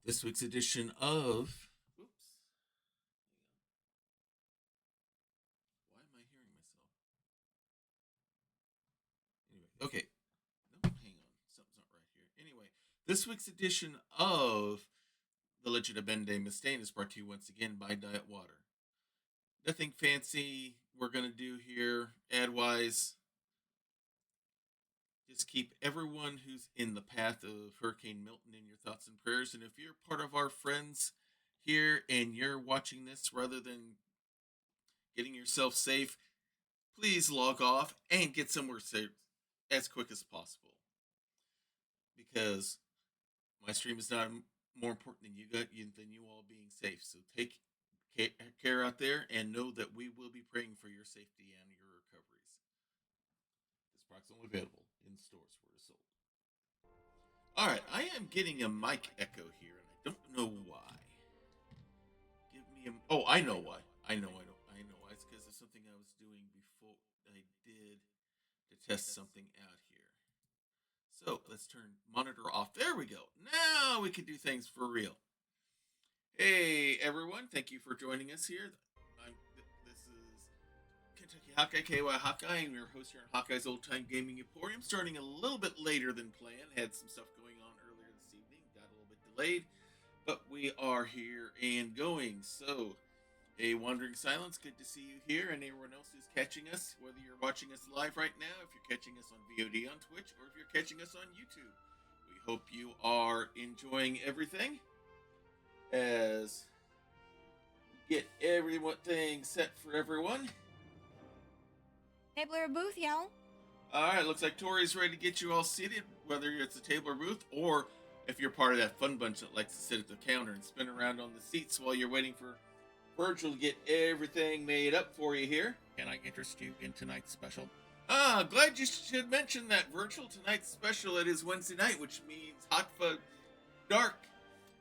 This week's edition of. Oops. Why am I hearing myself? Anyway, okay. No, hang on. Something's not right here. Anyway, this week's edition of The Legend of Ben de Mustaine is brought to you once again by Diet Water. Nothing fancy we're going to do here ad wise. Just keep everyone who's in the path of Hurricane Milton in your thoughts and prayers. And if you're part of our friends here and you're watching this rather than getting yourself safe, please log off and get somewhere safe as quick as possible. Because my stream is not more important than you all being safe. So take care out there and know that we will be praying for your safety and your recoveries. This product's only available in stores where it's sold. All right, I am getting a mic echo here, and I don't know why. Give me a. Oh, I know why. I know why. It's because of something I was doing before I did to test something out here. So let's turn monitor off. There we go. Now we can do things for real. Hey everyone, thank you for joining us here. This is Kentucky Hawkeye, KY Hawkeye. I'm your host here on Hawkeye's Old Time Gaming Emporium. Starting a little bit later than planned. Had some stuff going on earlier this evening. Got a little bit delayed. But we are here and going. So, hey, Wandering Silence, good to see you here. And everyone else who's catching us, whether you're watching us live right now, if you're catching us on VOD on Twitch, or if you're catching us on YouTube. We hope you are enjoying everything as we get everything set for everyone. Table or booth, y'all. All right, looks like Tori's ready to get you all seated, whether it's a table or booth, or if you're part of that fun bunch that likes to sit at the counter and spin around on the seats while you're waiting for Virgil to get everything made up for you here. Can I interest you in tonight's special? Glad you should mention that, Virgil. Tonight's special, it is Wednesday night, which means Hot Fudge Dark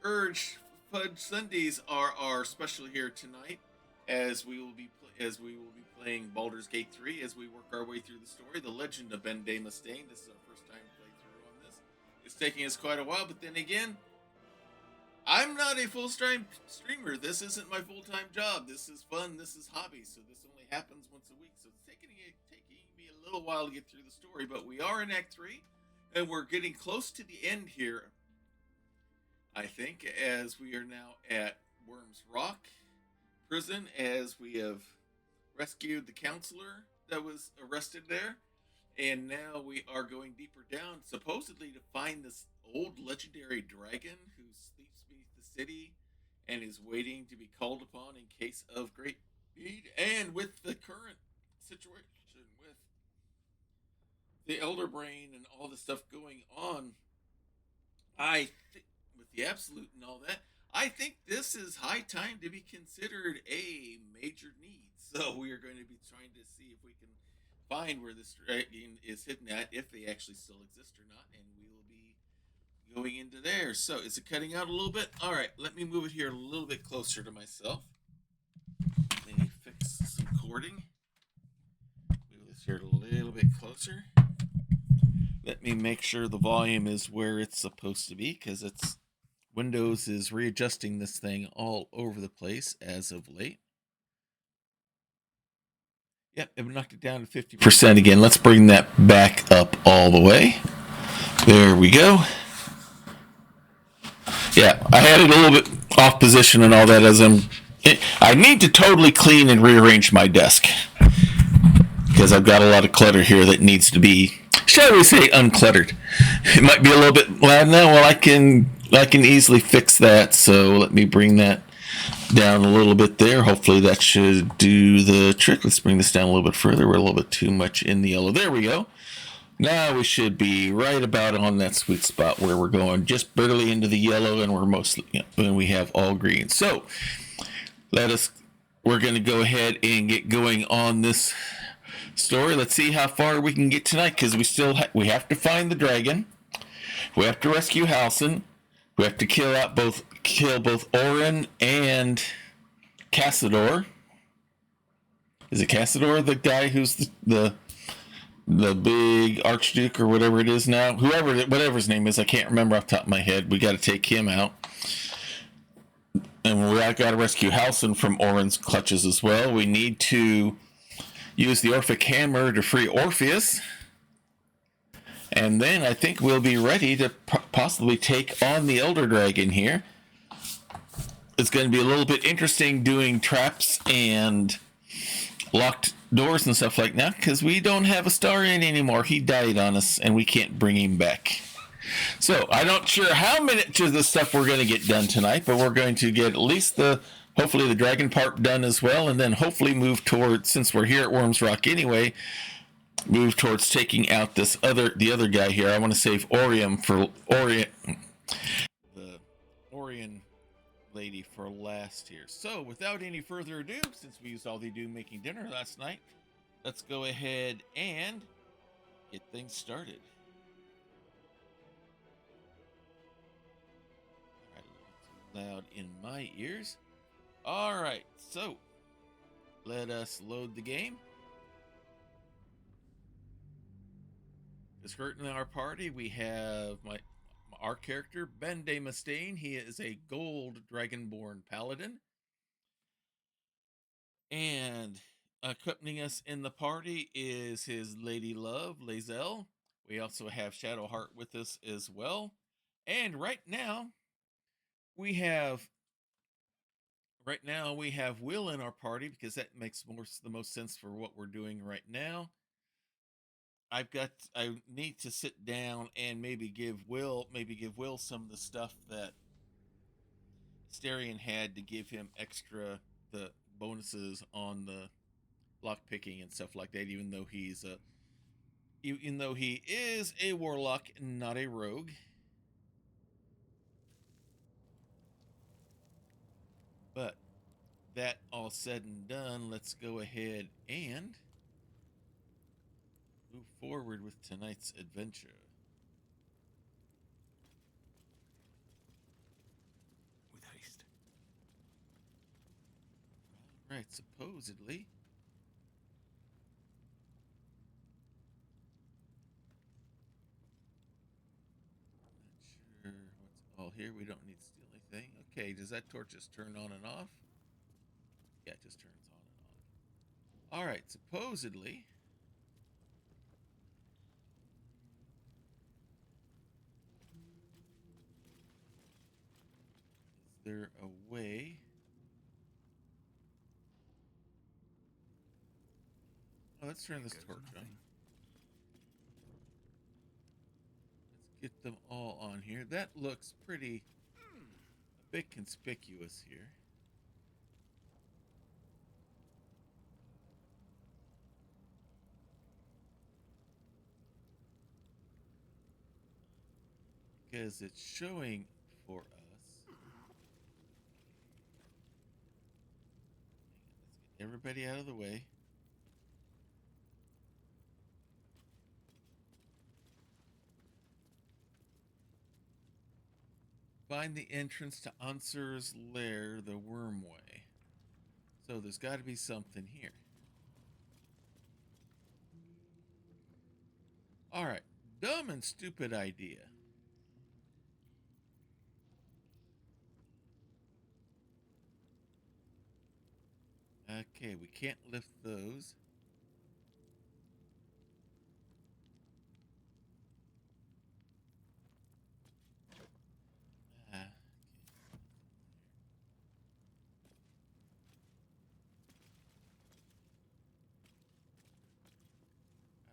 Urge Fudge Sundays are our special here tonight, as we will be playing Baldur's Gate 3 as we work our way through the story. The Legend of Ben de Mustaine. This is our first time playthrough on this. It's taking us quite a while, but then again, I'm not a full-time streamer. This isn't my full-time job. This is fun. This is hobby. So this only happens once a week. So it's taking me a little while to get through the story, but we are in Act 3, and we're getting close to the end here, I think, as we are now at Worms Rock prison, as we have rescued the counselor that was arrested there, and now we are going deeper down, supposedly to find this old legendary dragon who sleeps beneath the city and is waiting to be called upon in case of great need. And with the current situation with the Elder Brain and all the stuff going on, with the Absolute and all that, I think this is high time to be considered a major need. So we are going to be trying to see if we can find where this dragon is hidden at, if they actually still exist or not, and we will be going into there. So is it cutting out a little bit? All right, let me move it here a little bit closer to myself. Let me fix some cording. Move this here a little bit closer. Let me make sure the volume is where it's supposed to be, because it's Windows is readjusting this thing all over the place as of late. Yep, I've knocked it down to 50% again. Let's bring that back up all the way. There we go. Yeah, I had it a little bit off position and all that as I need to totally clean and rearrange my desk, because I've got a lot of clutter here that needs to be, shall we say, uncluttered. It might be a little bit loud now. Well, I can easily fix that. So let me bring that down a little bit there. Hopefully that should do the trick. Let's bring this down a little bit further. We're a little bit too much in the yellow. There we go. Now we should be right about on that sweet spot where we're going just barely into the yellow, and we're mostly, and we have all green. So we're going to go ahead and get going on this story. Let's see how far we can get tonight, because we have to find the dragon. We have to rescue Halsin. We have to kill both Orin and Cassador. Is it Cassador, the guy who's the big Archduke or whatever it is now? Whatever his name is, I can't remember off the top of my head. We got to take him out. And we got to rescue Halsin from Orin's clutches as well. We need to use the Orphic Hammer to free Orpheus. And then I think we'll be ready to possibly take on the Elder Dragon here. It's going to be a little bit interesting doing traps and locked doors and stuff like that because we don't have Astarion anymore. He died on us and we can't bring him back. So I'm not sure how much of this stuff we're going to get done tonight, but we're going to get at least hopefully the dragon part done as well, and then hopefully move towards, since we're here at Worms Rock anyway, move towards taking out the other guy here. I want to save the Orion lady for last here. So without any further ado, since we used all the ado making dinner last night, let's go ahead and get things started. All right, loud in my ears. All right, so let us load the game. Escorting our party, we have our character, Ben de Mustaine. He is a gold dragonborn paladin. And accompanying us in the party is his lady love, Lae'zel. We also have Shadowheart with us as well. And right now we have Will in our party because that makes the most sense for what we're doing right now. I need to sit down and maybe give Will some of the stuff that Astarion had to give him the bonuses on the lock picking and stuff like that, even though he is a warlock, not a rogue. But that all said and done, let's go ahead and move forward with tonight's adventure. With haste. All right, supposedly. Not sure what's all here. We don't need to steal anything. Okay, does that torch just turn on and off? Yeah, it just turns on and off. All right, supposedly. Is there a way? Oh, let's turn this torch on. Let's get them all on here. That looks pretty a bit conspicuous here. Because it's showing for us. Let's get everybody out of the way. Find the entrance to Ansur's lair, the Wormway. So there's got to be something here. All right, dumb and stupid idea. Okay, we can't lift those.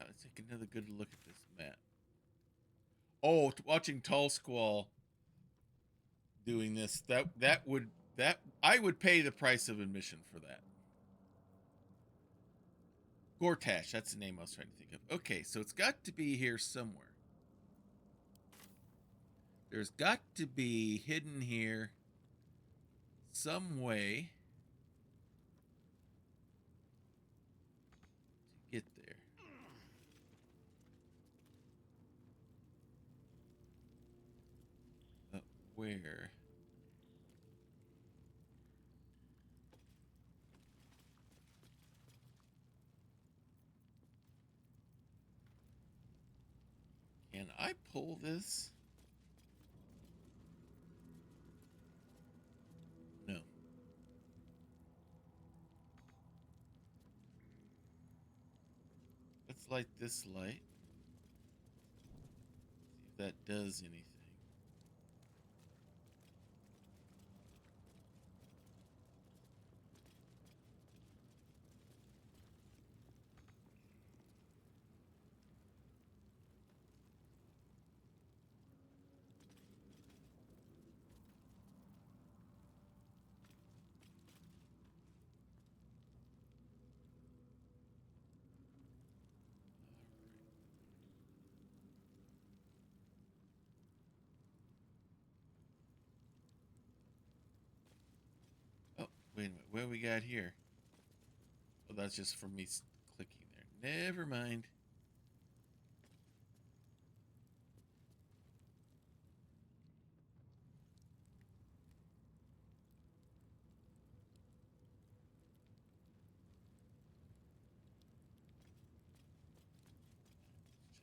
Let's take another good look at this map. Oh, watching Tall Squall doing this, that I would pay the price of admission for that. Gortash, that's the name I was trying to think of. Okay, so it's got to be here somewhere. There's got to be hidden here some way to get there. But where? Can I pull this? No. Let's light this light. See if that does anything. Oh, wait a minute. What we got here? Oh, that's just from me clicking there. Never mind.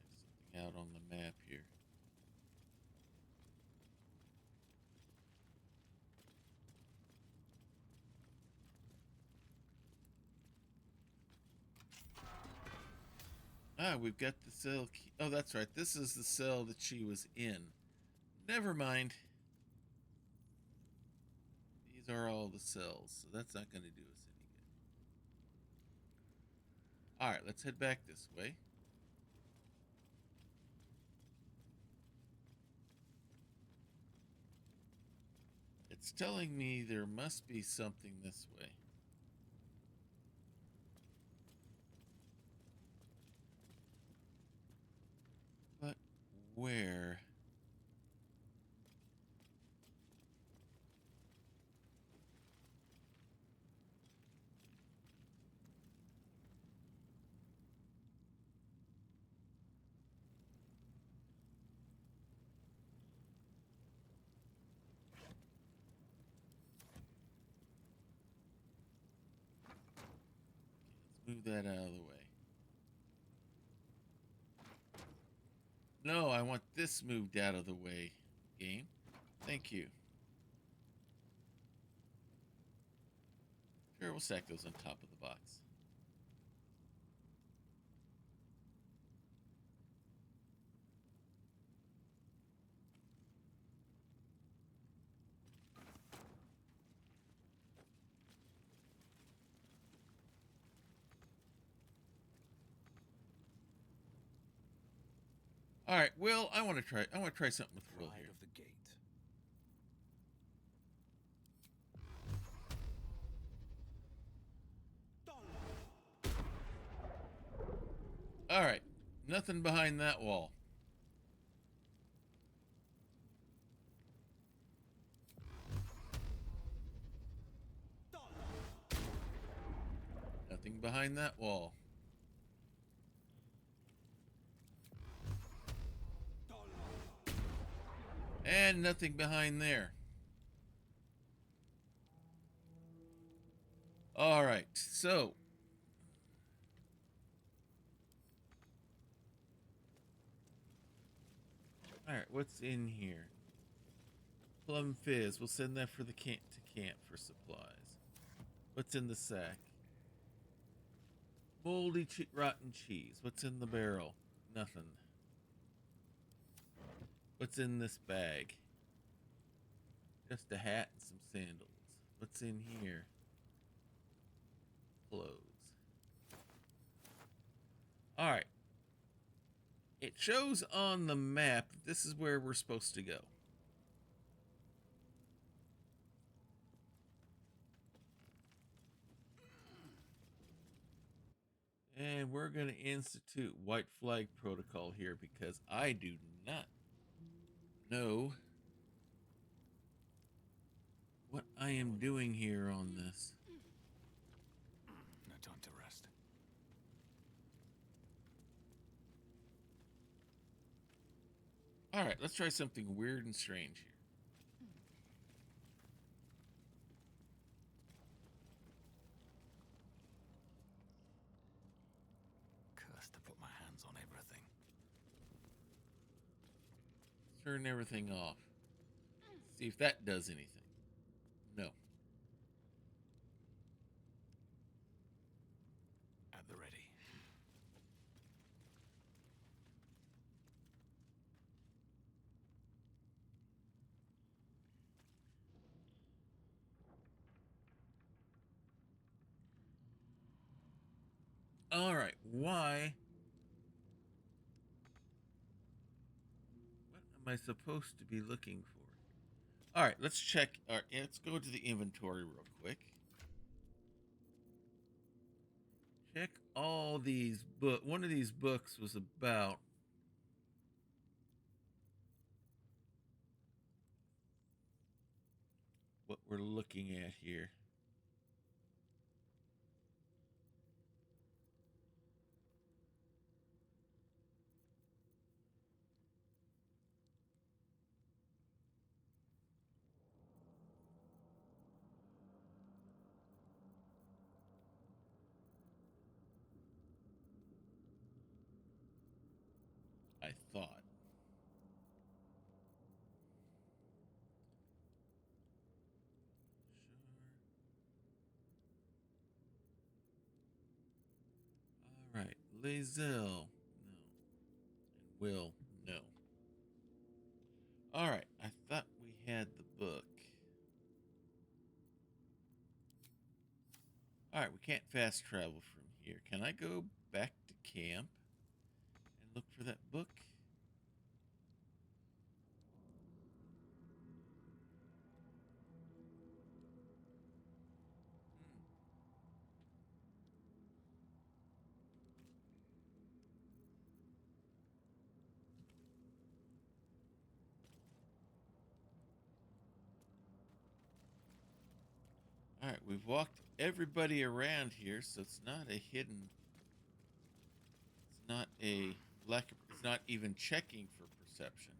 Check something out on the map here. Ah, we've got the cell key. Oh, that's right. This is the cell that she was in. Never mind. These are all the cells, so that's not going to do us any good. All right, let's head back this way. It's telling me there must be something this way. But where? Let's move that out of the way. No, I want this moved out of the way, game. Thank you. Sure, we'll stack those on top of the box. All right, Will, I want to try something with Will Pride here. of the gate. All right, nothing behind that wall. Nothing behind that wall. And nothing behind there. All right, so all right, what's in here? Plum fizz. We'll send that for the camp for supplies. What's in the sack? Moldy rotten cheese. What's in the barrel? Nothing. What's in this bag? Just a hat and some sandals. What's in here? Clothes. All right. It shows on the map that this is where we're supposed to go. And we're going to institute white flag protocol here because I do not know what I am doing here on this. No time to rest. All right, let's try something weird and strange here. Cursed to put my hands on everything. Turn everything off. See if that does anything. No. At the ready. All right. Why? What am I supposed to be looking for? All right. Let's check. All right. Let's go to the inventory real quick. Check all these book. One of these books was about what we're looking at here. I thought. Sure. All right. Lazel. No. And Will. No. All right. I thought we had the book. All right. We can't fast travel from here. Can I go back to camp and look for that book? All right. We've walked everybody around here, so it's not a hidden. It's not a lack of. It's not even checking for perception.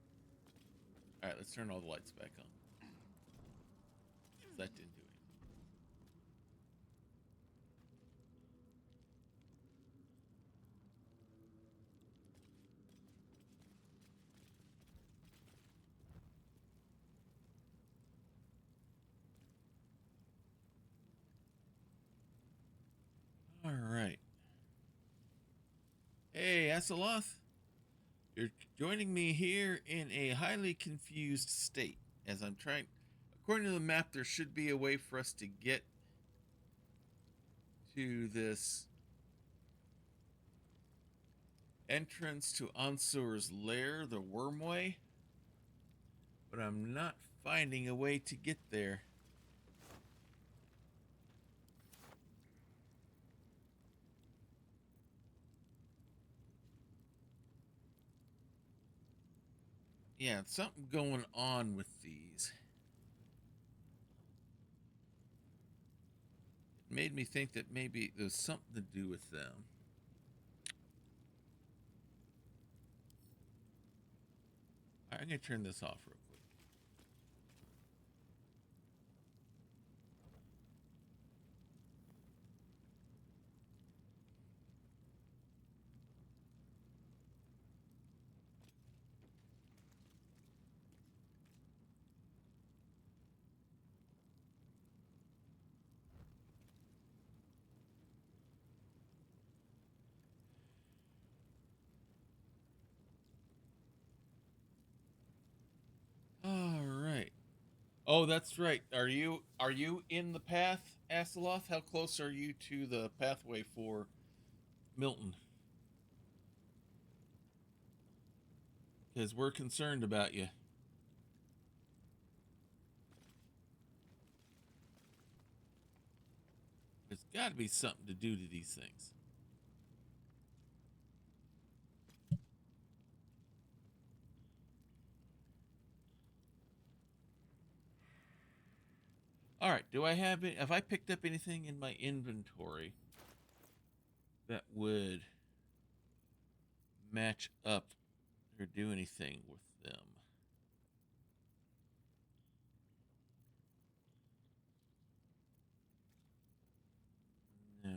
All right. Let's turn all the lights back on. That didn't do anything. All right. Hey, Aseloth. You're joining me here in a highly confused state as I'm trying. According to the map, there should be a way for us to get to this entrance to Ansur's lair, the Wormway, but I'm not finding a way to get there. Yeah, something going on with these. It made me think that maybe there's something to do with them. All right, I'm going to turn this off real quick. All right. Oh, that's right. Are you in the path, Aseloth? How close are you to the pathway for Milton? Because we're concerned about you. There's got to be something to do to these things. All right. Do I have it? Have I picked up anything in my inventory that would match up or do anything with them? No.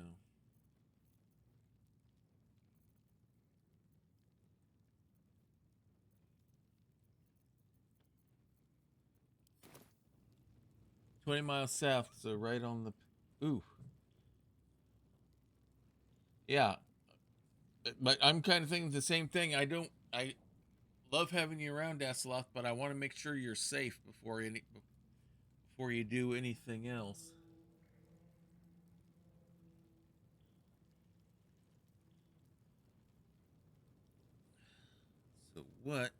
20 miles south, so right on the. Ooh. Yeah. But I'm kind of thinking the same thing. I love having you around, Aseloth, but I want to make sure you're safe before you do anything else. what?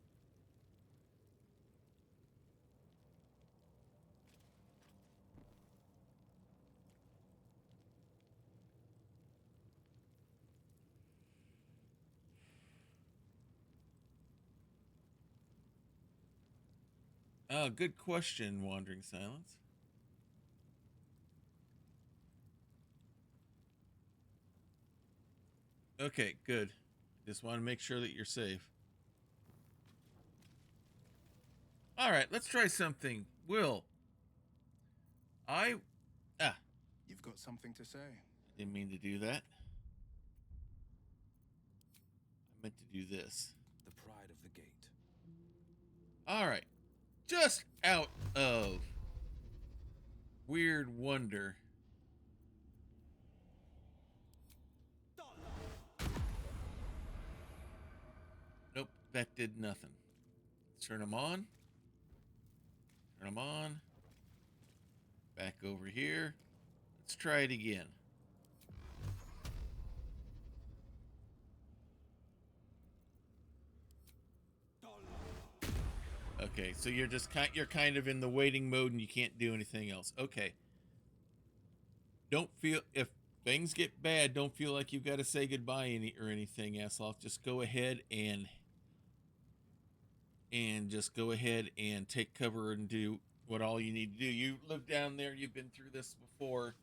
Oh, good question, Wandering Silence. Okay, good. Just want to make sure that you're safe. All right, let's try something. Will, I... Ah, You've got something to say. didn't mean to do that. I meant to do this. The pride of the gate. All right. Just out of weird wonder. Nope, that did nothing. Let's turn them on. Turn them on. Back over here. Let's try it again. Okay, so you're just you're kind of in the waiting mode and you can't do anything else. Okay. Don't feel if things get bad, don't feel like you've got to say goodbye or anything, Asloff. Just go ahead and just go ahead and take cover and do what all you need to do. You live down there, you've been through this before.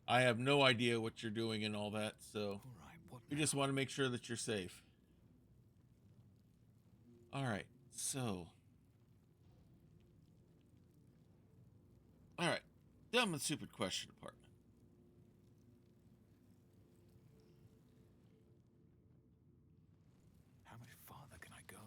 I have no idea what you're doing and all that, so All right, what we now? just want to make sure that you're safe. All right, so all right, dumb and stupid question department. How much farther can I go?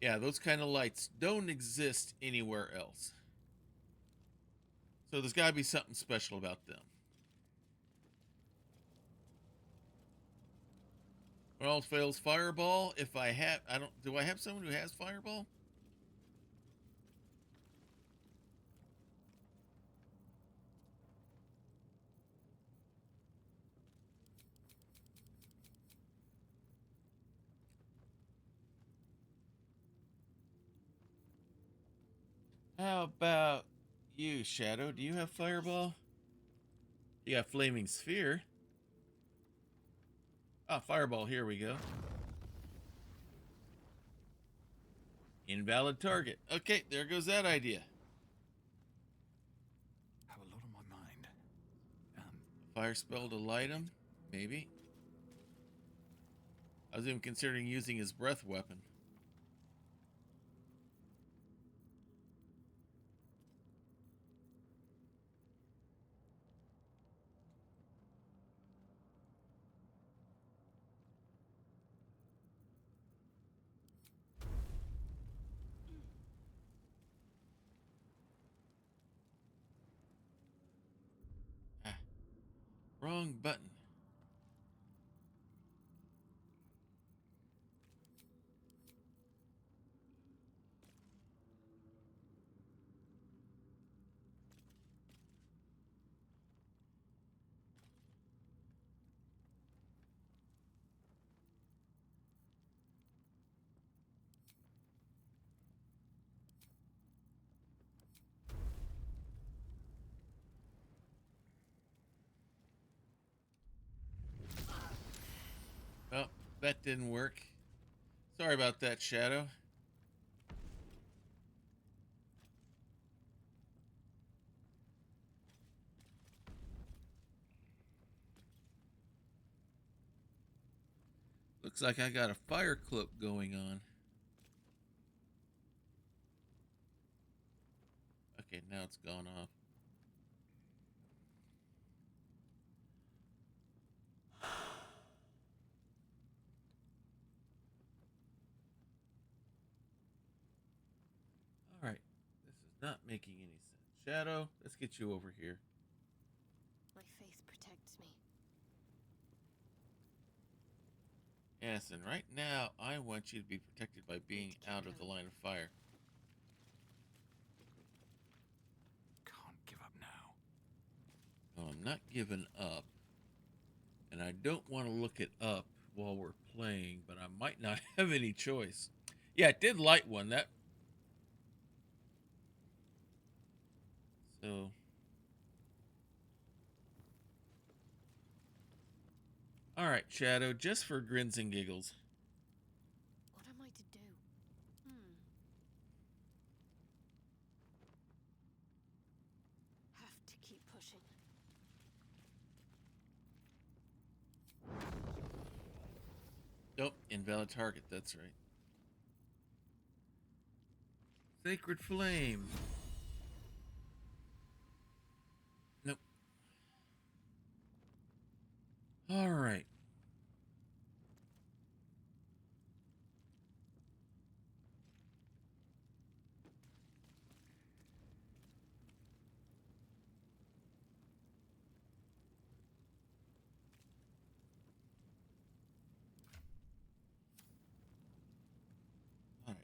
Yeah, those kind of lights don't exist anywhere else. So there's got to be something special about them. When all fails, fireball. If I have, do I have someone who has fireball? How about you, Shadow? Do you have fireball? You got flaming sphere. Ah, fireball. Here we go. Invalid target. Okay, there goes that idea. Have a lot on my mind. Fire spell to light him? Maybe. I was even considering using his breath weapon. Ah, wrong button. Well, that didn't work. Sorry about that, Shadow. Looks like I got a fire cloak going on. Okay, now it's gone off. All right, this is not making any sense. Shadow, let's get you over here. My faith protects me. Yes, and right now I want you to be protected by being out of the line of fire. Can't give up Oh, I'm not giving up. And I don't want to look it up while we're playing, but I might not have any choice. Yeah, it did light one. That. So. All right, Shadow, just for grins and giggles. What am I to do? Have to keep pushing. Nope, invalid target, that's right. Sacred Flame. Nope. All right. All right.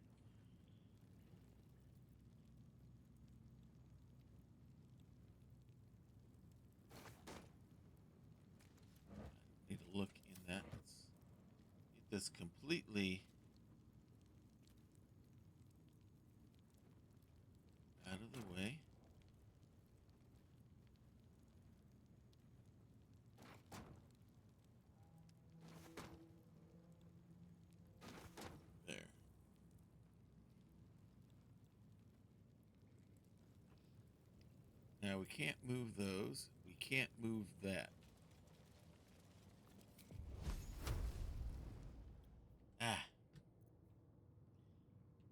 Need to look in that. Let's get this completely out of the way. There. Now we can't move those. We can't move that. Ah.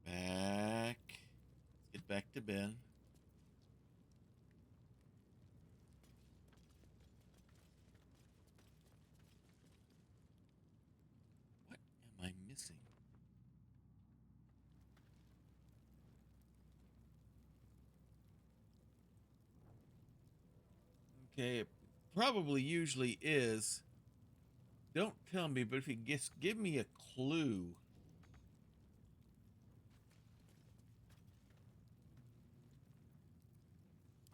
Back. Let's get back to Ben. What am I missing? Okay, it probably usually is. Don't tell me, but if you just give me a clue.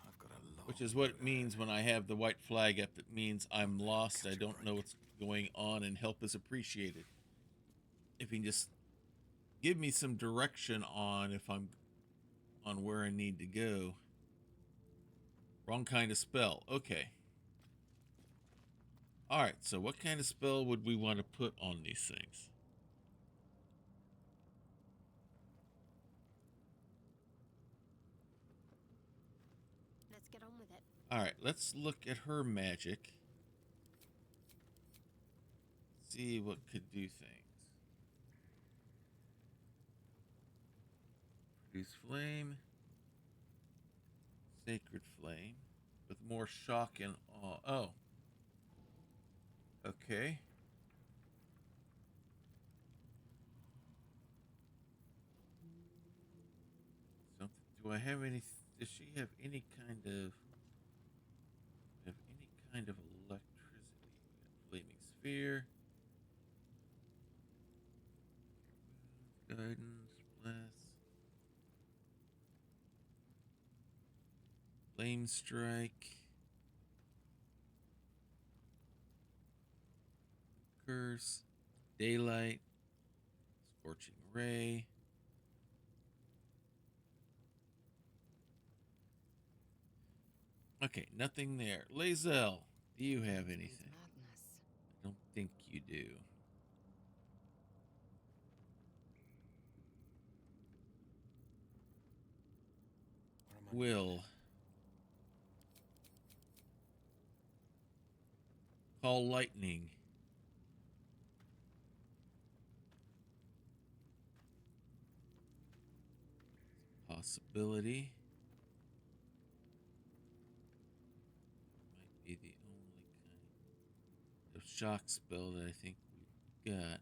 I've got a long Which is what it road means ahead. when I have the white flag up. It means I'm lost. I Catch a don't know break. what's going on, and help is appreciated. If you can just give me some direction on if I'm on where I need to go. Wrong kind of spell. Okay. All right. So what kind of spell would we want to put on these things? Let's get on with it. All right. Let's look at her magic. See what could do things. Produce flame. Sacred flame. With more shock and awe. Oh. Okay. Something. Do I have any? Does she have any kind of? Have any kind of electricity? We got flaming sphere. Guidance, blast. Flame strike. Curse. Daylight. Scorching ray. Okay, nothing there. Lae'zel, do you have anything? Madness. I don't think you do. Where am I Will. Call lightning. Possibility. Might be the only kind of shock spell that I think we've got.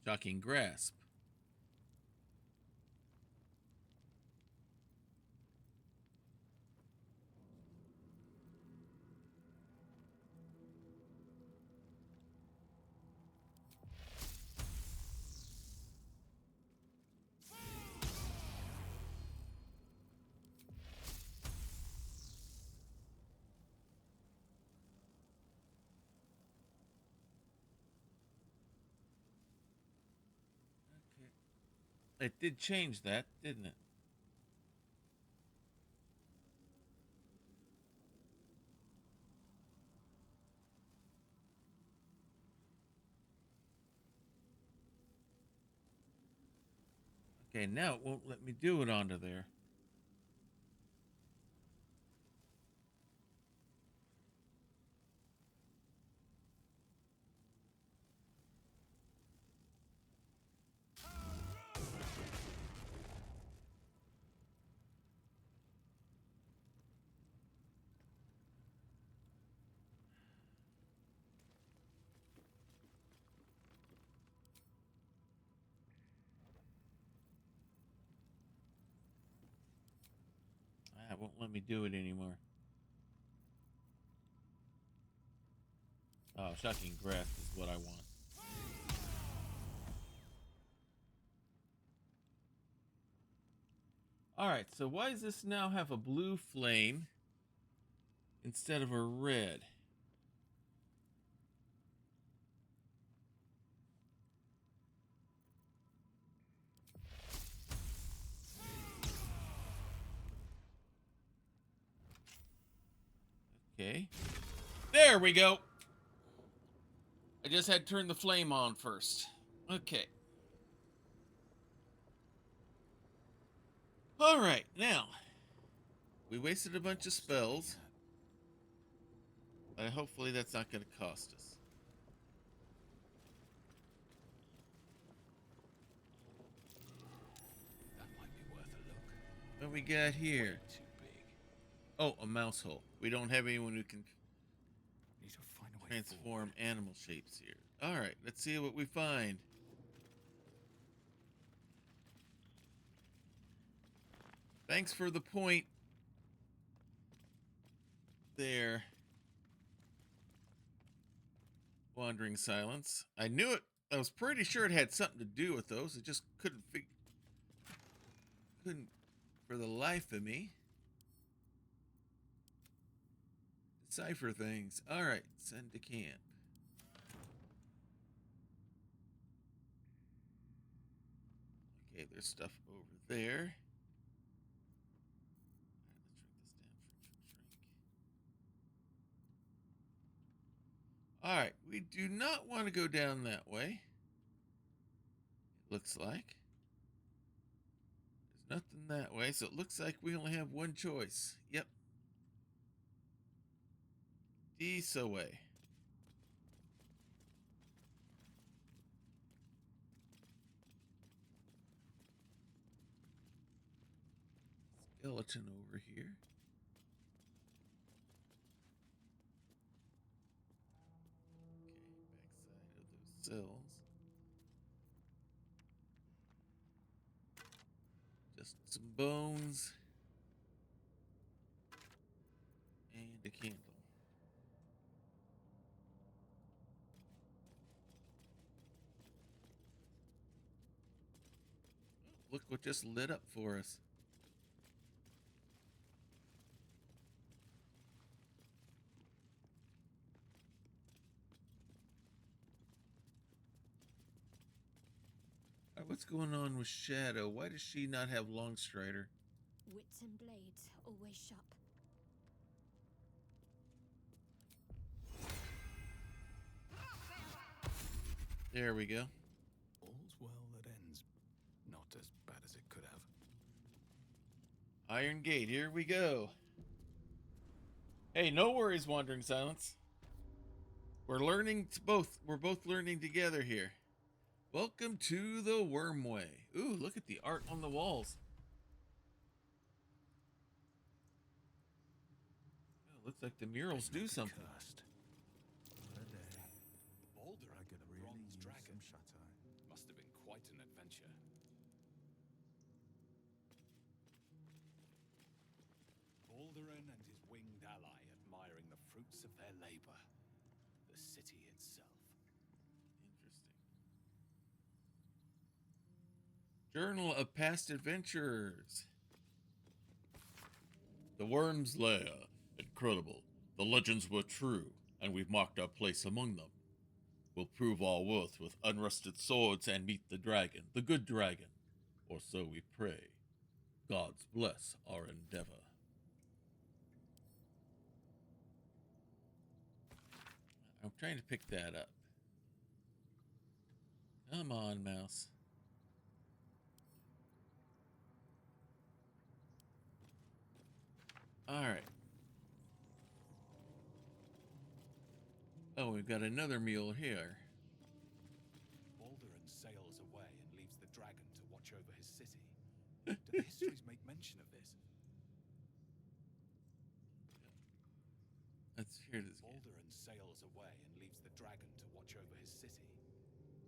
Shocking grasp. it did change that, didn't it? Okay, now it won't let me do it onto there. Ah, it won't let me do it anymore. Oh, shocking grasp is what I want. Alright, so why does this now have a blue flame instead of a red? Okay. There we go. I just had to turn the flame on first. Okay. Alright, now. We wasted a bunch of spells. But hopefully that's not going to cost us. That might be worth a look. What we got here? Too big. Oh, a mouse hole. We don't have anyone who can Need to find a way transform animal shapes here. Alright, let's see what we find. Thanks for the point there. Wandering Silence. I knew it. I was pretty sure it had something to do with those. I just couldn't for the life of me decipher things. Alright, send to camp. Okay, there's stuff over there. Alright, we do not want to go down that way. It looks like. There's nothing that way, so it looks like we only have one choice. Yep. This away. Skeleton over here. Okay, backside of those cells. Just some bones. And a candle. Look what just lit up for us. What's going on with Shadow? Why does she not have Longstrider? Wits and blades always sharp. There we go. All's well that ends. Not as bad as it could have. Iron Gate, here we go. Hey, no worries, Wandering Silence. We're both learning together here. Welcome to the Wormway. Ooh, look at the art on the walls. Oh, looks like the murals do something. Cursed. What a day. Baldur I get a bronze dragon. Must have been quite an adventure. Baldurin and his winged ally admiring the fruits of their labor. The city itself. Interesting. Journal of Past Adventurers. The Worm's Lair. Incredible. The legends were true, and we've marked our place among them. We'll prove our worth with unrusted swords and meet the dragon, the good dragon. or so we pray. Gods bless our endeavor. I'm trying to pick that up. Come on, mouse. All right. Oh, we've got another mule here. Balduran sails away and leaves the dragon to watch over his city. Do the histories make mention of this? Let's hear this again. Balduran sails away and leaves the dragon to watch over his city.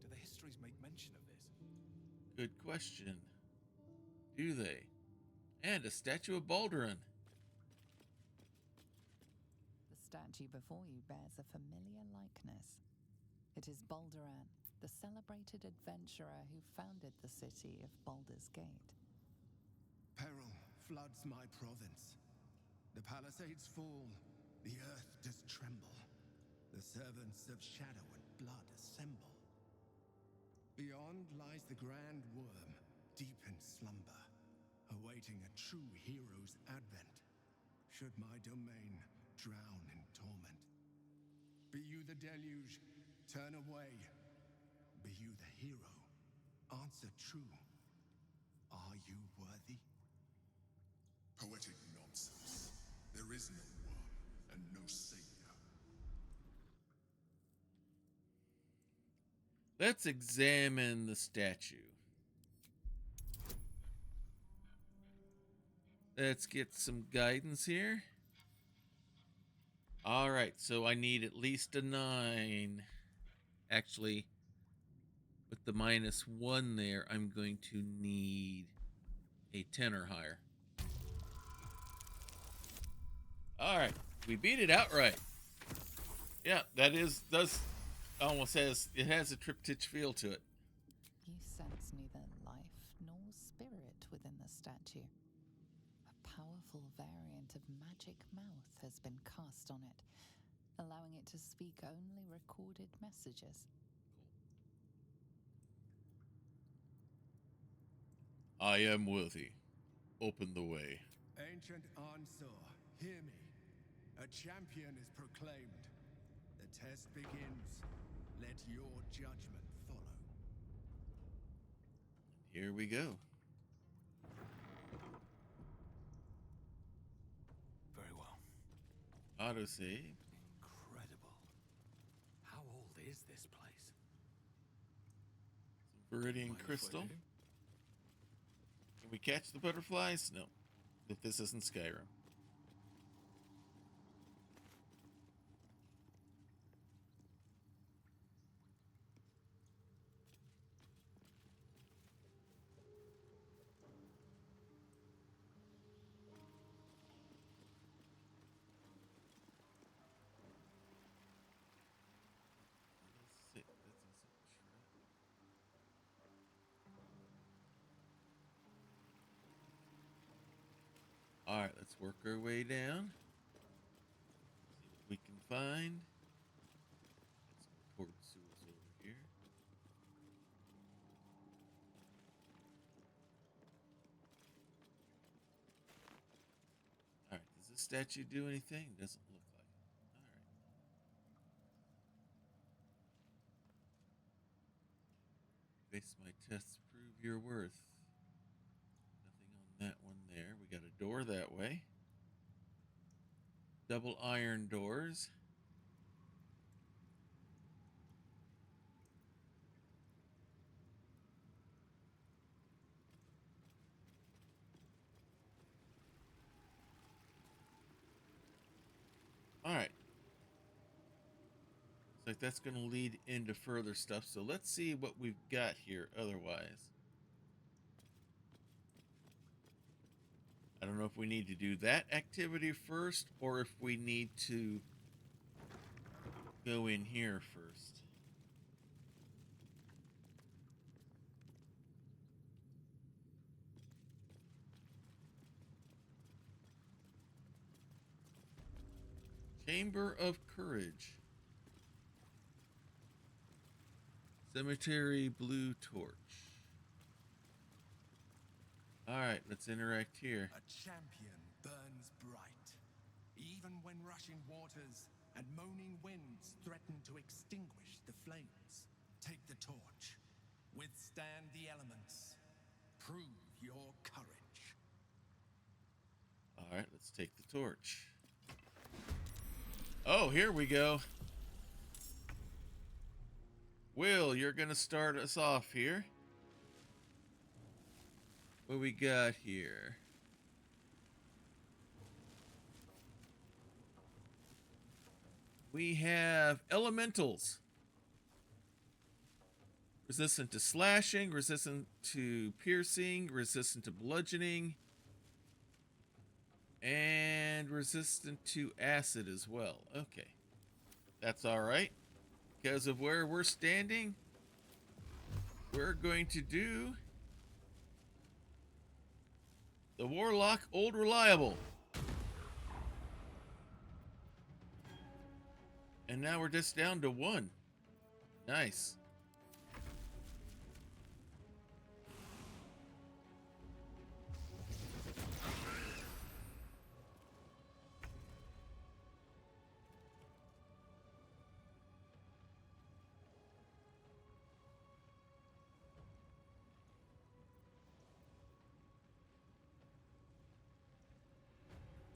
Do the histories make mention of this? Good question. Do they? And a statue of Balduran. The statue before you bears a familiar likeness. It is Balduran, the celebrated adventurer who founded the city of Baldur's Gate. Peril floods my province. The palisades fall, the earth does tremble. The servants of shadow and blood assemble. Beyond lies the grand worm, deep in slumber, awaiting a true hero's advent. Should my domain drown in torment. Be you the deluge, turn away. Be you the hero, answer true. Are you worthy? Poetic nonsense. There is no worm and no savior. Let's examine the statue. Let's get some guidance here. All right, so I need at least a 9. Actually, with the -1 there, I'm going to need a 10 or higher. All right, we beat it outright. Yeah, does almost has a triptych feel to it. You sense neither life nor spirit within the statue. A powerful variant of magic mouth has been cast on it, allowing it to speak only recorded messages. I am worthy. Open the way. Ancient Ansur, hear me. A champion is proclaimed. The test begins. Let your judgment follow. Here we go. Very well. Autosave. Incredible. How old is this place? Viridian Mind if I crystal. do? Can we catch the butterflies? No. If this isn't Skyrim. All right, let's work our way down. See what we can find. Got some cord sewers over here. All right, does this statue do anything? Doesn't look like it. All right. Base my tests prove your worth. Nothing on that one there. We got a door that way. Double iron doors. All right. Looks like that's going to lead into further stuff. So let's see what we've got here otherwise. I don't know if we need to do that activity first or if we need to go in here first. Chamber of Courage. Cemetery blue torch. All right, let's interact here. A champion burns bright, even when rushing waters and moaning winds threaten to extinguish the flames. Take the torch, withstand the elements, prove your courage. All right, let's take the torch. Oh, here we go. Will, you're going to start us off here. What we got here? We have elementals. Resistant to slashing, resistant to piercing, resistant to bludgeoning, and resistant to acid as well. Okay. That's all right. Because of where we're standing, we're going to do the Warlock Old Reliable. And now we're just down to 1. Nice.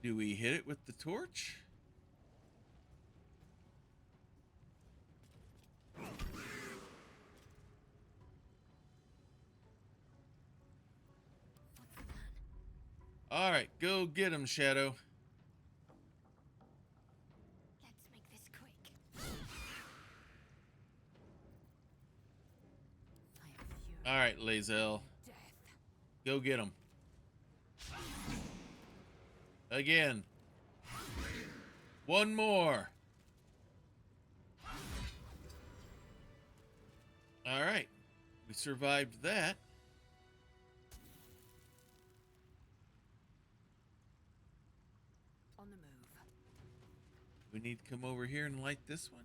Do we hit it with the torch? All right, go get him, Shadow. Let's make this quick. I am fury. All right, Lae'zel, Death. go get him. Again. One more. All right, we survived that. On the move. We need to come over here and light this one.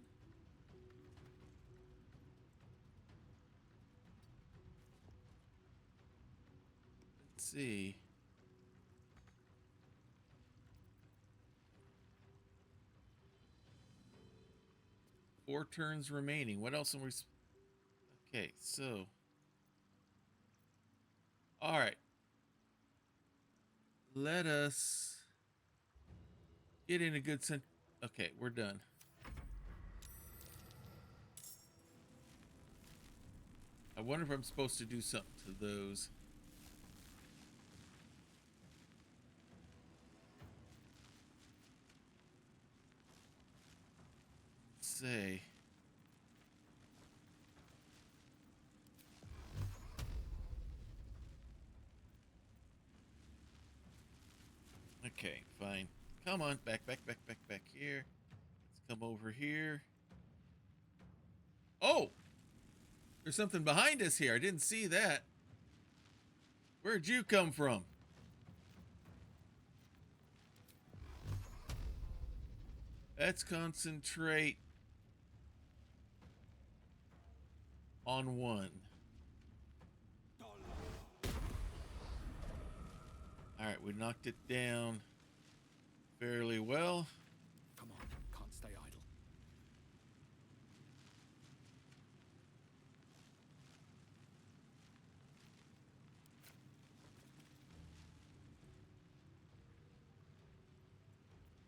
Let's see. Four turns remaining. What else are we... Okay, so... All right. Let us get in a good sense. Okay, we're done. I wonder if I'm supposed to do something to those. Let's see. Okay, fine. Come on, back here. Let's come over here. Oh! There's something behind us here. I didn't see that. Where'd you come from? Let's concentrate on one. All right, we knocked it down fairly well. Come on, can't stay idle.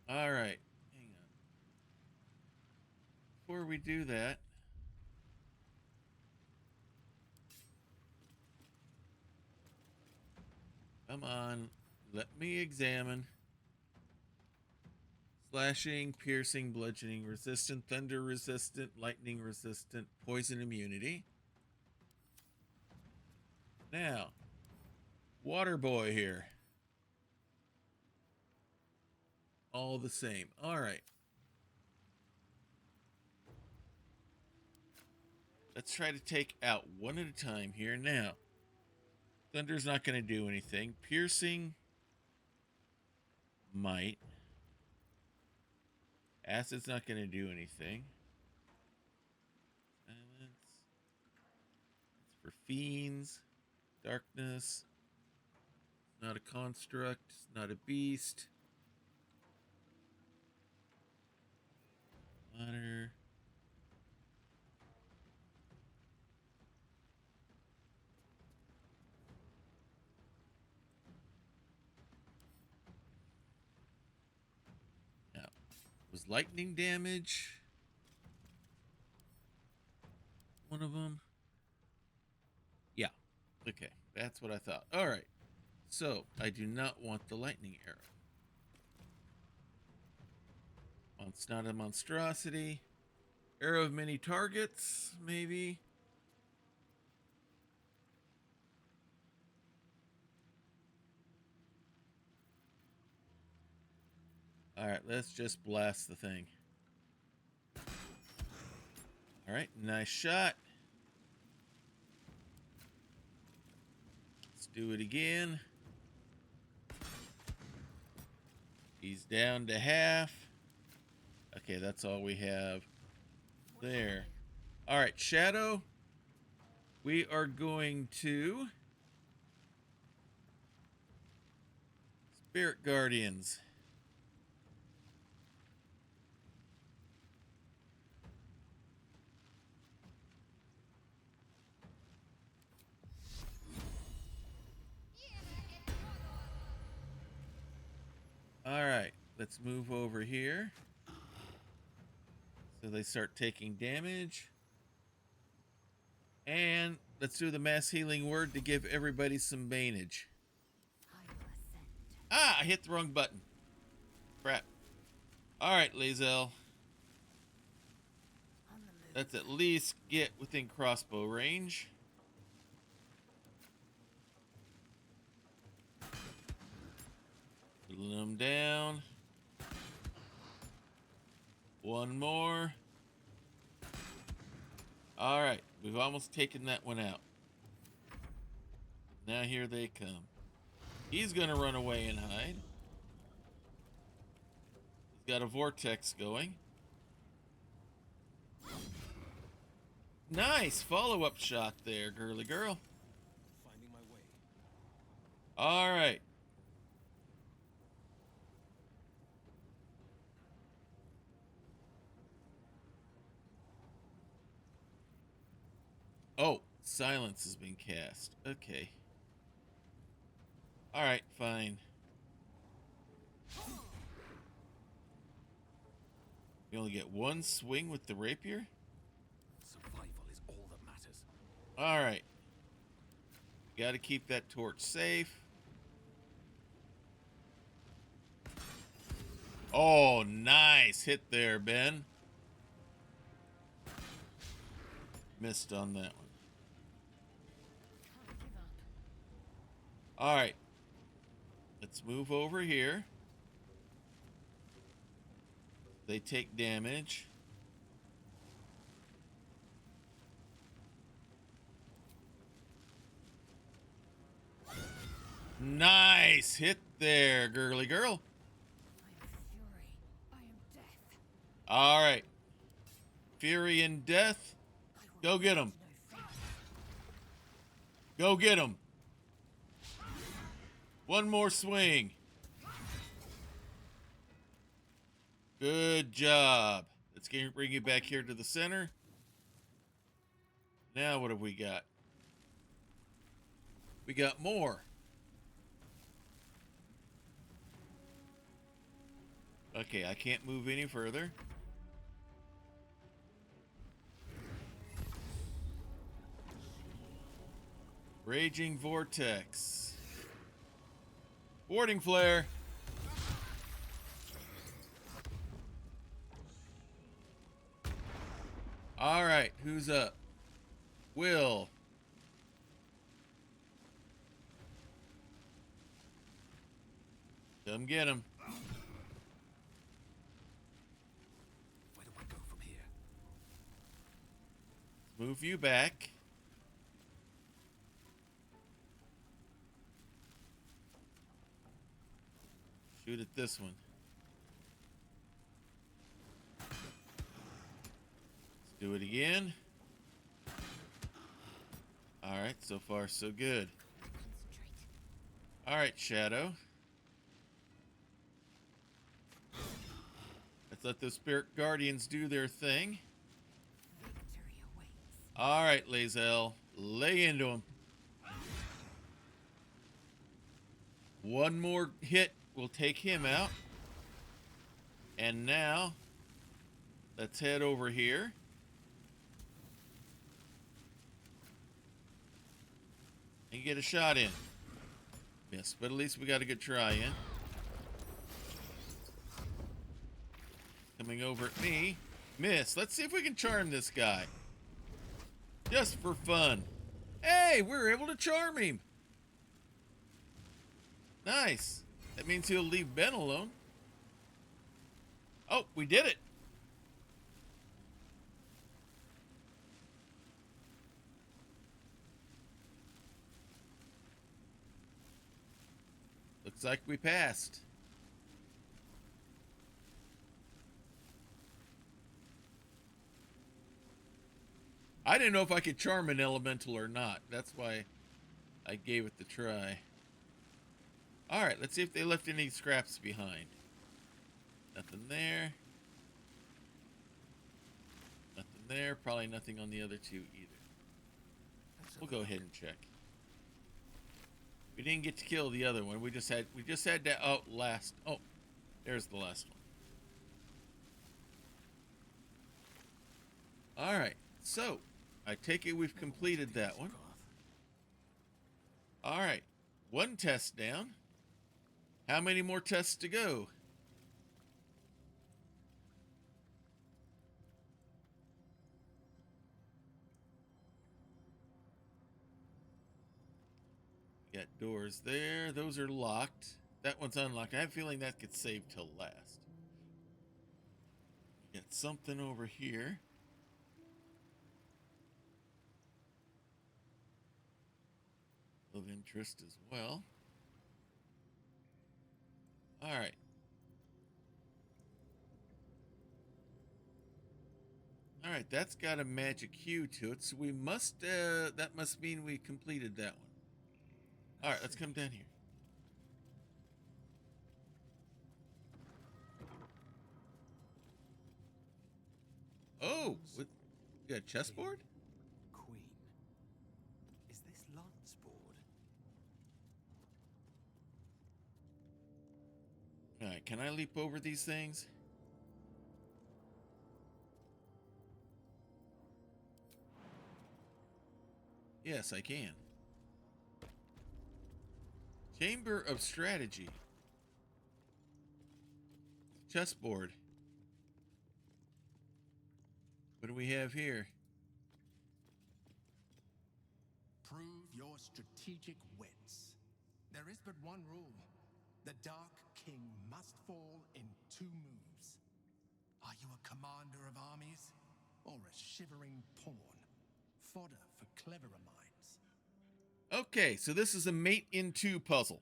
All right, hang on. Before we do that, come on, let me examine. Slashing, piercing, bludgeoning, resistant, thunder resistant, lightning resistant, poison immunity. Now, Water Boy here. All the same. All right. Let's try to take out one at a time here. Now, Thunder's not going to do anything. Piercing might. Acid's not going to do anything. Silence. It's for fiends. Darkness. Not a construct. It's not a beast. Ladder. Now, was lightning damage one of them? Yeah. Okay, that's what I thought. All right. So, I do not want the lightning arrow. Well, it's not a monstrosity. Arrow of many targets, maybe. All right, let's just blast the thing. All right, nice shot. Let's do it again. He's down to half. Okay, that's all we have there. All right, Shadow. We are going to Spirit Guardians. All right, let's move over here. So they start taking damage. And let's do the mass healing word to give everybody some banage. I will ascend. Ah, I hit the wrong button. Crap. All right, Lae'zel. On the move. Let's at least get within crossbow range. Whittling them down. One more. All right, we've almost taken that one out. Now here they come. He's going to run away and hide. He's got a vortex going. Nice follow-up shot there, girly girl. Finding my way. All right. Oh, silence has been cast. Okay. All right, fine. You only get one swing with the rapier? Survival is all that matters. All right. Got to keep that torch safe. Oh, nice hit there, Ben. Missed on that one. Can't give up. All right. Let's move over here. They take damage. Nice hit there, girly girl. I am fury. I am death. All right. Fury and death. I will Go get him. no fear. Go get him. One more swing. Good job. Let's bring you back here to the center. Now what have we got? We got more. Okay, I can't move any further. Raging Vortex. Warding Flare. All right, who's up? Will. Come get him. Where do I go from here? Move you back. Shoot at this one. Let's do it again. All right, so far so good. Concentrate. All right, Shadow. Let's let the Spirit Guardians do their thing. Victory awaits. All right, Lae'zel. Lay into him. One more hit will take him out. And now, let's head over here. And get a shot in. Yes, but at least we got a good try in. Coming over at me. Miss. Let's see if we can charm this guy. Just for fun. Hey, we were able to charm him. Nice. That means he'll leave Ben alone. Oh, we did it. Looks like we passed. I didn't know if I could charm an elemental or not. That's why I gave it the try. Alright, let's see if they left any scraps behind. Nothing there. Nothing there. Probably nothing on the other two either. We'll go ahead and check. We didn't get to kill the other one. We just had that last. Oh, there's the last one. Alright, so I take it we've completed that one. Alright, one test down. How many more tests to go? Got doors there. Those are locked. That one's unlocked. I have a feeling that gets saved till last. Got something over here. Of interest as well. Alright. Alright, that's got a magic hue to it, so we must, that must mean we completed that one. Alright, let's come down here. Oh, what, you got a chessboard? Queen. Is this Lance board? Alright, can I leap over these things? Yes, I can. Chamber of Strategy. Chessboard. What do we have here? Prove your strategic wits. There is but one rule. The Dark King must fall in 2 moves. Are you a commander of armies or a shivering pawn? Fodder for cleverer minds. Okay, so this is a mate in 2 puzzle.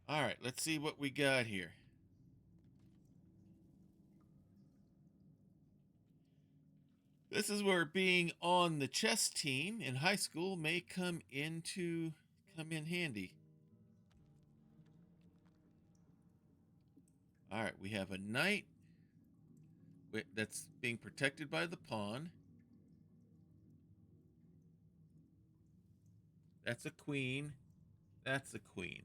Alright, let's see what we got here. This is where being on the chess team in high school may come in handy. Alright, we have a knight that's being protected by the pawn. That's a queen. That's a queen.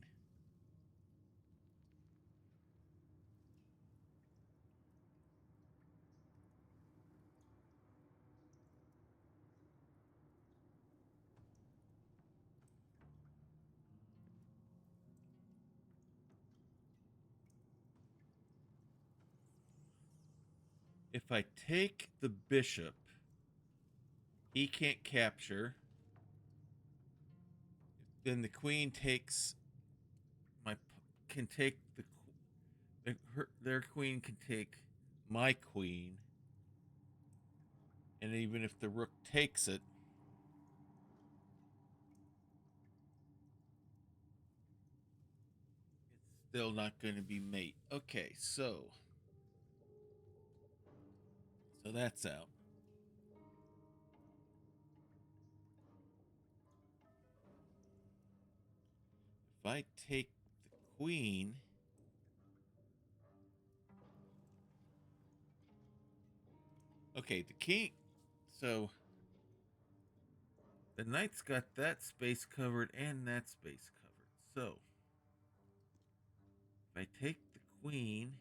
If I take the bishop, he can't capture. Then the queen takes their queen can take my queen. And even if the rook takes it, it's still not going to be mate. Okay, so that's out. if I take the queen, okay, the king, so the knight's got that space covered and that space covered. So if I take the queen,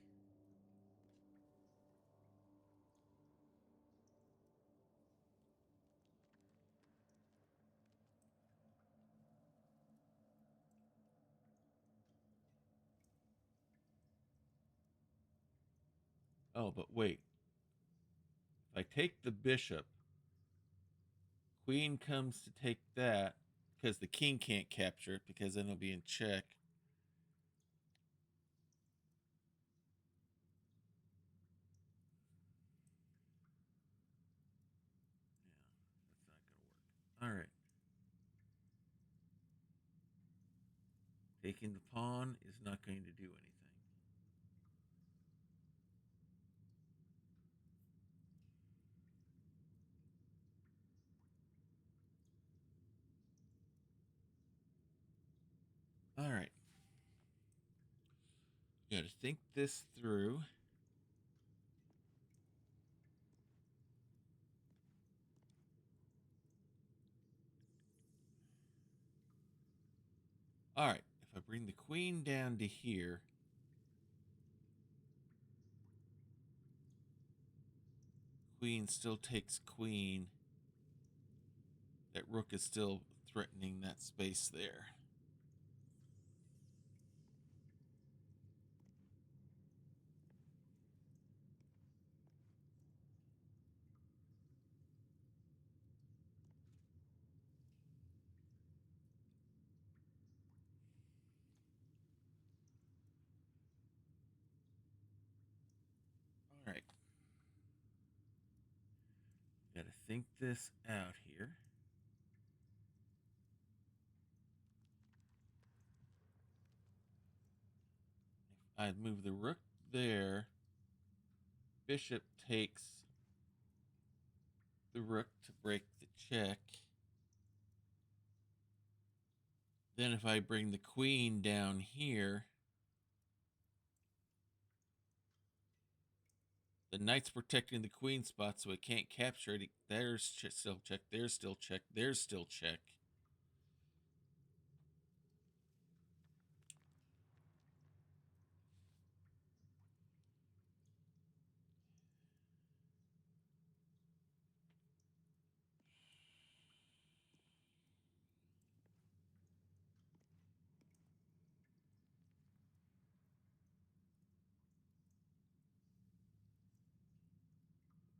oh, but wait. If I take the bishop, queen comes to take that because the king can't capture it because then it'll be in check. Yeah, that's not going to work. All right. Taking the pawn is not going to do anything. All right. Got to think this through. All right. If I bring the queen down to here, queen still takes queen. That rook is still threatening that space there. All right. Got to think this out here. If I move the rook there, bishop takes the rook to break the check. Then if I bring the queen down here, the knight's protecting the queen spot so it can't capture it. There's still check, there's still check, there's still check.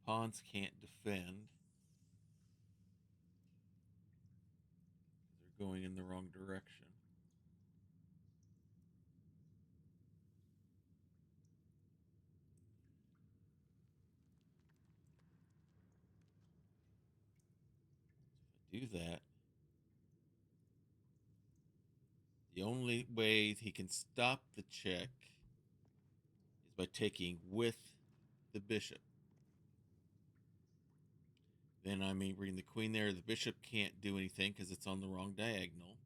Pawns can't defend. They're going in the wrong direction. If I do that, the only way he can stop the check is by taking with the bishop. Then I may bring the queen there. The bishop can't do anything because it's on the wrong diagonal.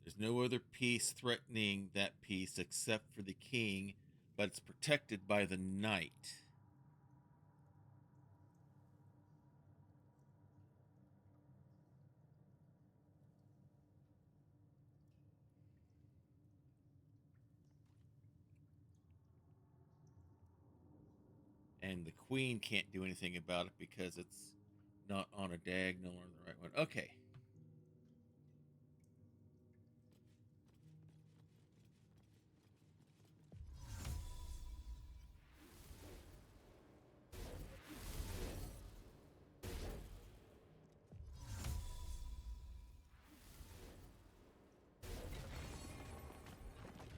There's no other piece threatening that piece except for the king, but it's protected by the knight. And the queen can't do anything about it because it's not on a diagonal or the right one. Okay.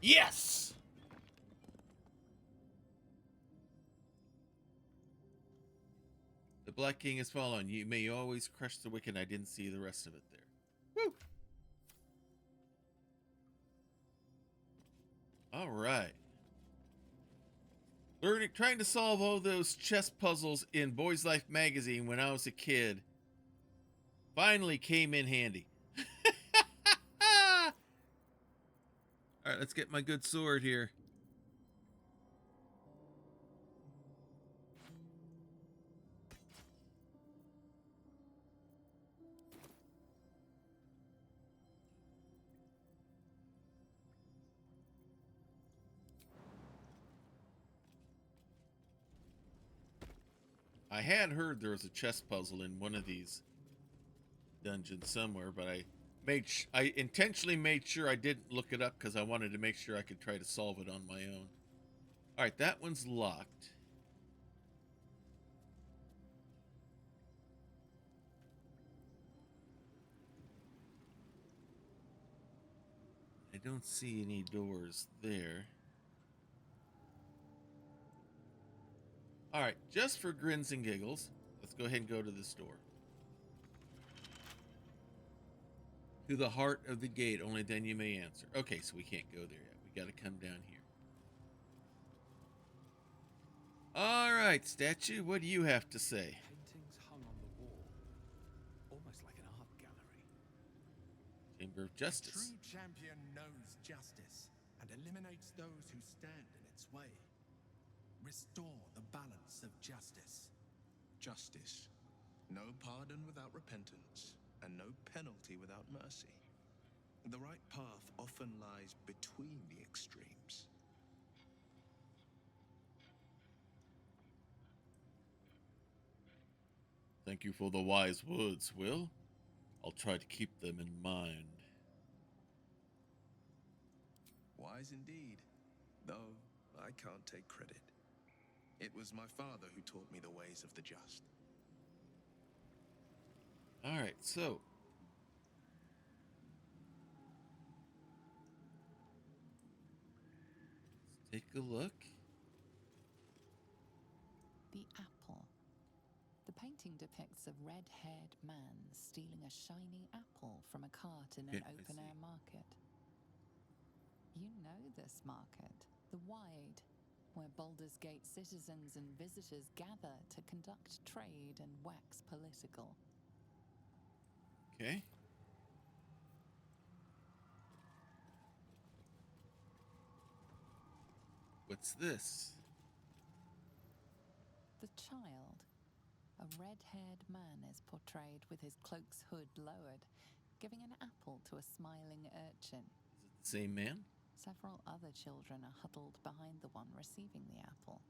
Yes! The Black King has fallen. You may always crush the wicked. I didn't see the rest of it there. Woo! All right. Trying to solve all those chess puzzles in Boys Life magazine when I was a kid finally came in handy. right, let's get my good sword here. I had heard there was a chess puzzle in one of these dungeons somewhere, but I intentionally made sure I didn't look it up because I wanted to make sure I could try to solve it on my own. All right, that one's locked. I don't see any doors there. All right, just for grins and giggles, let's go ahead and go to this door. To the heart of the gate, only then you may answer. Okay, so we can't go there yet. We got to come down here. All right, statue, what do you have to say? Paintings hung on the wall, almost like an art gallery. Chamber of Justice. True champion knows justice and eliminates those who stand in its way. Restore the balance of justice. Justice. No pardon without repentance, and no penalty without mercy. The right path often lies between the extremes. Thank you for the wise words, Will. I'll try to keep them in mind. Wise indeed, though I can't take credit. It was my father who taught me the ways of the just. All right, so let's take a look. The apple. The painting depicts a red-haired man stealing a shiny apple from a cart in Okay, an I open-air see. market. You know this market, the Wide, where Baldur's Gate citizens and visitors gather to conduct trade and wax political. Okay. What's this? The Child. A red-haired man is portrayed with his cloak's hood lowered, giving an apple to a smiling urchin. Is it the same man? Several other children are huddled behind the one receiving the apple,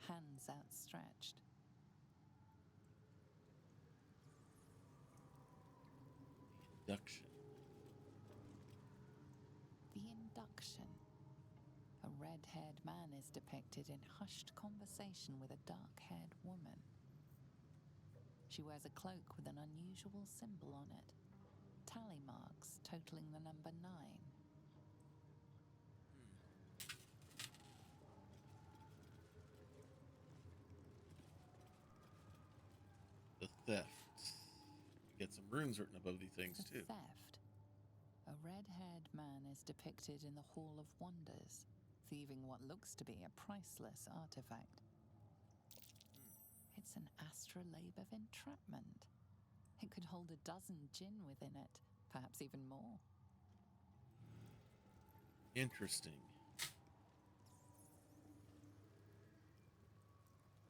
hands outstretched. Induction. The Induction. A red-haired man is depicted in hushed conversation with a dark-haired woman. She wears a cloak with an unusual symbol on it, tally marks totaling the number 9. The theft. We get some runes written above these things The too. theft. A red-haired man is depicted in the Hall of Wonders, thieving what looks to be a priceless artifact. It's an astrolabe of entrapment. It could hold a dozen djinn within it, perhaps even more. Interesting.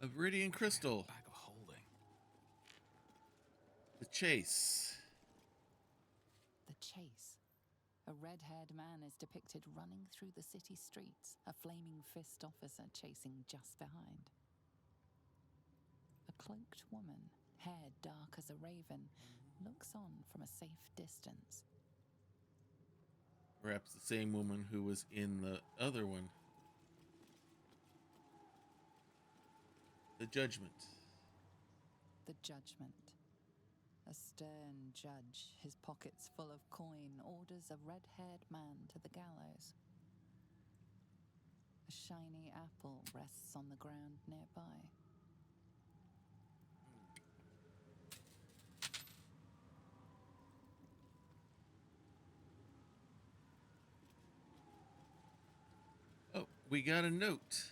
A Viridian crystal. Bag of holding. The chase. The chase. A red-haired man is depicted running through the city streets, a flaming fist officer chasing just behind. A cloaked woman, hair dark as a raven, looks on from a safe distance. Perhaps the same woman who was in the other one. The Judgment. The Judgment. A stern judge, his pockets full of coin, orders a red-haired man to the gallows. A shiny apple rests on the ground nearby. Oh, we got a note.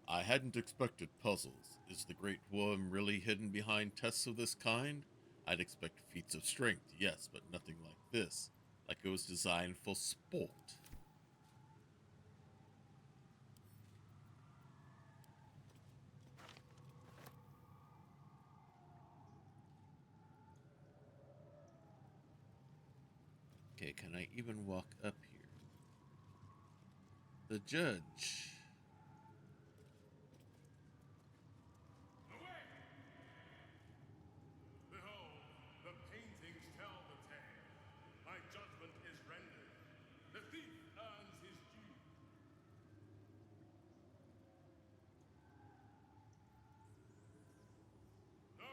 I hadn't expected puzzles. Is the Great Worm really hidden behind tests of this kind? I'd expect feats of strength, yes, but nothing like this. Like it was designed for sport. Okay, can I even walk up here? The judge. Away! Behold, the paintings tell the tale. My judgment is rendered. The thief earns his due. No,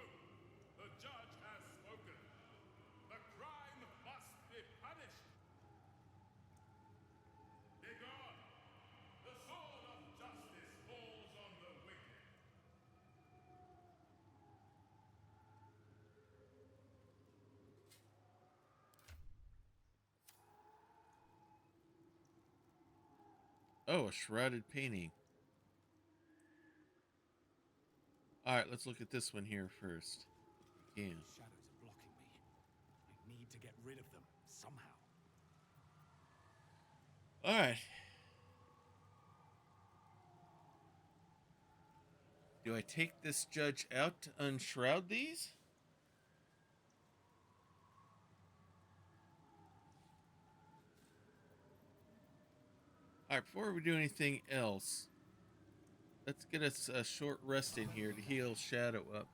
the judge has spoken. The crime must be punished. Begone! The sword of justice falls on the wicked. Oh, a shrouded painting. Alright, let's look at this one here first. Again. Shadows are blocking me. I need to get rid of them somehow. Alright. Do I take this judge out to unshroud these? Alright, before we do anything else, let's get us a short rest in here to heal Shadow up.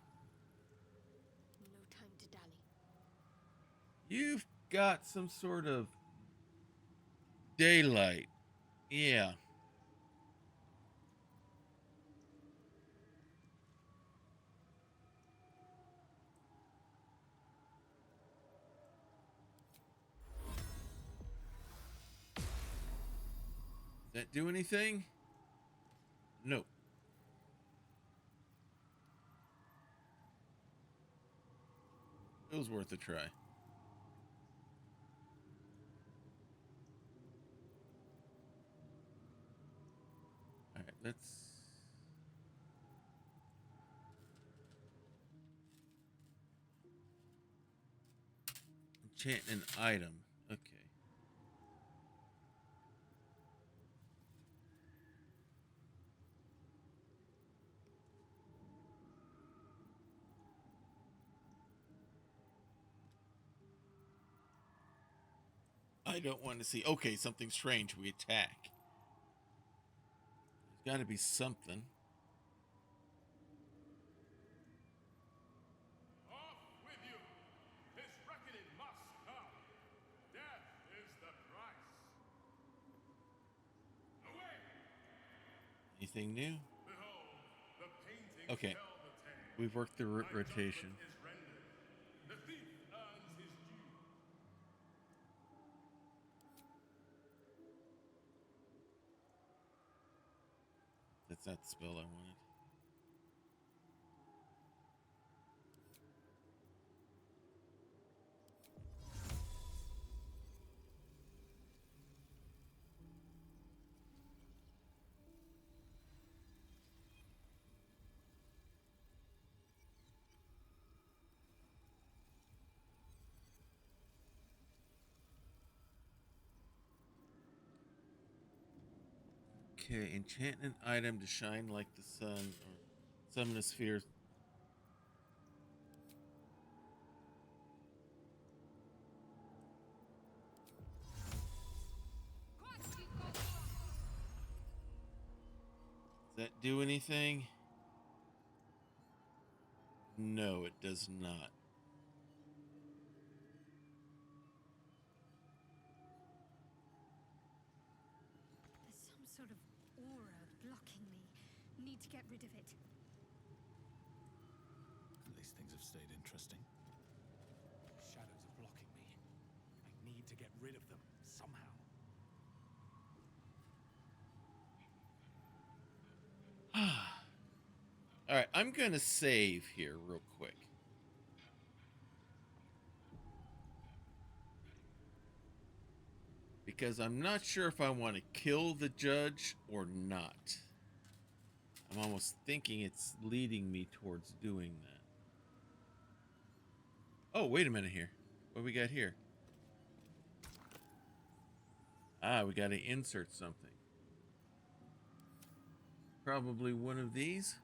No time to dally. You've got some sort of daylight. Yeah. Does that do anything? No. It was worth a try. Alright, let's... enchant an item. Okay. I don't want to see... Okay, something strange. We attack. There's got to be something. Off with you! His reckoning must come. Death is the price. Away! Anything new? Behold, the paintings Okay. tell the tale. We've worked the My rotation. judgment is rendered. The thief earns his due. That's not the spell I wanted. Okay, enchant an item to shine like the sun, or summon a sphere. Does that do anything? No, it does not. There's some sort of aura blocking me. Need to get rid of it. At least things have stayed interesting. Shadows are blocking me. I need to get rid of them somehow. All right, I'm going to save here real quick. Because I'm not sure if I want to kill the judge or not. I'm almost thinking it's leading me towards doing that. Oh, wait a minute here. What we got here? Ah, we got to insert something. Probably one of these.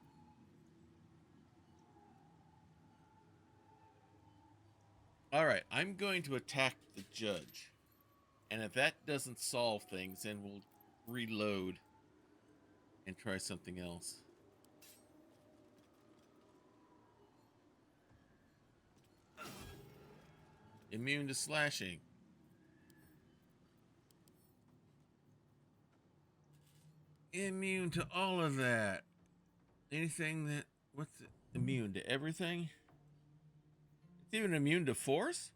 All right, I'm going to attack the judge. And if that doesn't solve things, then we'll reload and try something else. Immune to slashing. Immune to all of that. Anything that... What's it? Immune to everything? It's even immune to force?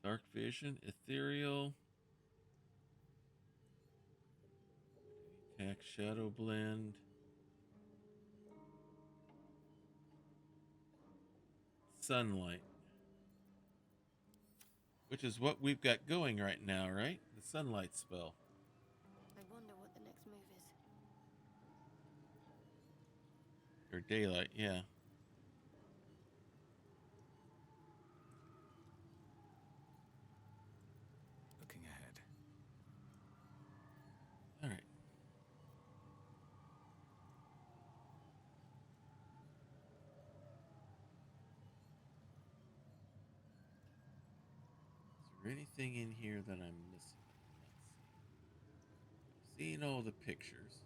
Dark vision, ethereal. Attack, shadow blend. Sunlight. Which is what we've got going right now, right? The sunlight spell. I wonder what the next move is. Or daylight, yeah. Looking ahead. All right. Is there anything in here that I'm missing? I've seen all the pictures.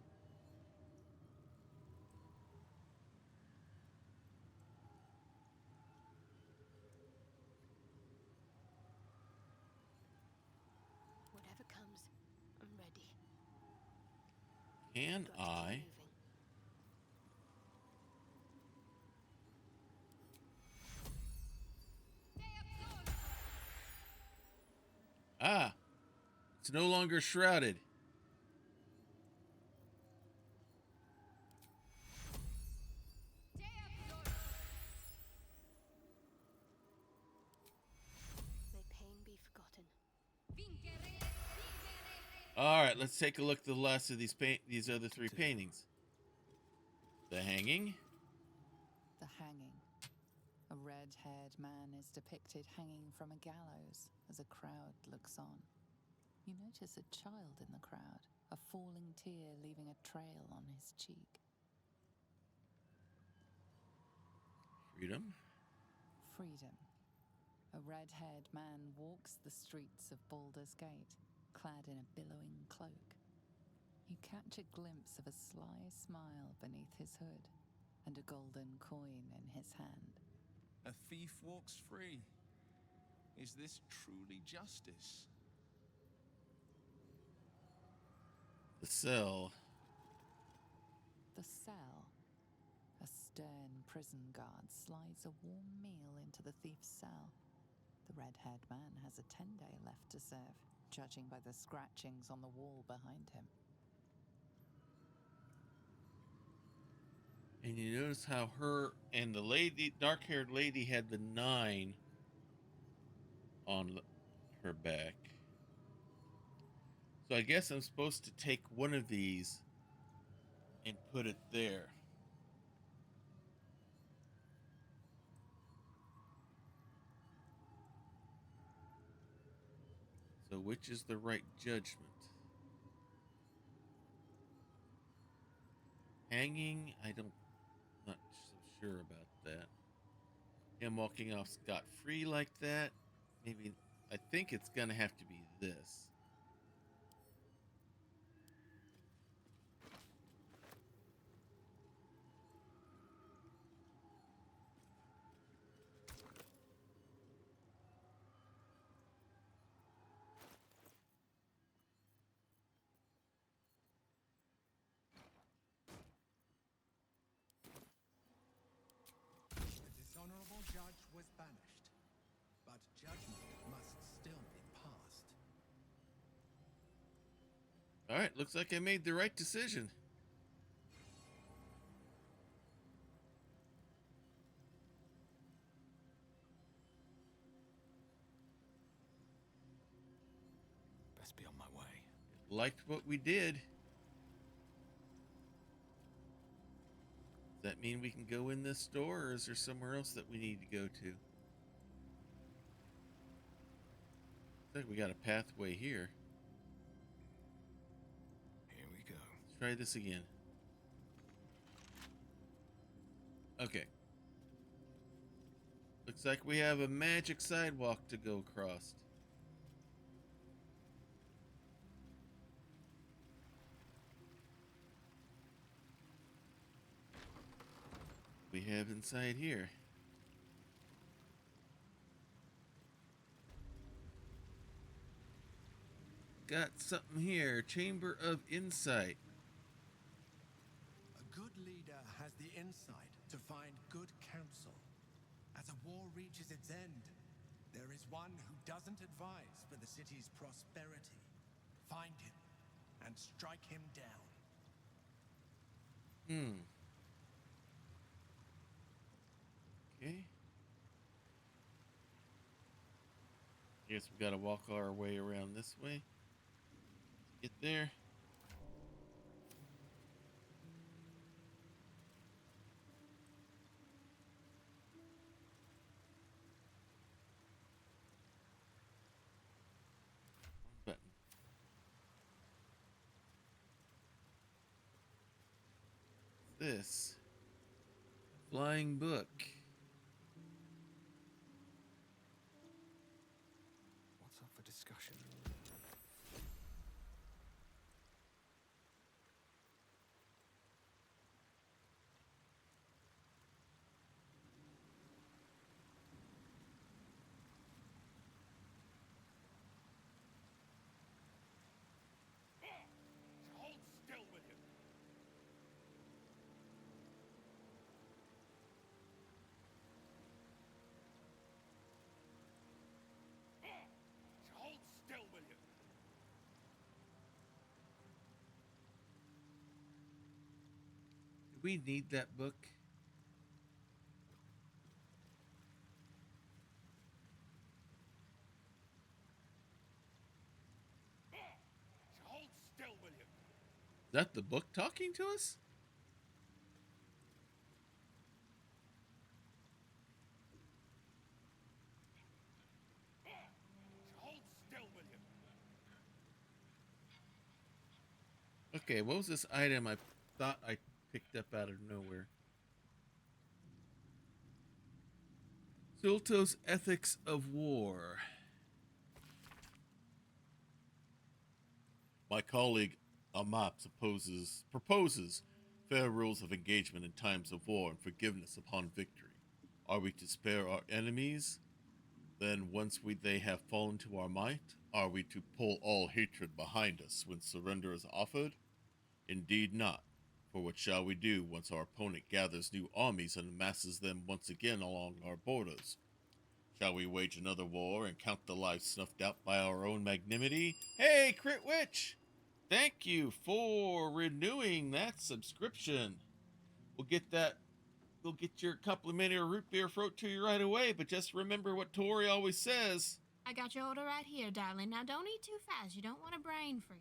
Whatever comes, I'm ready. Can Got to keep I? moving. Ah! It's no longer shrouded. May pain be forgotten. All right, let's take a look at the last of these other three paintings. The hanging. The hanging. A red-haired man is depicted hanging from a gallows as a crowd looks on. You notice a child in the crowd, a falling tear leaving a trail on his cheek. Freedom. Freedom. A red-haired man walks the streets of Baldur's Gate, clad in a billowing cloak. You catch a glimpse of a sly smile beneath his hood and a golden coin in his hand. A thief walks free. Is this truly justice? The cell. The cell. A stern prison guard slides a warm meal into the thief's cell. The red-haired man has a 10-day left to serve, judging by the scratchings on the wall behind him. And you notice how her and the lady, dark-haired lady, had the 9 on her back. So I guess I'm supposed to take one of these and put it there. So which is the right judgment? Hanging, not so sure about that. Him walking off scot-free like that, maybe, I think it's gonna have to be this. The dishonorable judge was banished, but judgment must still be passed. All right, looks like I made the right decision. liked what we did. Does that mean we can go in this door, or is there somewhere else that we need to go to? Looks like we got a pathway here. Here we go. Let's try this again. Okay. Looks like we have a magic sidewalk to go across. We have inside here. Got something here. Chamber of Insight. A good leader has the insight to find good counsel. As a war reaches its end, there is one who doesn't advise for the city's prosperity. Find him and strike him down. Okay. Guess we gotta walk our way around this way. Get there. Button. This flying book. What's up for discussion? Hold still with him. Hold still with him. Do we need that book? Hold still with him. Is that the book talking to us? Hold still with him. Okay, what was this item I thought I picked up out of nowhere? Sulto's Ethics of War. My colleague Amap proposes fair rules of engagement in times of war and forgiveness upon victory. Are we to spare our enemies? Then once they have fallen to our might, are we to pull all hatred behind us when surrender is offered? Indeed not. For what shall we do once our opponent gathers new armies and amasses them once again along our borders? Shall we wage another war and count the lives snuffed out by our own magnanimity? Hey, Crit Witch! Thank you for renewing that subscription. We'll get your complimentary root beer float to you right away, but just remember what Tori always says. I got your order right here, darling. Now don't eat too fast. You don't want a brain freeze.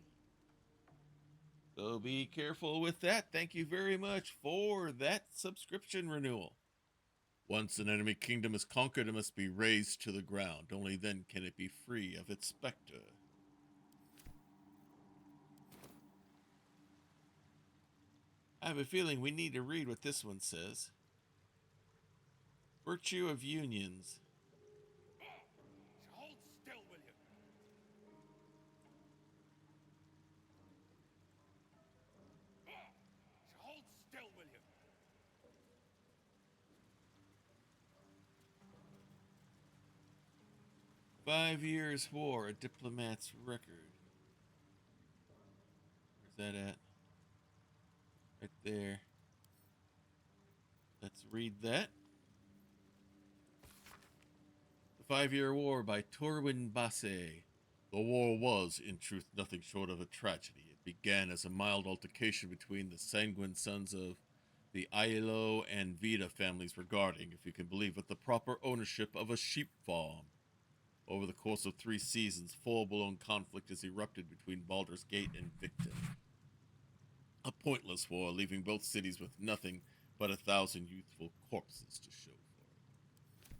So be careful with that. Thank you very much for that subscription renewal. Once an enemy kingdom is conquered, it must be razed to the ground. Only then can it be free of its specter. I have a feeling we need to read what this one says. Virtue of unions. Hold still with him. Hold still with him. 5 years war, a diplomat's record. Where's that at? Right there. Let's read that. The 5-Year War by Torwin Basse. The war was, in truth, nothing short of a tragedy. It began as a mild altercation between the sanguine sons of the Aiello and Vida families regarding, if you can believe it, the proper ownership of a sheep farm. Over the course of 3 seasons, full-blown conflict has erupted between Baldur's Gate and Victon. A pointless war, leaving both cities with nothing but 1,000 youthful corpses to show for it.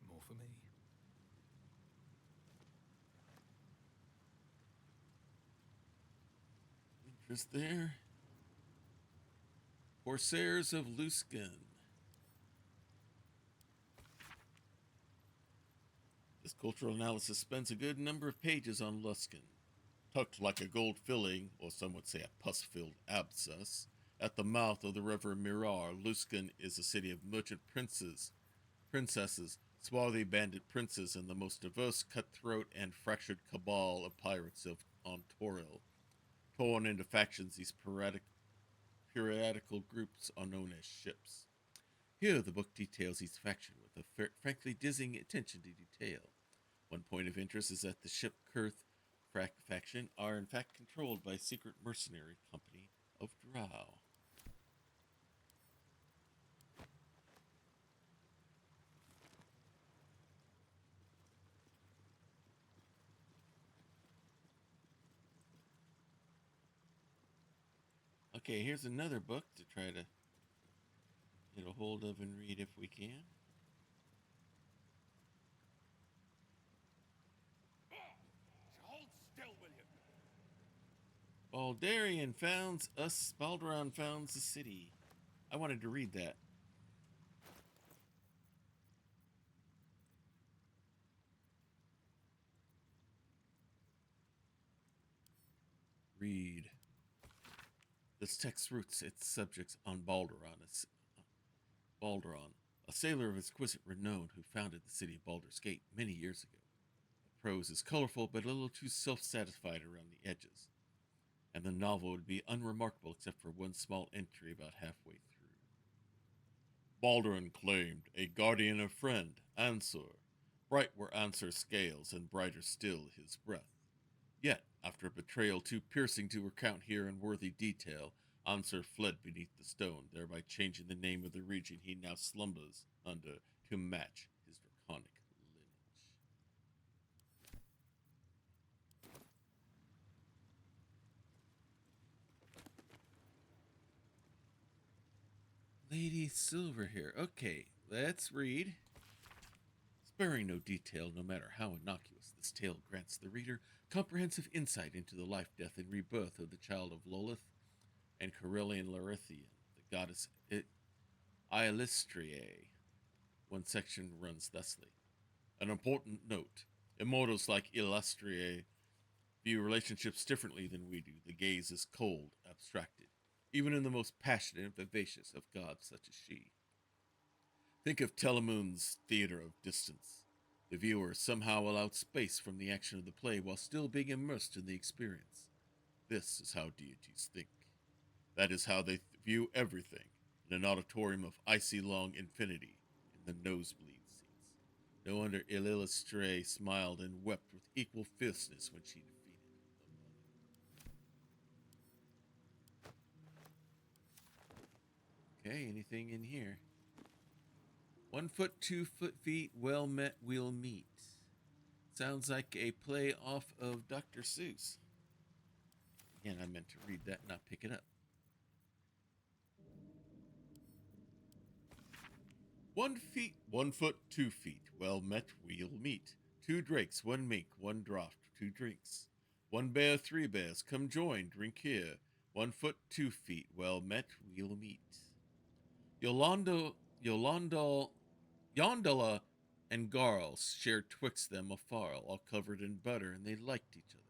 More for me. Interest there? Corsairs of Luskan. This cultural analysis spends a good number of pages on Luskan. Tucked like a gold filling, or some would say a pus-filled abscess, at the mouth of the river Mirar, Luskan is a city of merchant princesses, swarthy bandit princes, and the most diverse, cutthroat, and fractured cabal of pirates on Toril. Torn into factions, these piratical groups are known as ships. Here, the book details each faction with a frankly dizzying attention to detail. One point of interest is that the ship Kurth faction are in fact controlled by a secret mercenary company of Drow. Okay, here's another book to try to get a hold of and read if we can. Hold still, William. Balduran founds the city. I wanted to read that. Read. This text roots its subjects on Balduran, a sailor of exquisite renown who founded the city of Baldur's Gate many years ago. The prose is colorful but a little too self-satisfied around the edges, and the novel would be unremarkable except for one small entry about halfway through. Balduran claimed a guardian of friend, Ansur. Bright were Ansur's scales, and brighter still his breath. Yet, after a betrayal too piercing to recount here in worthy detail, Ansur fled beneath the stone, thereby changing the name of the region he now slumbers under to match his draconic lineage. Lady Silverhair. Okay, let's read. Sparing no detail, no matter how innocuous, this tale grants the reader comprehensive insight into the life, death, and rebirth of the child of Lolith and Corellian Larithian, the goddess Eilistriae. One section runs thusly. An important note. Immortals like Eilistriae view relationships differently than we do. The gaze is cold, abstracted, even in the most passionate and vivacious of gods such as she. Think of Telemoon's theater of distance. The viewer somehow allowed space from the action of the play while still being immersed in the experience. This is how deities think. That is how they view everything, in an auditorium of icy long infinity, in the nosebleed seats. No wonder Eilistriae smiled and wept with equal fierceness when she defeated the money. Okay, anything in here? 1 foot, 2 feet, well met, we'll meet. Sounds like a play off of Dr. Seuss. Again, I meant to read that, not pick it up. 1 foot, 2 feet, well met, we'll meet. 2 drakes, 1 mink, 1 draught, 2 drinks. 1 bear, 3 bears, come join, drink here. 1 foot, 2 feet, well met, we'll meet. Yondala and Garl shared twixt them a farl, all covered in butter, and they liked each other.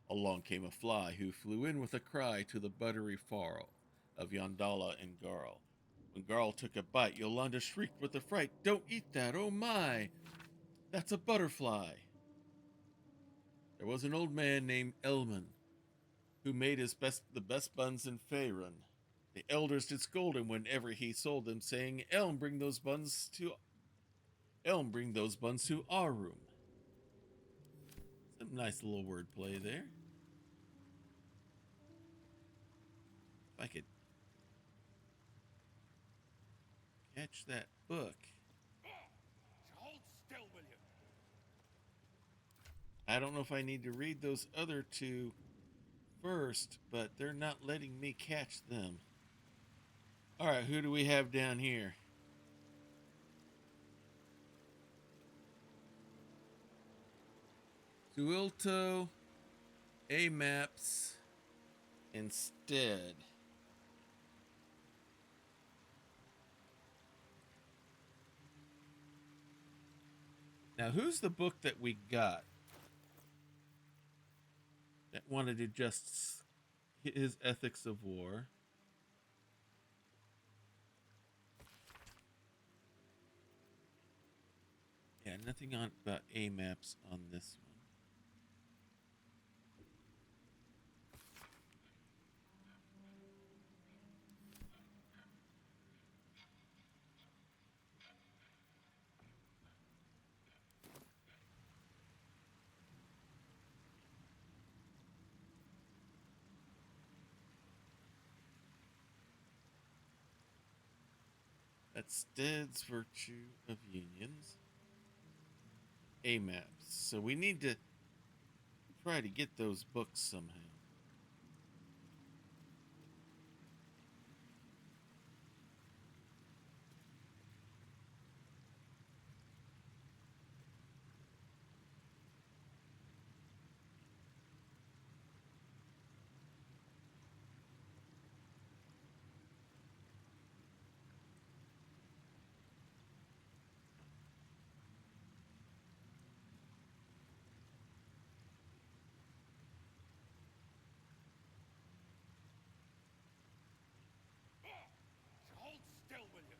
Along came a fly, who flew in with a cry to the buttery farl of Yondala and Garl. When Garl took a bite, Yolanda shrieked with affright, "Don't eat that, oh my! That's a butterfly!" There was an old man named Elman, who made the best buns in Faerun. The elders did scold him whenever he sold them, saying, Elm, bring those buns to our room." Some nice little wordplay there. If I could catch that book. I don't know if I need to read those other two first, but they're not letting me catch them. All right, who do we have down here? Tuilto, Amaps, instead. Now, who's the book that we got that wanted to just his ethics of war? Yeah, nothing on about Amaps on this one. That's Stead's Virtue of Unions. Amaps. So we need to try to get those books somehow. Hold still, will you?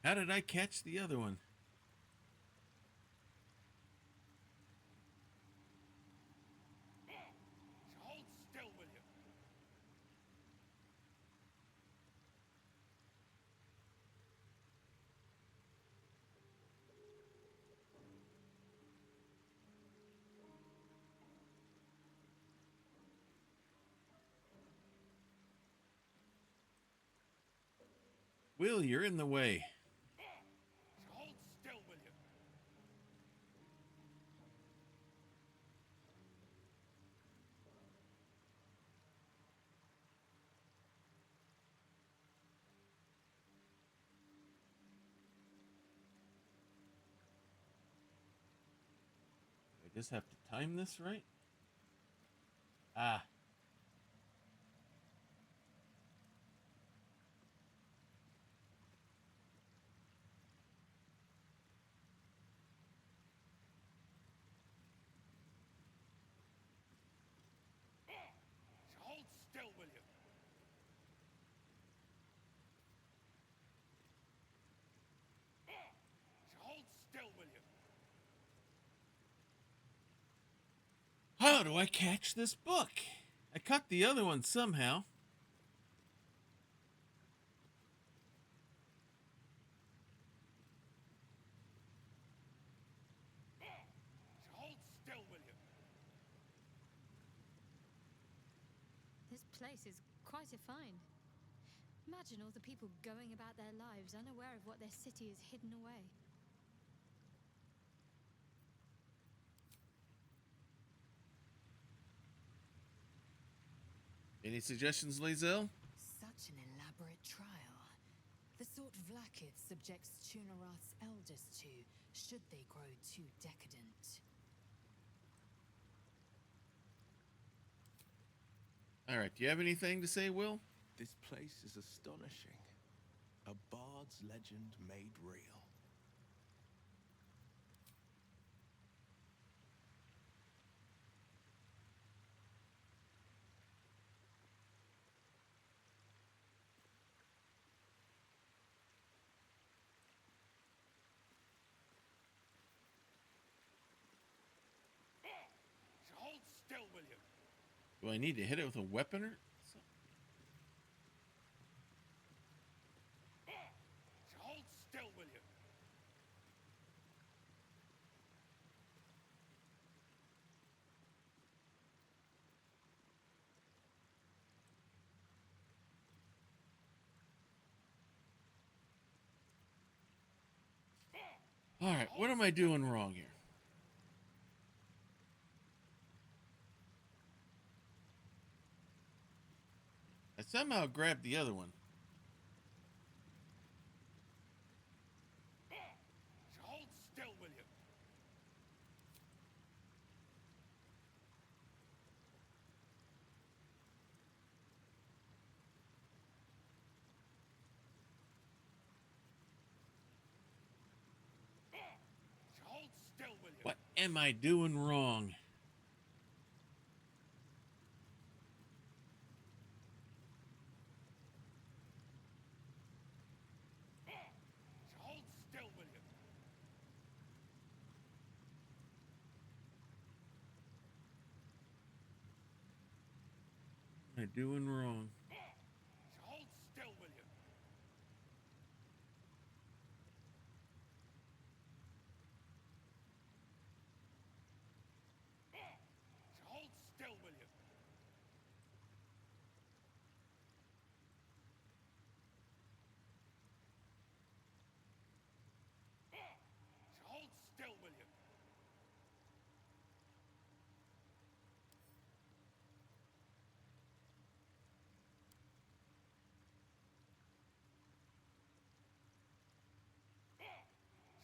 How did I catch the other one? Hold still, will you? Will, you're in the way. Hold still, will you? I just have to time this right. Ah. Hold still, will you? Hold still, will you? How do I catch this book? I caught the other one somehow. Hold still, will you? This place is quite a find. Imagine all the people going about their lives unaware of what their city has hidden away. Any suggestions, Lae'zel? Such an elaborate trial. The sort Vlaakith subjects Tu'narath's elders to, should they grow too decadent. All right. Do you have anything to say, Will? This place is astonishing. A bard's legend made real. Hold still, will you? Do I need to hit it with a weapon or something? Hold still, will you? All right, what am I doing wrong here? I somehow grabbed the other one. Hold still, will you? Hold still, will you? What am I doing wrong? Hold still, will you? What am I doing wrong? Hold still, will you? Hold still, will you? Hold still, will you?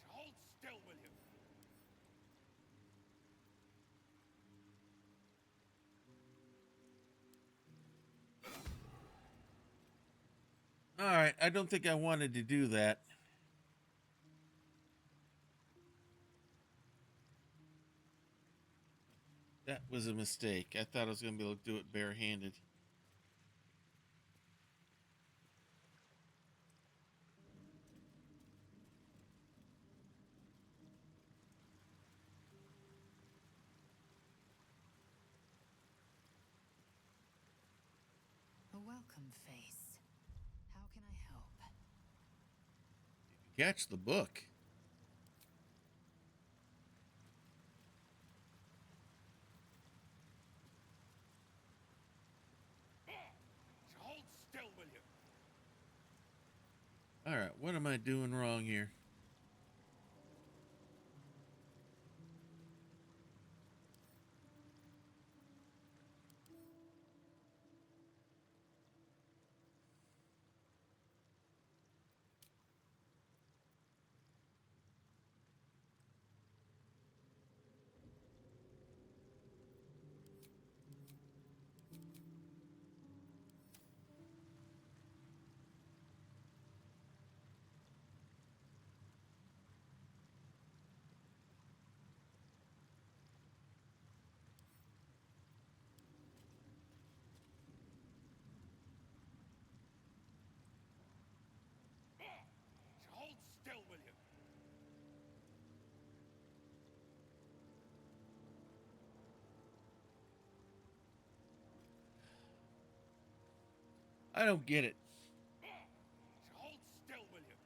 Hold still, will you? All right, I don't think I wanted to do that. That was a mistake. I thought I was going to be able to do it barehanded. A welcome face. How can I help? Catch the book. Hold still, will you? All right, what am I doing wrong here? Hold still, will you? I don't get it. Hold still, will you?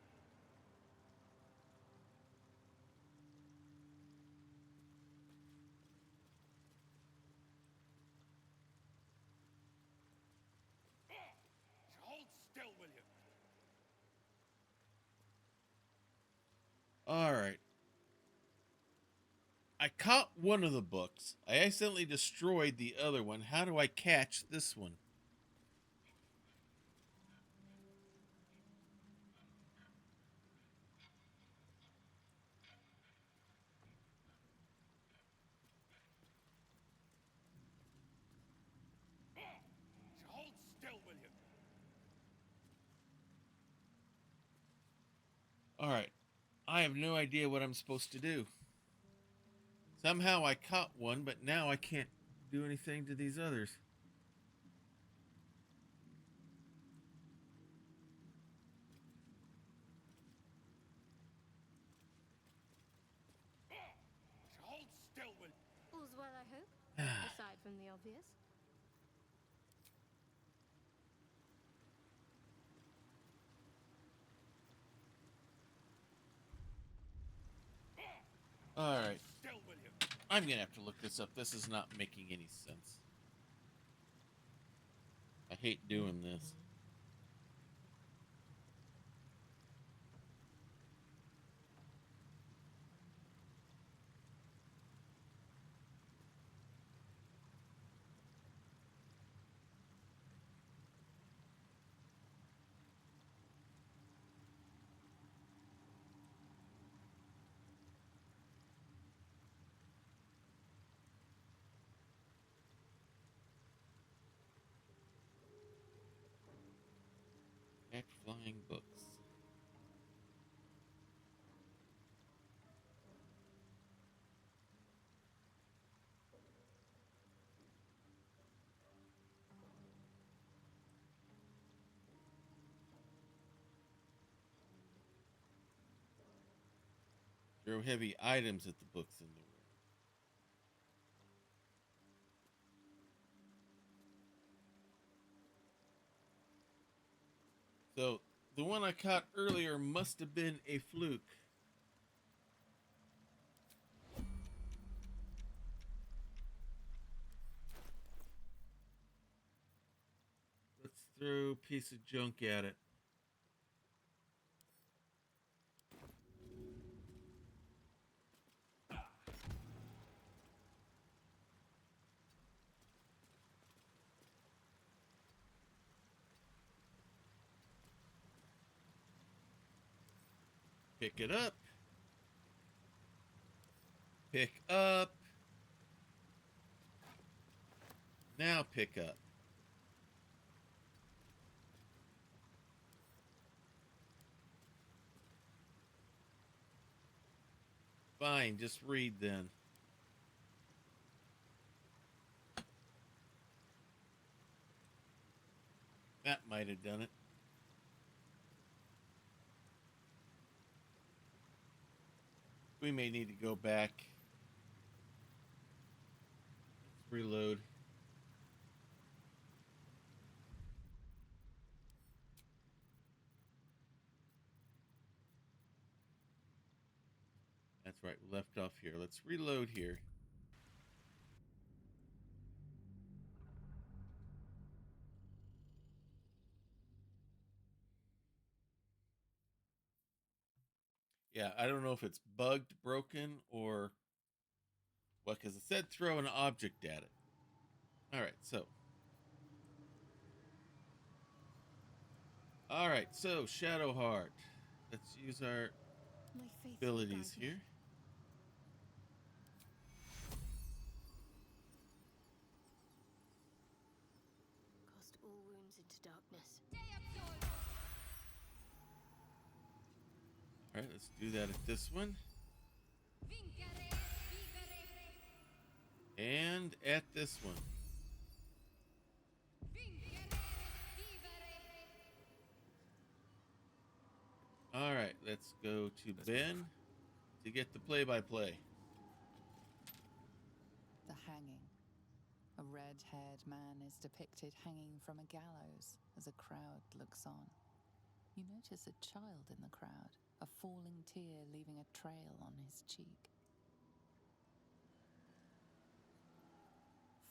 Hold still, will you? All right. I caught one of the books. I accidentally destroyed the other one. How do I catch this one? Hold still, will you? All right. I have no idea what I'm supposed to do. Somehow I caught one, but now I can't do anything to these others. Hold still, will you? All's well, I hope. Aside from the obvious. All right. Still, will you? I'm going to have to look this up. This is not making any sense. I hate doing this. Black Flying Books. Throw heavy items at the books in the room. So the one I caught earlier must have been a fluke. Let's throw a piece of junk at it. Pick it up. Pick up. Now pick up. Fine, just read then. That might have done it. We may need to go back. Let's reload. That's right, we left off here. Let's reload here. Yeah, I don't know if it's bugged, broken, or what, because it said throw an object at it. Alright, so. Alright, so Shadowheart. Let's use our My faith abilities guide me. here. Cast all wounds into darkness. Alright, let's do that at this one. And at this one. Alright, let's go to Ben to get the play-by-play. The hanging. A red-haired man is depicted hanging from a gallows as a crowd looks on. You notice a child in the crowd, a falling tear leaving a trail on his cheek.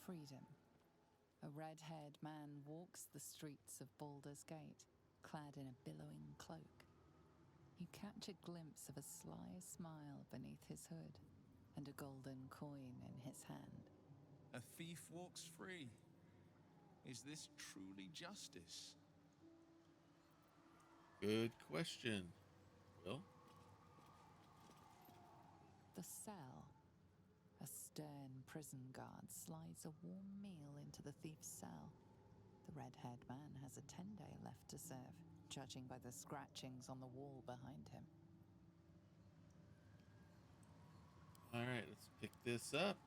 Freedom. A red-haired man walks the streets of Baldur's Gate, clad in a billowing cloak. You catch a glimpse of a sly smile beneath his hood and a golden coin in his hand. A thief walks free. Is this truly justice? Good question. Will? The cell. A stern prison guard slides a warm meal into the thief's cell. The red-haired man has a 10-day left to serve, judging by the scratchings on the wall behind him. Alright, let's pick this up.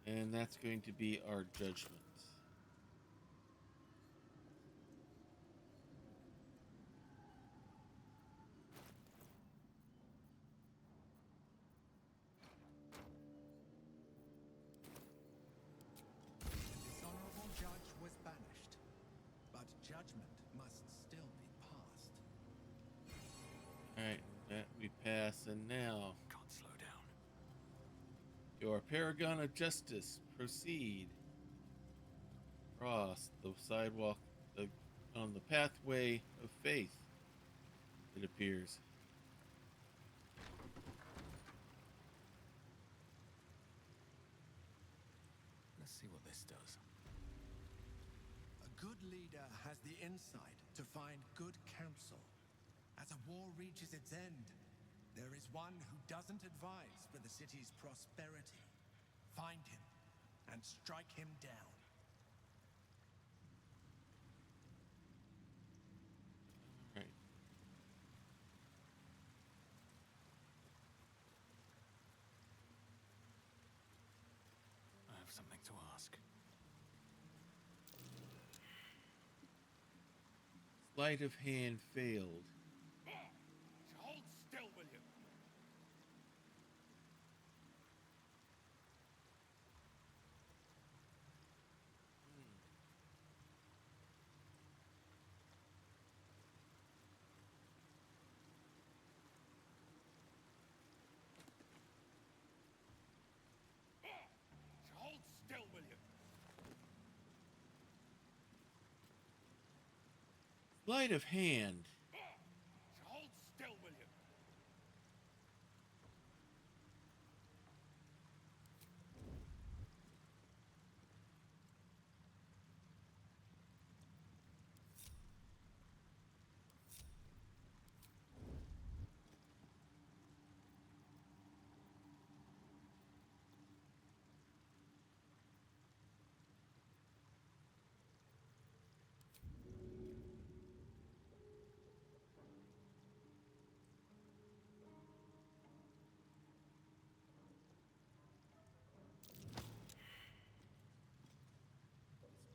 And that's going to be our judgment. The dishonorable judge was banished, but judgment must still be passed. Alright, that we pass, and now Can't slow down. your Paragon of Justice, proceed. Cross the sidewalk on the pathway of faith, it appears. Let's see what this does. A good leader has the insight to find good counsel. As a war reaches its end, there is one who doesn't advise for the city's prosperity. Find him and strike him down. have something to ask. Sleight of hand failed. Hold still, will you? Hold still, will you? Sleight of hand. Hold still, will you?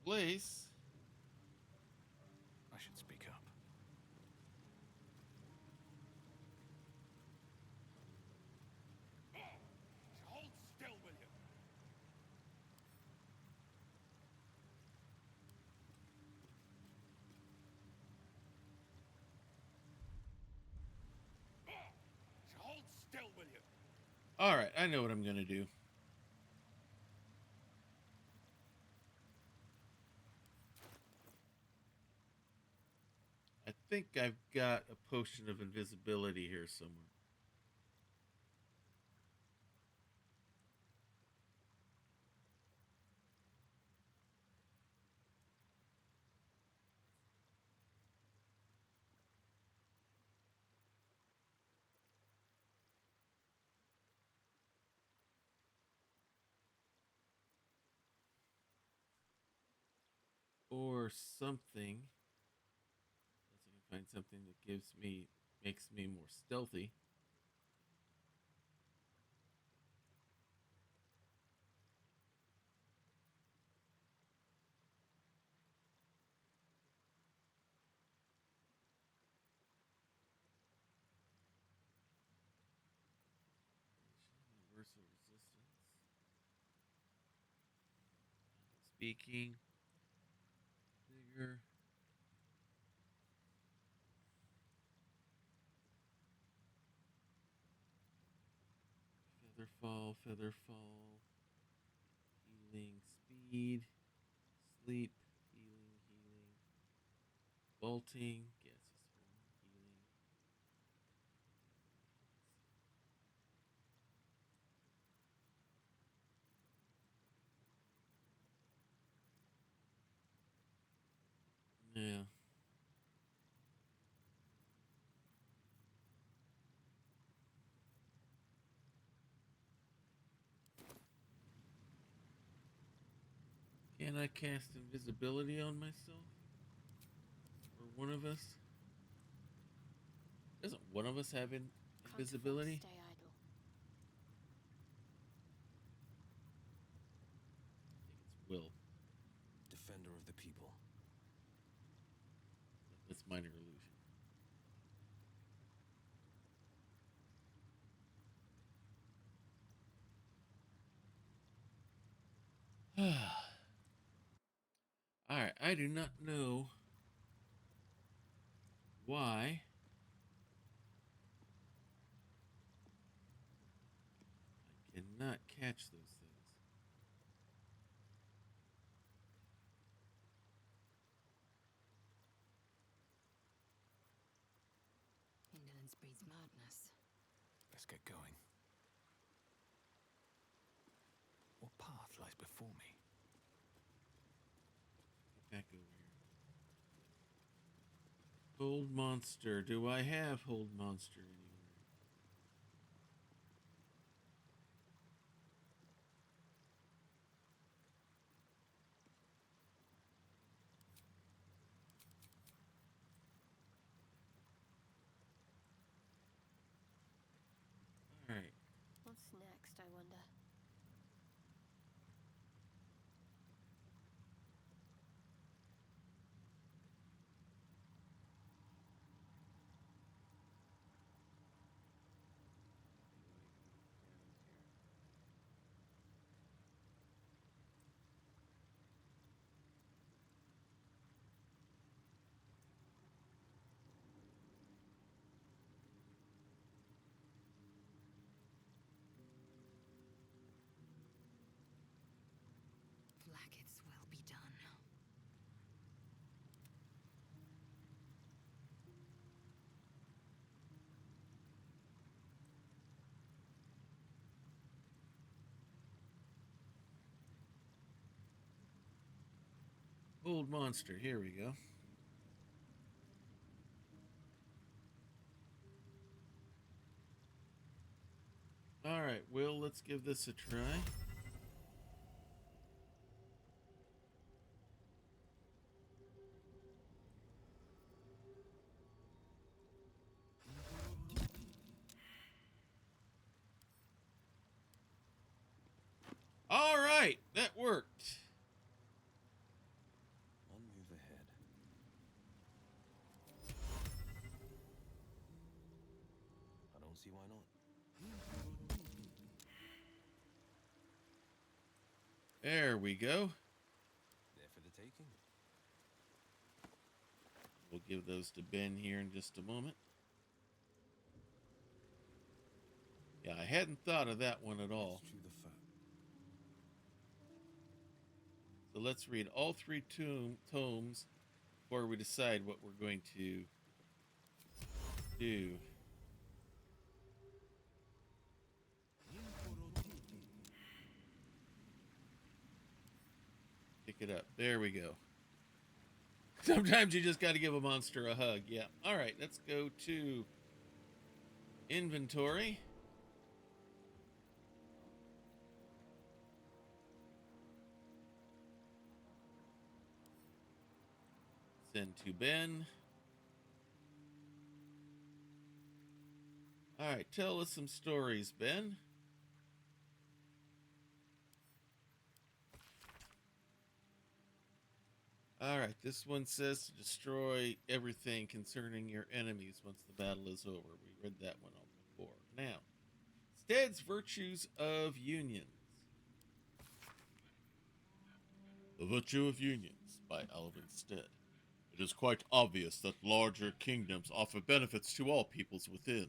Place. I should speak up. Hold still, will you? Hold still, will you? All right, I know what I'm gonna do. I think I've got a potion of invisibility here somewhere. Or something. Unless I can find something that makes me more stealthy. Universal resistance. Speaking. Bigger. Feather fall. Healing speed. Sleep. Healing. Bolting. Gaseous form. Healing. Yeah. Can I cast invisibility on myself? Or one of us? Doesn't one of us have invisibility? Stay idle. I think it's Will. Defender of the people. That's minor illusion. Alright, I do not know why I cannot catch those things. Indolence breeds madness. Let's get going. What path lies before me? Get back over here. Hold monster. Do I have hold monster anywhere? Alright. What's next, I wonder? Old monster. Here we go. All right, Will, let's give this a try. All right, that worked. One move ahead. I don't see why not. There we go. There for the taking. We'll give those to Ben here in just a moment. Yeah, I hadn't thought of that one at all. Let's chew the fat. So let's read all three tomes before we decide what we're going to do. Pick it up. There we go. Sometimes you just got to give a monster a hug. Yeah. All right, let's go to inventory. Send to Ben. All right, tell us some stories, Ben. All right, this one says to destroy everything concerning your enemies once the battle is over. We read that one on before. Now, Stead's Virtues of Unions. The Virtue of Unions by Alvin Stead. It is quite obvious that larger kingdoms offer benefits to all peoples within.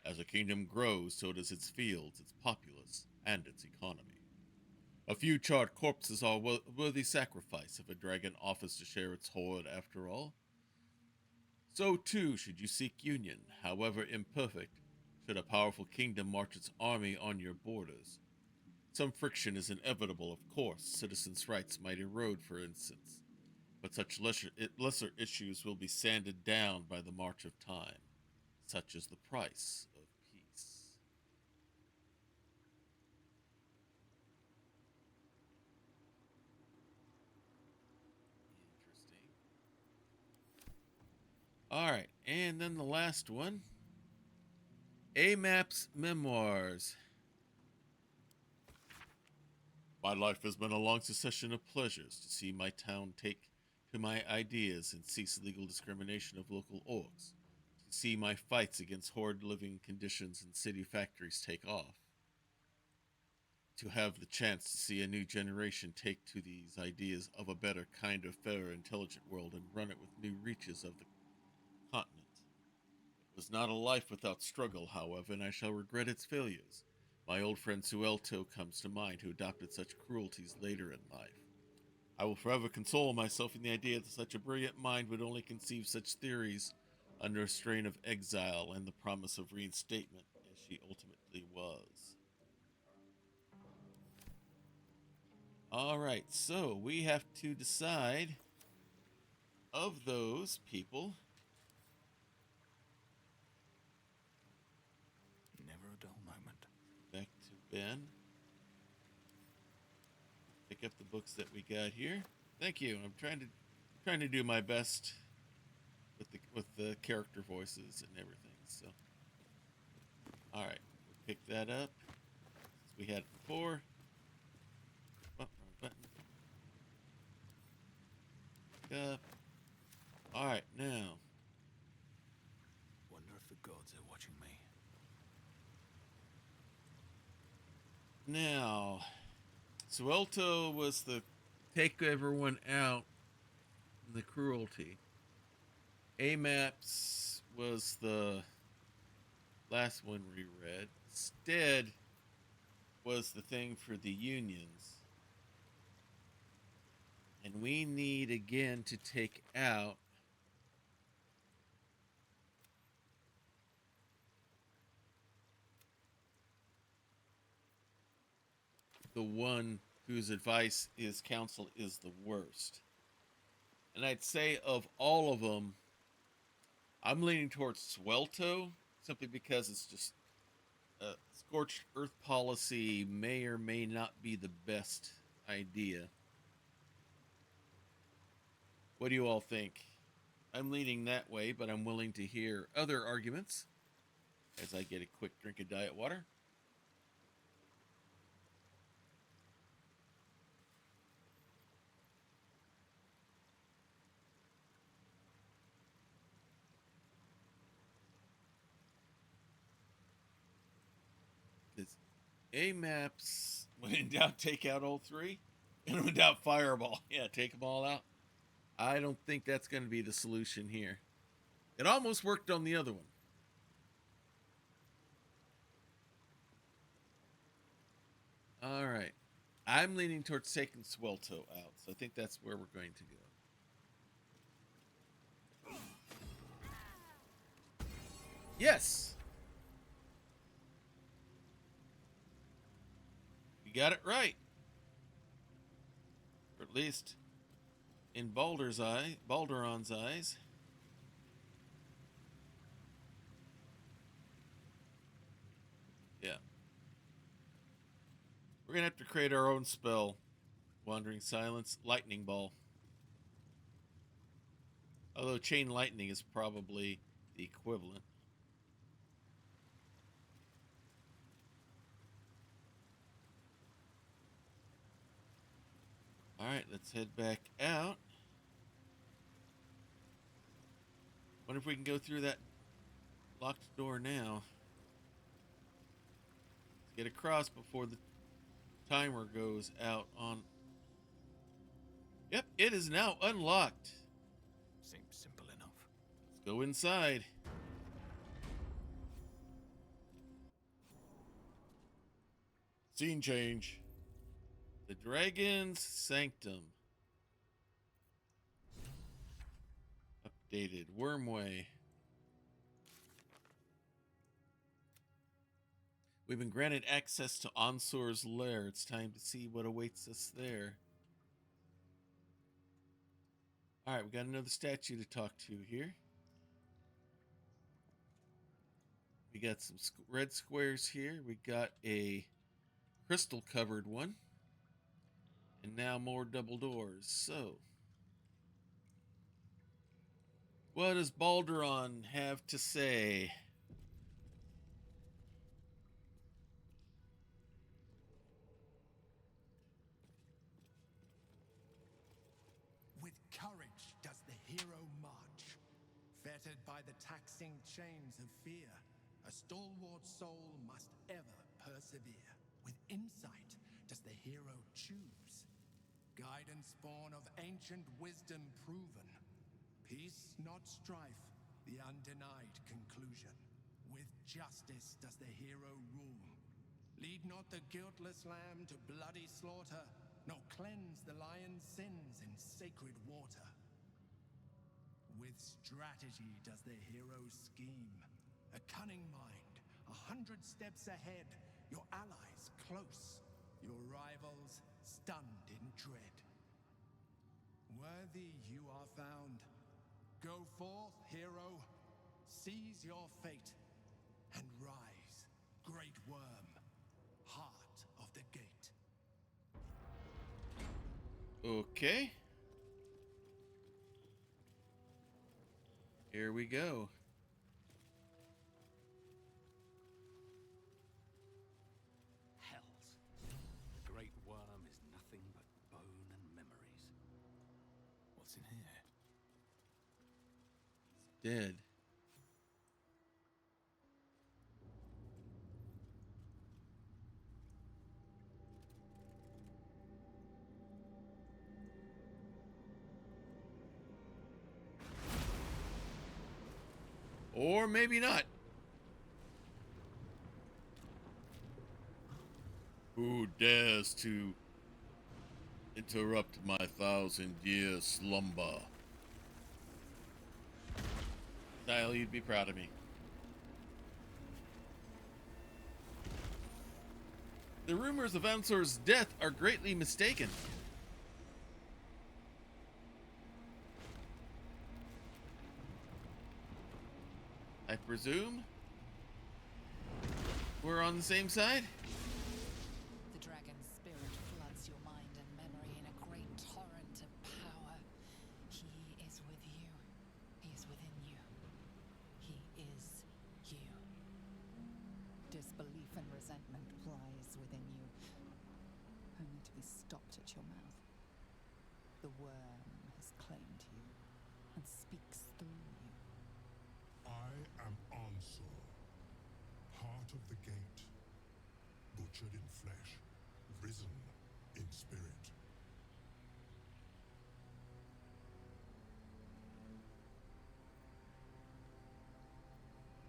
As a kingdom grows, so does its fields, its populace, and its economy. A few charred corpses are worthy sacrifice if a dragon offers to share its hoard after all. So too should you seek union, however imperfect, should a powerful kingdom march its army on your borders. Some friction is inevitable, of course. Citizens' rights might erode, for instance. But such lesser issues will be sanded down by the march of time. Such is the price of peace. Interesting. All right, and then the last one. AMAP's Memoirs. My life has been a long succession of pleasures to see my town take to my ideas and cease legal discrimination of local orcs, to see my fights against horrid living conditions in city factories take off, to have the chance to see a new generation take to these ideas of a better, kinder, fairer, intelligent world and run it with new reaches of the continent. It was not a life without struggle, however, and I shall regret its failures. My old friend Suelto comes to mind, who adopted such cruelties later in life. I will forever console myself in the idea that such a brilliant mind would only conceive such theories under a strain of exile and the promise of reinstatement, as she ultimately was. All right, so we have to decide of those people. Never a dull moment. Back to Ben. Pick up the books that we got here. Thank you. I'm trying to do my best with the character voices and everything. So, all right, we'll pick that up. We had it before. Oh, wrong button. Pick up. All right, now. Wonder if the gods are watching me. Now, Suelto was the take everyone out, the cruelty. AMAPS was the last one we read. Stead was the thing for the unions. And we need again to take out the one whose advice is counsel is the worst. And I'd say of all of them, I'm leaning towards Swelto simply because it's just scorched earth policy may or may not be the best idea. What do you all think? I'm leaning that way, but I'm willing to hear other arguments as I get a quick drink of diet water. Because A-maps, when in doubt, take out all three. And when in doubt, fireball. Yeah, take them all out. I don't think that's going to be the solution here. It almost worked on the other one. All right. I'm leaning towards taking Swelto out, so I think that's where we're going to go. Yes! You got it right. Or at least in Balderon's eyes. Yeah. We're going to have to create our own spell. Wandering Silence, Lightning Ball. Although Chain Lightning is probably the equivalent. Alright, let's head back out. Wonder if we can go through that locked door now. Let's get across before the timer goes out on... Yep, it is now unlocked. Seems simple enough. Let's go inside. Scene change. The Dragon's Sanctum. Updated. Wormway. We've been granted access to Onsor's lair. It's time to see what awaits us there. Alright, we got another statue to talk to here. We got some red squares here. We got a crystal covered one. And now more double doors. So, what does Balderon have to say? With courage does the hero march, fettered by the taxing chains of fear. A stalwart soul must ever persevere. With insight does the hero choose, guidance born of ancient wisdom proven. Peace, not strife, the undenied conclusion. With justice does the hero rule. Lead not the guiltless lamb to bloody slaughter, nor cleanse the lion's sins in sacred water. With strategy does the hero scheme, a cunning mind, 100 steps ahead, your allies close, your rivals stunned in dread. Worthy you are found. Go forth, hero, seize your fate, and rise, great worm, heart of the gate. Okay. Here we go. Hells. The great worm is nothing but bone and memories. What's in here? Dead. Or maybe not. Who dares to interrupt my 1,000-year slumber? Dial, you'd be proud of me. The rumors of Ansor's death are greatly mistaken. presume we're on the same side? The dragon's spirit floods your mind and memory in a great torrent of power. He is with you. He is within you. He is you. Disbelief and resentment rise within you, only to be stopped at your mouth. The worm has claimed you and speaks through you. I am Ansur, heart of the gate, butchered in flesh, risen in spirit.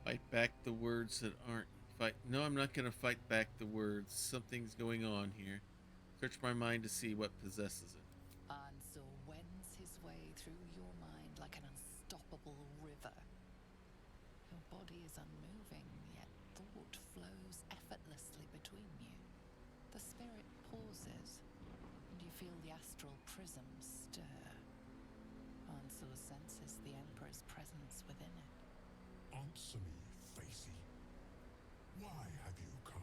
Fight back the words that aren't fight. No, I'm not gonna fight back the words. Something's going on here. Search my mind to see what possesses it. Ansel wends his way through your mind like an unstoppable river. Your body is unmoving, yet thought flows effortlessly between you. The spirit pauses, and you feel the astral prism stir. Ansel senses the Emperor's presence within it. Answer me, Facey. Why have you come?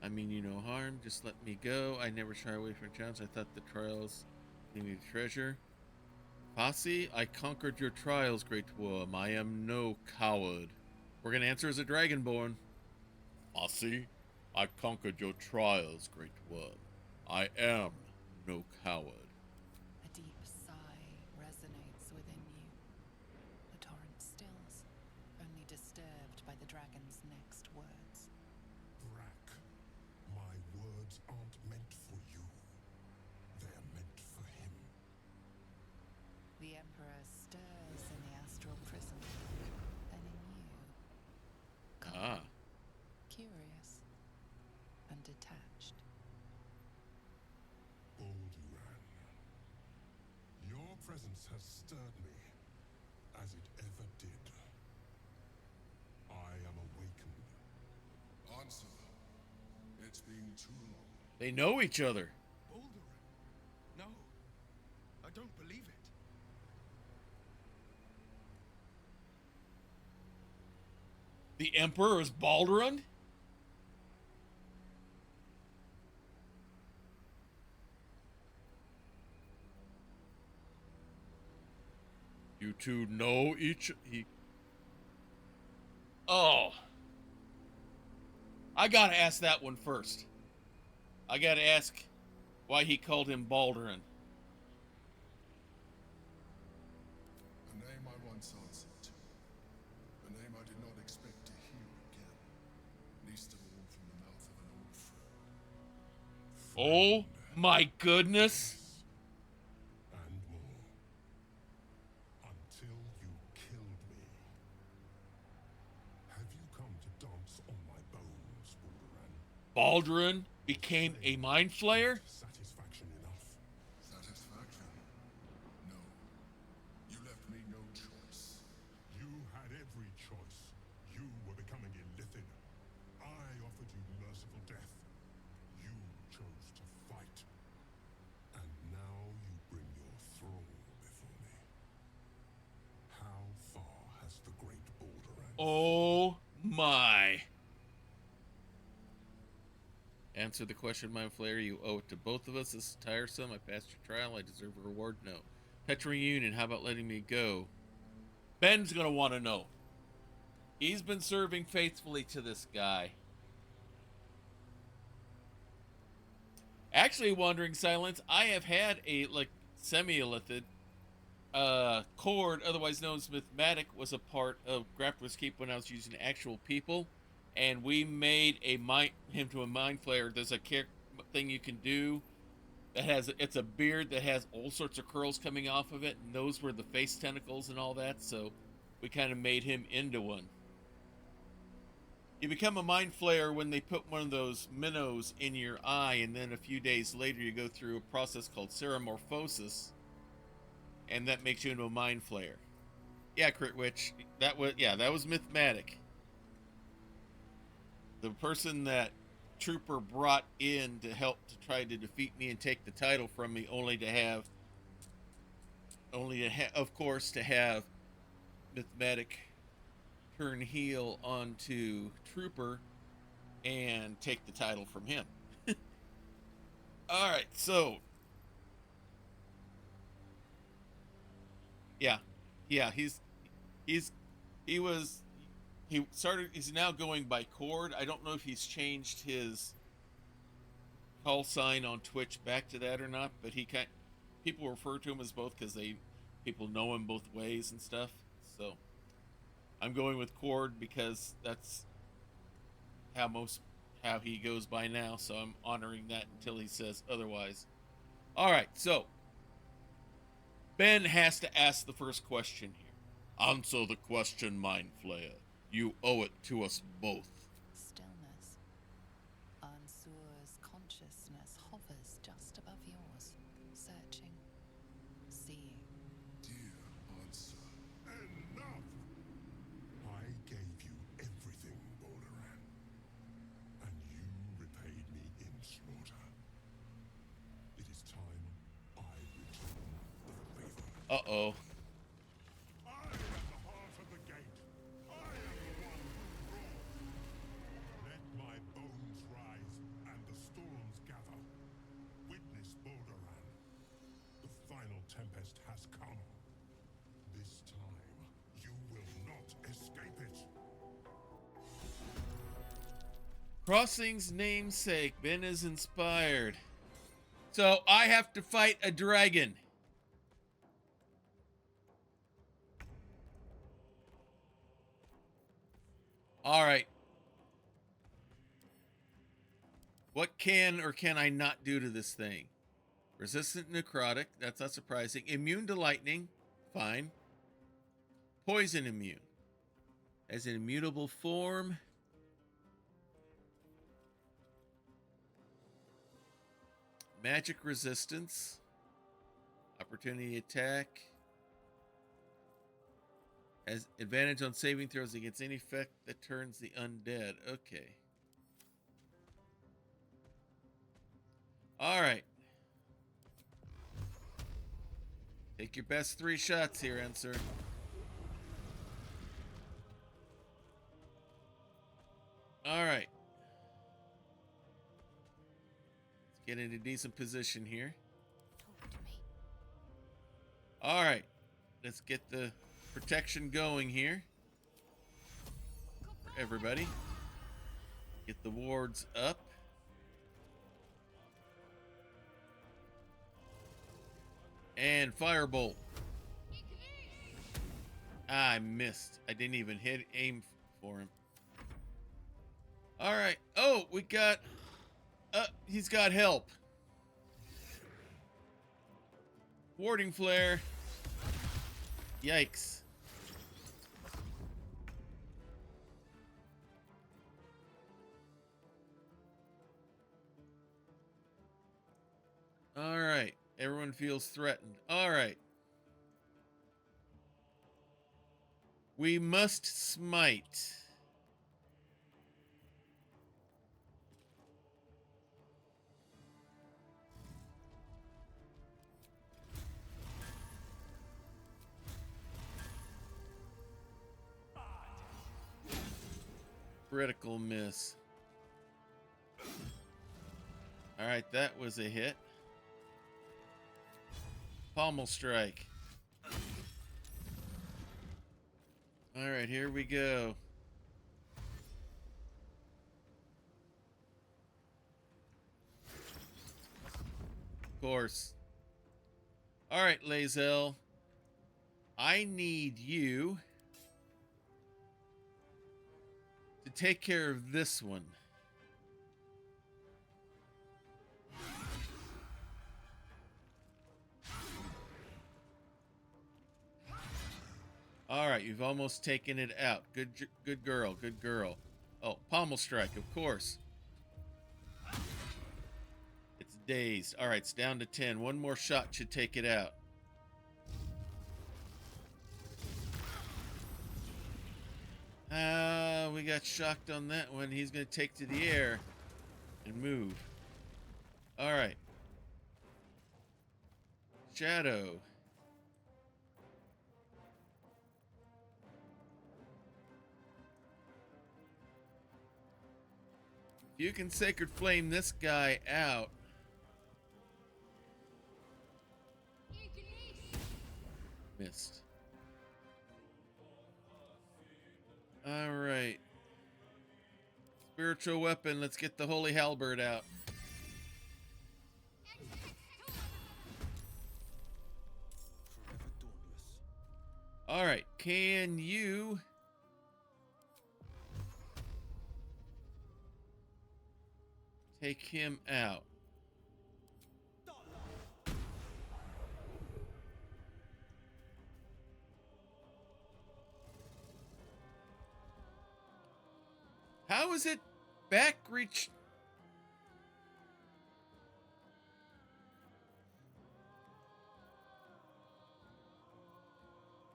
I mean you no harm, just let me go. I never shy away from a challenge. I thought the trials gave me the treasure. Posse, I conquered your trials, Great Worm. I am no coward. We're gonna answer as a Dragonborn. Posse, I conquered your trials, Great Worm. I am no coward. A deep sigh resonates within you. The torrent stills, only disturbed by the dragon's next words. Brack, my words aren't meant for you. They're meant for him. The Emperor stirs in the astral prism, then in you. Ah. Curious and detached. Bolduran, your presence has stirred me, as it ever did. I am awakened. Answer. It's been too long. They know each other. Bolduran? No, I don't believe it. The Emperor is Balduran? You two know each... Oh. I gotta ask that one first. I gotta ask why he called him Balduran. A name I once answered to. A name I did not expect to hear again. Least of all from the mouth of an old friend. Oh my goodness. And more. Until you killed me. Have you come to dance on my bones, Balduran? Balduran became a mind flayer? Satisfaction enough. Satisfaction? No. You left me no choice. You had every choice. You were becoming illithid. I offered you merciful death. You chose to fight. And now you bring your thrall before me. How far has the great Balduran? Oh my. Answer the question, Mind Flayer. You owe it to both of us. This is tiresome. I passed your trial. I deserve a reward. No. Petra Union, how about letting me go? Ben's gonna want to know. He's been serving faithfully to this guy. Actually, Wandering Silence, I have had a semi-illithid Cord, otherwise known as Mythmatic, was a part of Grappler's Keep when I was using actual people, and we made him to a mind flayer. There's a thing you can do that it's a beard that has all sorts of curls coming off of it, and those were the face tentacles and all that, so we kind of made him into one. You become a mind flayer when they put one of those minnows in your eye, and then a few days later you go through a process called seramorphosis, and that makes you into a mind flayer. Yeah, Crit Witch. That was Mythmatic. The person that Trooper brought in to help to try to defeat me and take the title from me, only to have Mythmatic turn heel onto Trooper and take the title from him. All right, so yeah, he's he's now going by Cord. I don't know if he's changed his call sign on Twitch back to that or not, but people refer to him as both because people know him both ways and stuff. So I'm going with Cord because that's how he goes by now, so I'm honoring that until he says otherwise. All right, so Ben has to ask the first question here. Answer the question, Mind Flayer. You owe it to us both. Stillness. Ansur's consciousness hovers just above yours, searching, seeing. Dear answer. Enough! I gave you everything, Balderan. And you repaid me in slaughter. It is time I return the favor. Uh-oh. I am the heart of the gate. I am the one who brought. Let my bones rise and the storms gather. Witness Balderan. The final tempest has come. This time, you will not escape it. Crossing's namesake, Ben is inspired. So I have to fight a dragon. All right. What can or can I not do to this thing? Resistant necrotic, that's not surprising. Immune to lightning, fine. Poison immune. As an immutable form. Magic resistance. Opportunity attack. Has advantage on saving throws against any effect that turns the undead. Okay. All right. Take your best 3 shots here, Ensor. All right. Let's get in a decent position here. Talk to me. All right. Let's get the protection going here. For everybody. Get the wards up. And firebolt. Ah, I missed. I didn't even aim for him. All right. Oh, we got... he's got help. Warding flare. Yikes. All right. Everyone feels threatened. All right. We must smite. Critical miss. All right, that was a hit. Pommel strike. All right, here we go. Of course. All right, Lae'zel. I need you to take care of this one. All right, you've almost taken it out. Good girl, good girl. Oh, pommel strike, of course. It's dazed. All right, it's down to 10. One more shot should take it out. We got shocked on that one. He's going to take to the air and move. All right. Shadow. You can Sacred Flame this guy out. Missed. Alright. Spiritual weapon. Let's get the Holy Halberd out. Forever dauntless. Alright. Can you... take him out? How is it back reach?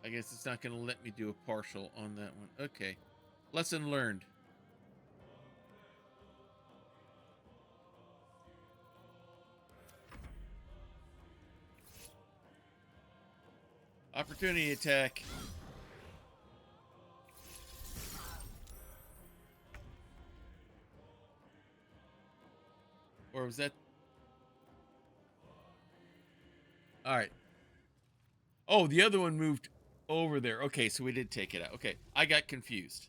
I guess it's not going to let me do a partial on that one. Okay. Lesson learned. Opportunity attack. Or was that... All right. Oh, the other one moved over there. Okay, so we did take it out. Okay, I got confused.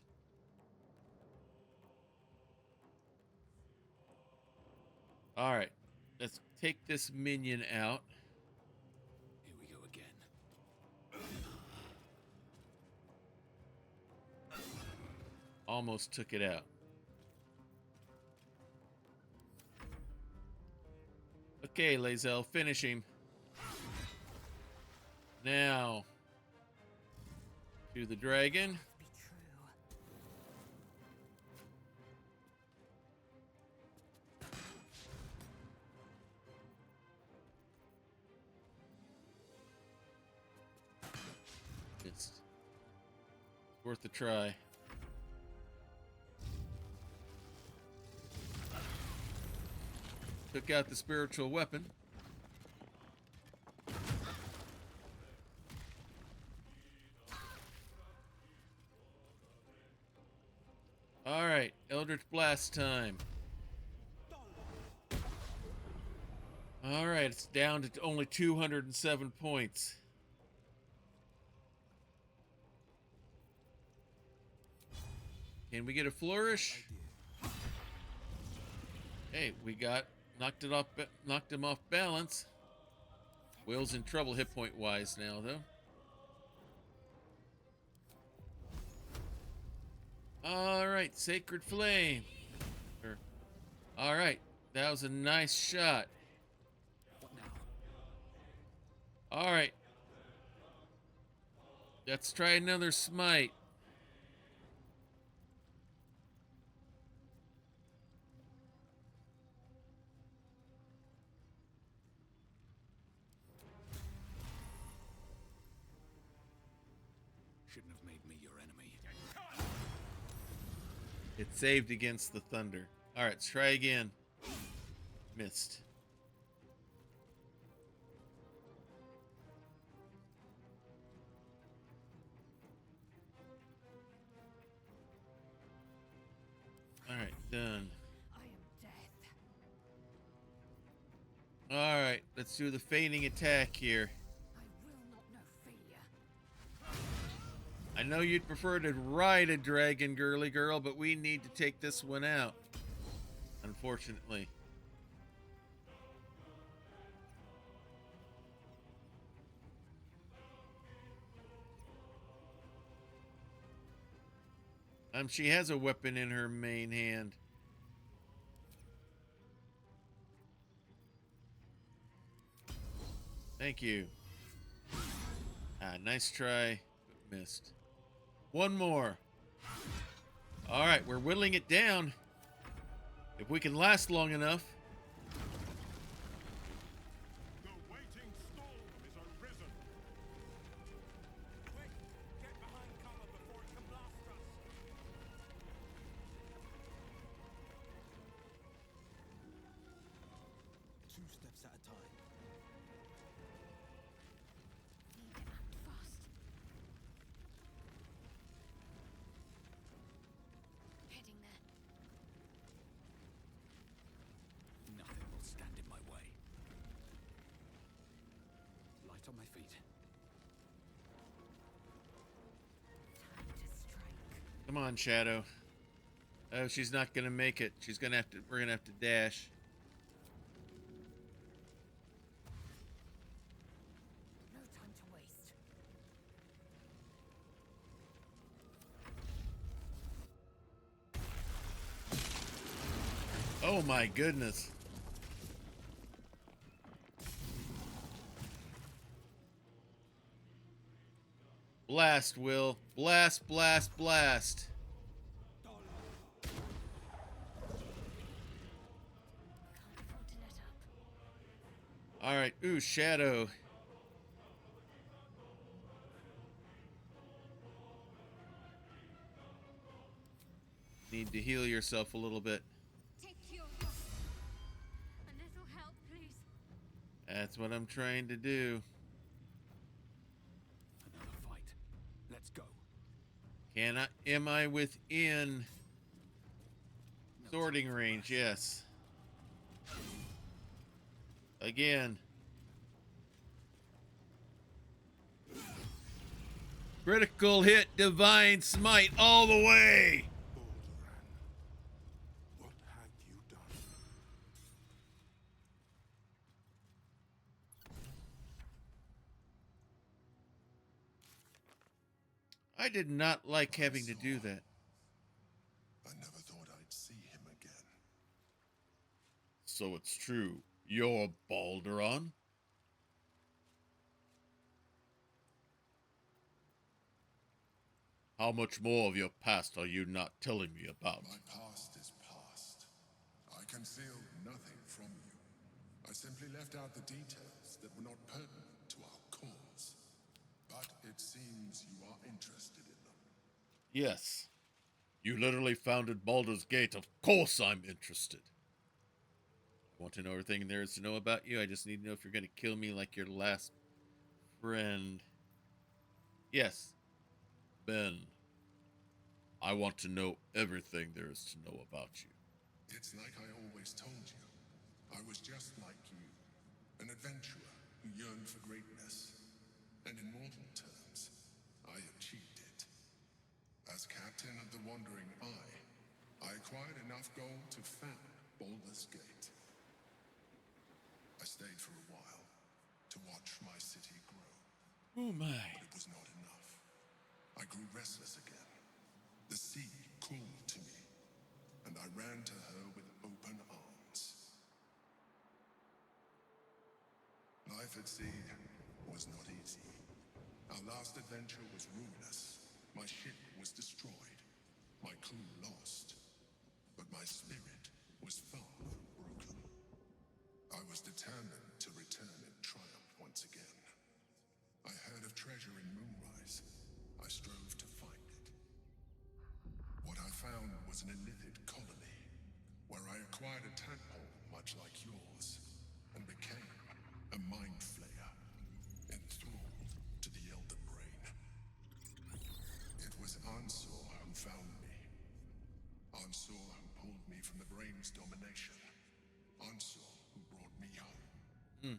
All right. Let's take this minion out. Here we go again. Almost took it out. Okay, Lae'zel, finish him. Now, to the dragon. It's worth a try. Took out the spiritual weapon. All right, Eldritch Blast time. All right, it's down to only 207 points. Can we get a flourish? Hey, we got knocked him off balance. Will's in trouble hit point wise now, though. All right, Sacred Flame. All right, that was a nice shot. What now? All right, let's try another smite. Shouldn't have made me your enemy. It saved against the thunder. All right, let's try again. Missed. All right, done. I am death. All right, let's do the feigning attack here. I will not know failure. I know you'd prefer to ride a dragon, girly girl, but we need to take this one out. Unfortunately. She has a weapon in her main hand. Thank you. Nice try, but missed. One more. All right, we're whittling it down. If we can last long enough. The waiting storm is arisen. Quick! Get behind cover before it can blast us! Two steps at a time. Need to act fast. Heading there. get on my feet. Time to strike. Come on, Shadow. Oh, she's not gonna make it. She's gonna have to. We're gonna have to dash. No time to waste. Oh my goodness. Blast, Will. Blast, blast, blast. Can't afford to let up. All right. Ooh, Shadow. Need to heal yourself a little bit. Take your help. A little help, please. That's what I'm trying to do. Another fight. Let's go. Am I within sorting range? Yes. Again. Critical hit, divine smite all the way. Balduran, what have you done? I did not like having to do that. I never thought I'd see him again. So it's true. You're Balduran? How much more of your past are you not telling me about? My past is past. I concealed nothing from you. I simply left out the details that were not pertinent to our cause. But it seems you are interested in them. Yes. You literally founded Baldur's Gate. Of course I'm interested. I want to know everything there is to know about you. I just need to know if you're going to kill me like your last friend. Yes. Ben. I want to know everything there is to know about you. It's like I always told you. I was just like you. An adventurer who yearned for greatness. And in mortal terms, I achieved it. As captain of the Wandering Eye, I acquired enough gold to found Baldur's Gate. I stayed for a while to watch my city grow. Oh my. But it was not enough. I grew restless again. The sea called to me, and I ran to her with open arms. Life at sea was not easy. Our last adventure was ruinous. My ship was destroyed, my crew lost, but my spirit was far from broken. I was determined to return in triumph once again. I heard of treasure in Moonrise. I strove to find it. What I found was an illithid colony, where I acquired a tadpole much like yours, and became a mind flayer, enthralled to the Elder Brain. It was Ansor who found me. Ansor who pulled me from the Brain's domination. Ansor who brought me home.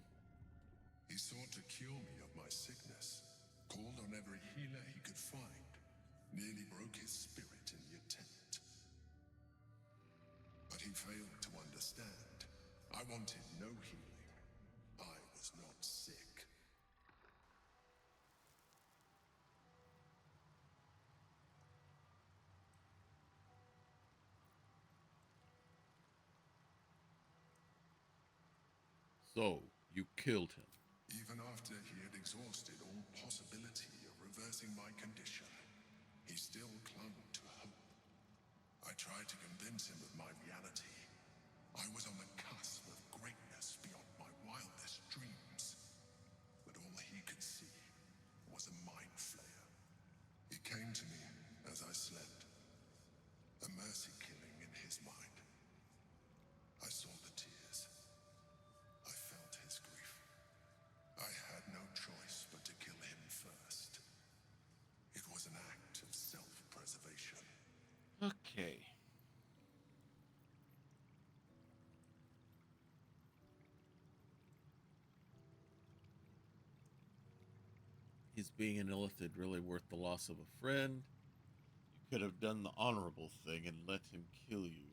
He sought to cure me of my sickness, called on every healer he could find, nearly broke his spirit in the attempt. But he failed to understand. I wanted no healing. I was not sick. So, you killed him. Even after he had exhausted all possibility of reversing my condition, he still clung to hope. I tried to convince him of my reality. I was on the cusp of greatness beyond my wildest dreams. But all he could see was a mind flayer. He came to me as I slept, a mercy killing in his mind. I saw the tears. I felt his grief. I had no choice but to kill him first. It was an act of self-preservation. Okay. Is being an illithid really worth the loss of a friend? You could have done the honorable thing and let him kill you.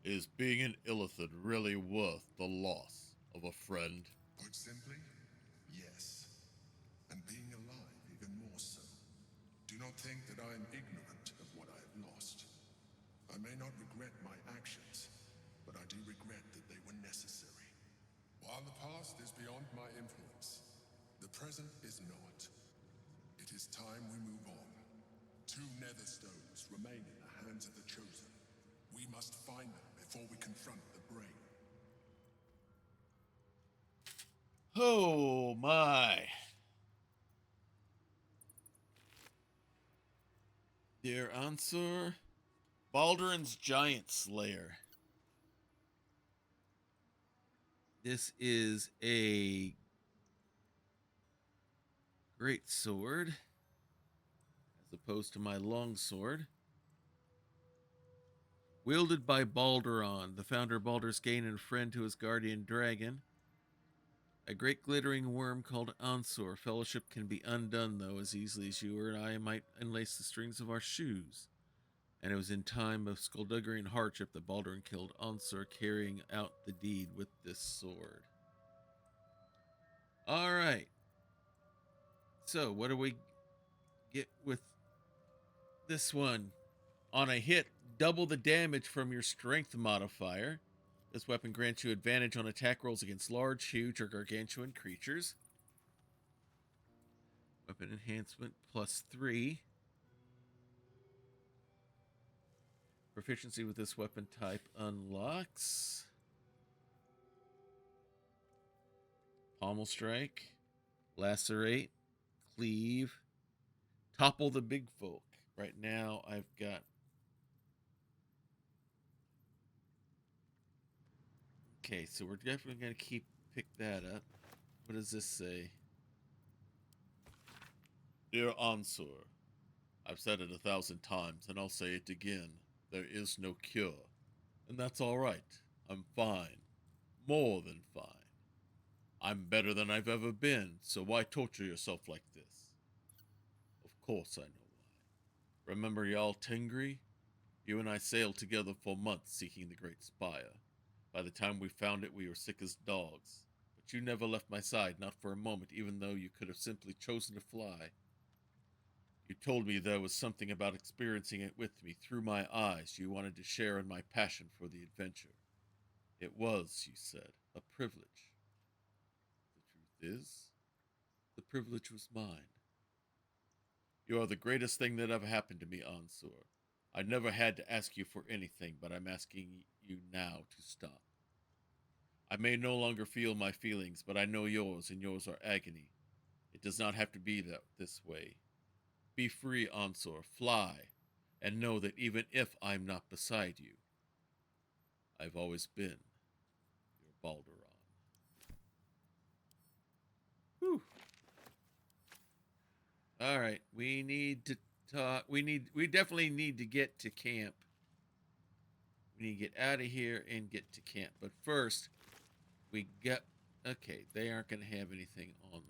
Is being an illithid really worth the loss of a friend? Put simply, yes. And being alive even more so. Do not think that I am ignorant of what I have lost. I may not regret my actions, but I do regret that they were necessary. While the past is beyond my influence, the present is not. It is time we move on. 2 nether stones remain in the hands of the Chosen. We must find them before we confront the Brain. Oh my. Dear Ansur, Balduran's Giant Slayer. This is a great sword, as opposed to my long sword. Wielded by Balduran, the founder of Baldur's Gate and a friend to his guardian dragon. A great glittering worm called Ansur. Fellowship can be undone, though, as easily as you or I might unlace the strings of our shoes. And it was in time of skullduggery and hardship that Balduran killed Ansur, carrying out the deed with this sword. Alright. So, what do we get with this one? On a hit, double the damage from your strength modifier. This weapon grants you advantage on attack rolls against large, huge, or gargantuan creatures. Weapon enhancement +3. Proficiency with this weapon type unlocks Pommel Strike, Lacerate, Cleave, Topple the Big Folk. Right now I've got okay, so we're definitely going to pick that up. What does this say? Dear Ansur, I've said it 1,000 times, and I'll say it again. There is no cure. And that's all right. I'm fine. More than fine. I'm better than I've ever been, so why torture yourself like this? Of course I know why. Remember Jarl Tengri? You and I sailed together for months seeking the Great Spire. By the time we found it, we were sick as dogs. But you never left my side, not for a moment, even though you could have simply chosen to fly. You told me there was something about experiencing it with me through my eyes you wanted to share in my passion for the adventure. It was, you said, a privilege. The truth is, the privilege was mine. You are the greatest thing that ever happened to me, Ansur. I never had to ask you for anything, but I'm asking you now to stop. I may no longer feel my feelings, but I know yours, and yours are agony. It does not have to be this way. Be free, Ansur. Fly, and know that even if I'm not beside you, I've always been your Balduran. Whew. All right, we need to talk. We definitely need to get to camp. We need to get out of here and get to camp. But first, we got... Okay, they aren't going to have anything on them.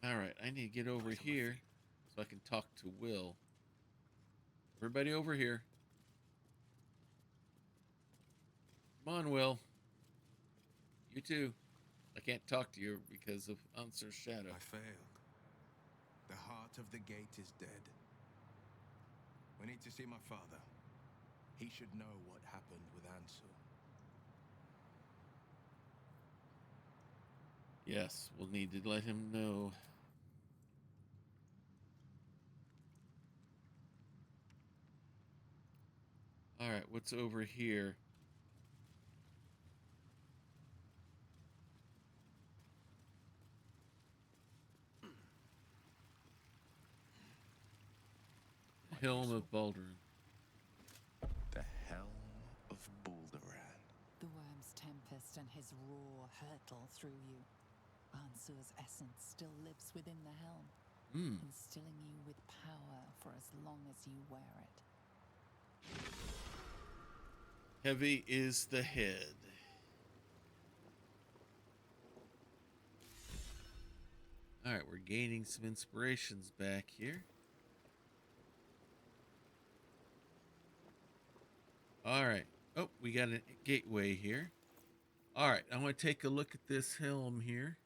All right, I need to get over here so I can talk to Will. Everybody over here. Come on, Will. You too. I can't talk to you because of Ansur's shadow. I failed. The heart of the gate is dead. We need to see my father. He should know what happened with Ansur. Yes, we'll need to let him know. Alright, what's over here? Helm of Balduran. The Helm of Balduran. The worm's tempest and his roar hurtle through you. Ansur's essence still lives within the helm, instilling you with power for as long as you wear it. Heavy is the head. All right, we're gaining some inspirations back here. All right. Oh, we got a gateway here. All right, I want to take a look at this helm here.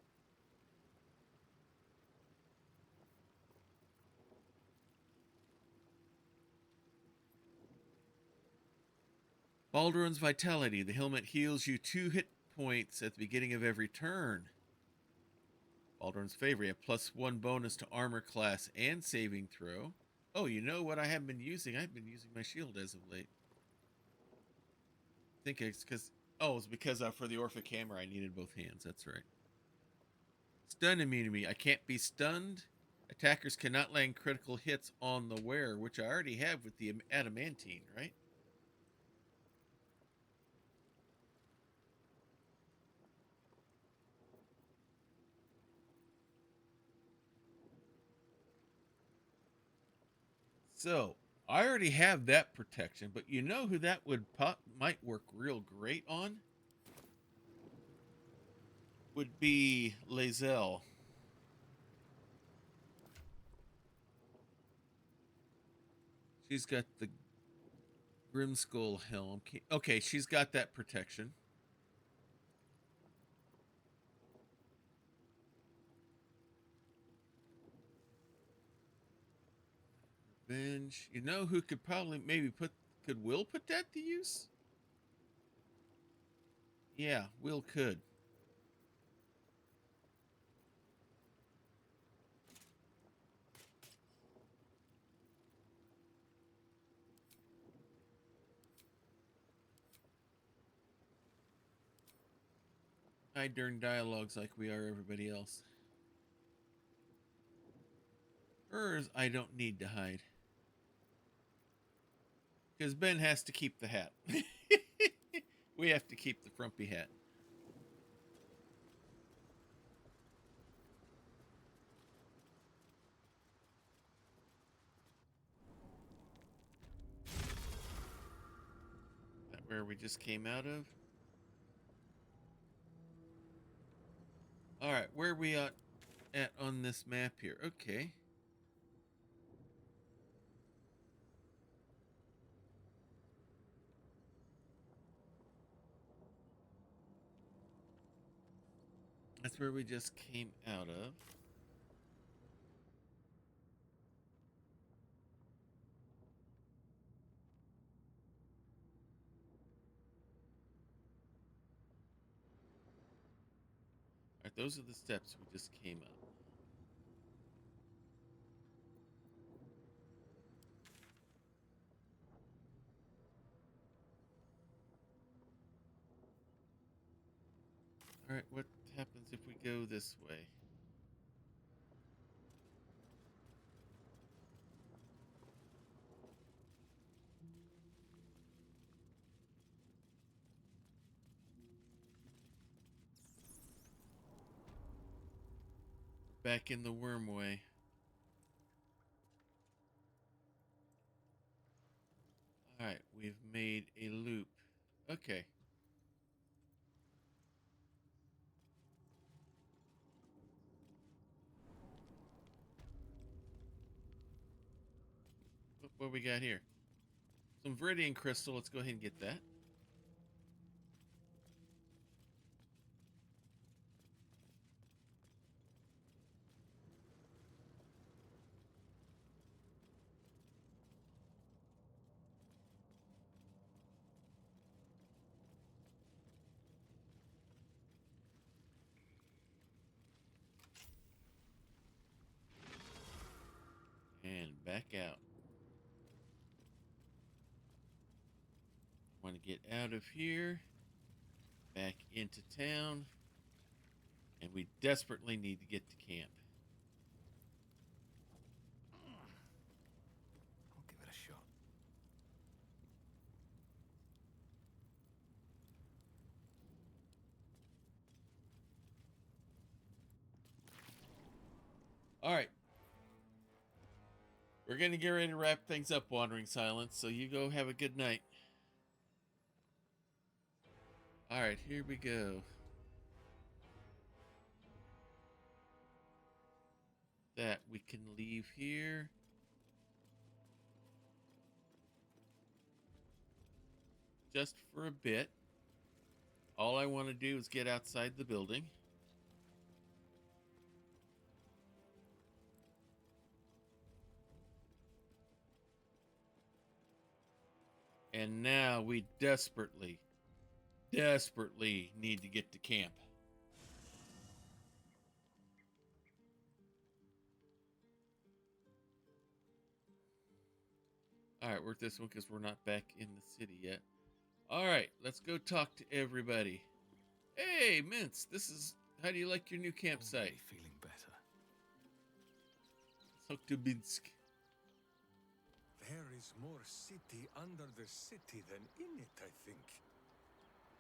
Balduran's Vitality. The helmet heals you 2 hit points at the beginning of every turn. Balduran's Favor. You have +1 bonus to armor class and saving throw. Oh, you know what I haven't been using? I've been using my shield as of late. I think it's because... Oh, it's because for the Orphic Hammer I needed both hands. That's right. Stun immunity. I can't be stunned. Attackers cannot land critical hits on the wearer, which I already have with the adamantine, right? So, I already have that protection, but you know who that might work real great on? Would be Lae'zel. She's got the Grimskull helm. Okay, she's got that protection. Revenge. You know who could probably could Will put that to use? Yeah, Will could. Hide during dialogues like we are everybody else. Hers, I don't need to hide. Because Ben has to keep the hat. We have to keep the frumpy hat. That where we just came out of? Alright, where are we at on this map here? Okay. That's where we just came out of. Alright, those are the steps we just came up. Alright, what happens if we go this way? Back in the Wormway. Alright, we've made a loop. Okay. What we got here? Some Viridian Crystal. Let's go ahead and get that. And back out. Want to get out of here. Back into town. And we desperately need to get to camp. I'll give it a shot. All right. We're going to get ready to wrap things up, Wandering Silence, so you go have a good night. Alright, here we go. That we can leave here. Just for a bit. All I want to do is get outside the building. And now we desperately need to get to camp. Alright, work this one because we're not back in the city yet. Alright, let's go talk to everybody. Hey, Mince, how do you like your new campsite? Already feeling better. Let's talk to Minsk. There is more city under the city than in it, I think.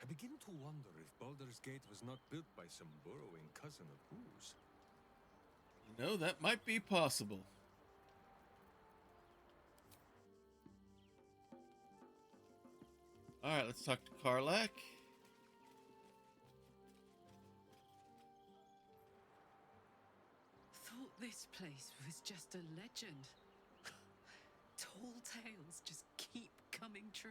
I begin to wonder if Baldur's Gate was not built by some burrowing cousin of whose. You know, that might be possible. Alright, let's talk to Karlach. Thought this place was just a legend. Tall tales just keep coming true.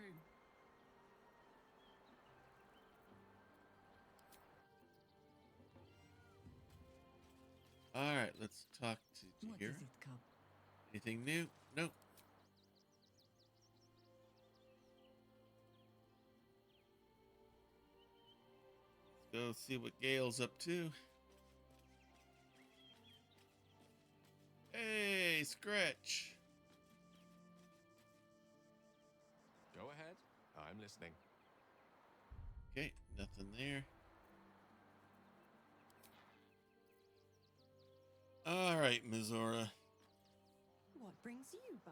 Alright, let's talk to What here. does it come? Anything new? Nope. Let's go see what Gale's up to. Hey, Scratch. Go ahead. I'm listening. Okay, nothing there. All right, Mizora. What brings you by?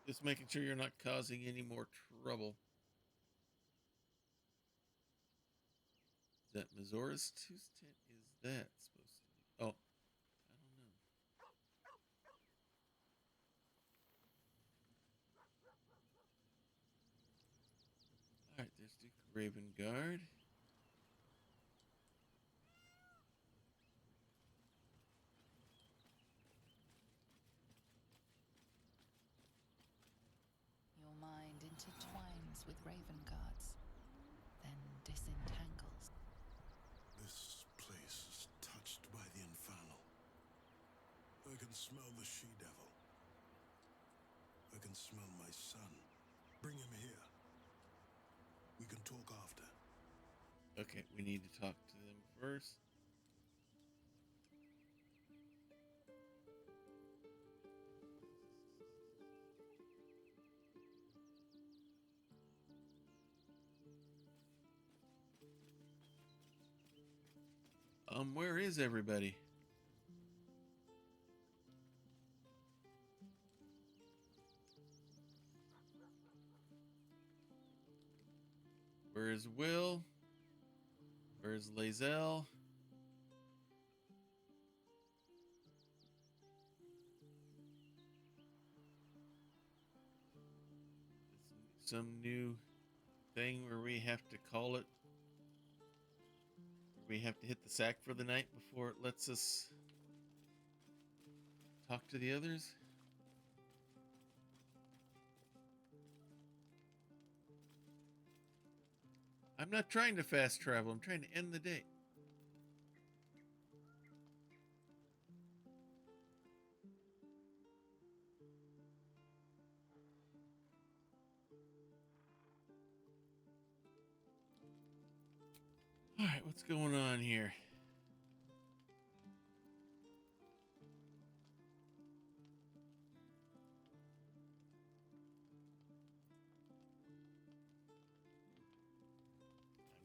Just making sure you're not causing any more trouble. Is that Mizora's whose tent is that supposed to be? Oh, I don't know. All right, there's Duke Raven Guard. Your mind intertwines with Raven Guards, then disentangles. This place is touched by the infernal. I can smell the she-devil. I can smell my son. Bring him here. We can talk after. Okay, we need to talk to them first. Where is everybody? Where is Will? Where's Lae'zel? Some new thing where we have to call it. We have to hit the sack for the night before it lets us talk to the others. I'm not trying to fast travel. I'm trying to end the day. All right, what's going on here?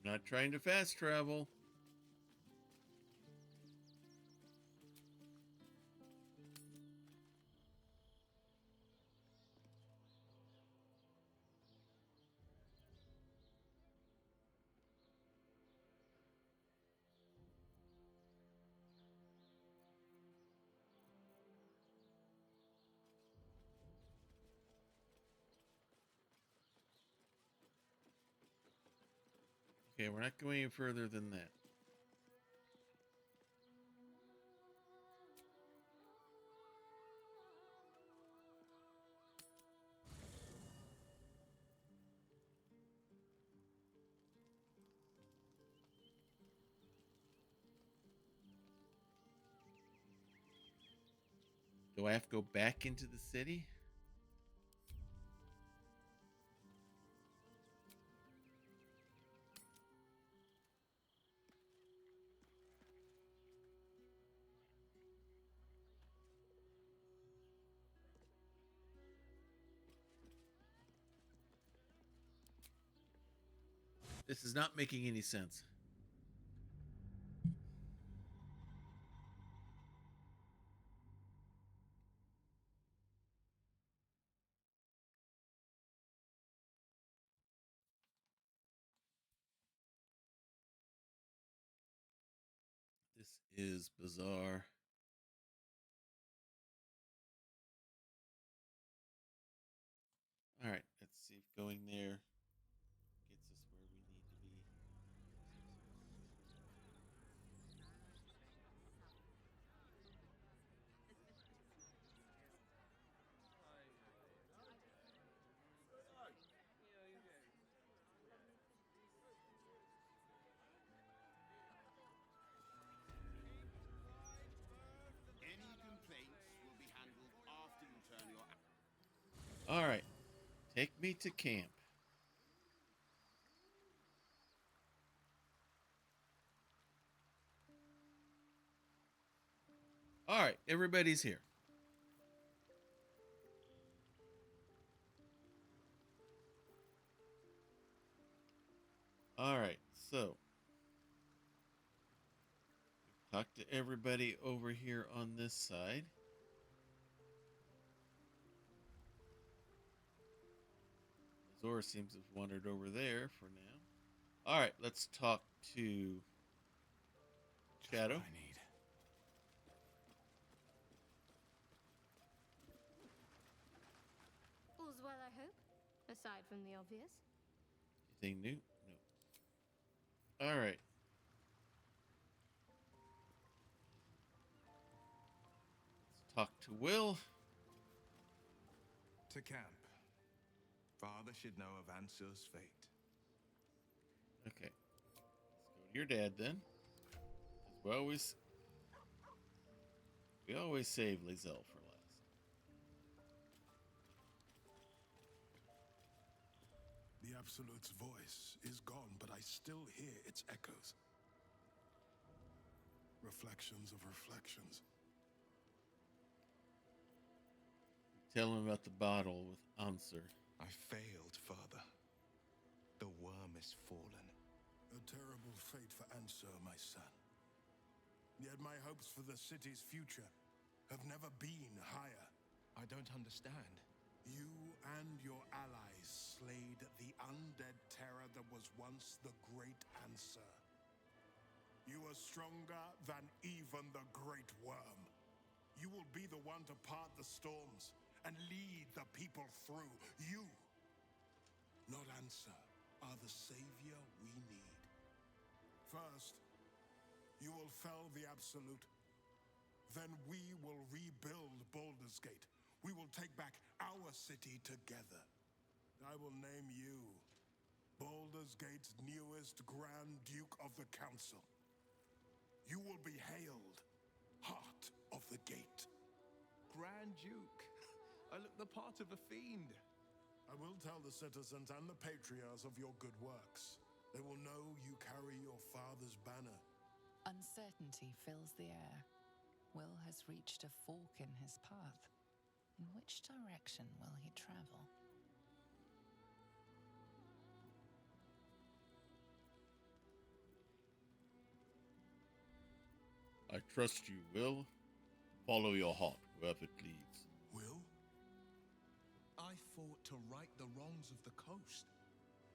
I'm not trying to fast travel. Okay, we're not going any further than that. Do I have to go back into the city? This is not making any sense. This is bizarre. All right, let's see if going there gets us where we need to be. Any complaints will be handled after you turn your... All right, take me to camp. All right, everybody's here. All right, so talk to everybody over here on this side. Zora seems to have wandered over there for now. All right, let's talk to Shadow. I need. All's well, I hope. Aside from the obvious. Anything new? No. All right. Let's talk to Will. To camp. Father should know of Ansur's fate. Okay. Let's go to your dad then. 'Cause we always save Lizelle for last. The Absolute's voice is gone, but I still hear its echoes. Reflections of reflections. Tell him about the bottle with Ansur. I failed, Father. The worm is fallen. A terrible fate for Ansur, my son. Yet my hopes for the city's future have never been higher. I don't understand. You and your allies slayed the undead terror that was once the Great Ansur. You are stronger than even the Great Worm. You will be the one to part the storms and lead the people through. You, not Ansur, are the savior we need. First, you will fell the Absolute. Then we will rebuild Baldur's Gate. We will take back our city together. I will name you Baldur's Gate's newest Grand Duke of the Council. You will be hailed Heart of the Gate. Grand Duke. I look the part of a fiend. I will tell the citizens and the patriarchs of your good works. They will know you carry your father's banner. Uncertainty fills the air. Will has reached a fork in his path. In which direction will he travel? I trust you, Will. Follow your heart wherever it leads. Will? I fought to right the wrongs of the coast.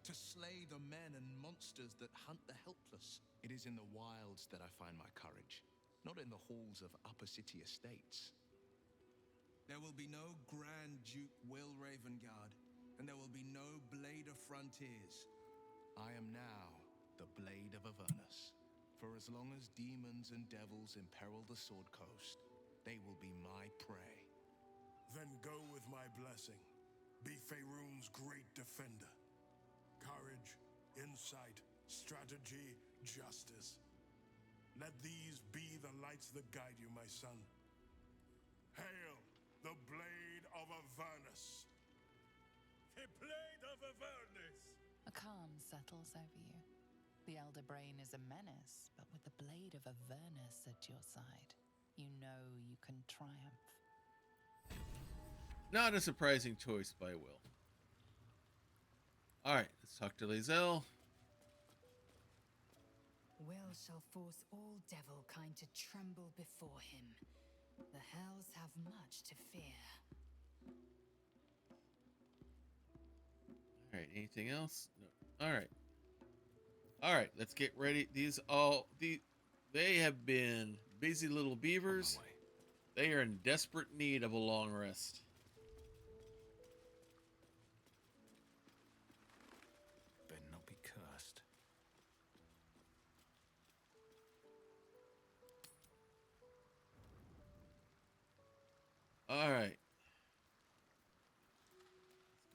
To slay the men and monsters that hunt the helpless. It is in the wilds that I find my courage, not in the halls of Upper City estates. There will be no Grand Duke Will Ravengard, and there will be no Blade of Frontiers. I am now the Blade of Avernus. For as long as demons and devils imperil the Sword Coast, they will be my prey. Then go with my blessing. Be Faerun's great defender. Courage, insight, strategy, justice. Let these be the lights that guide you, my son. Hail, the Blade of Avernus! The Blade of Avernus! A calm settles over you. The Elder Brain is a menace, but with the Blade of Avernus at your side, you know you can triumph. Not a surprising choice by Will. Alright, let's talk to Lae'zel. Will shall force all devil kind to tremble before him. The hells have much to fear. Alright, anything else? No. Alright, let's get ready. They have been busy little beavers. They are in desperate need of a long rest. Better not be cursed. Alright.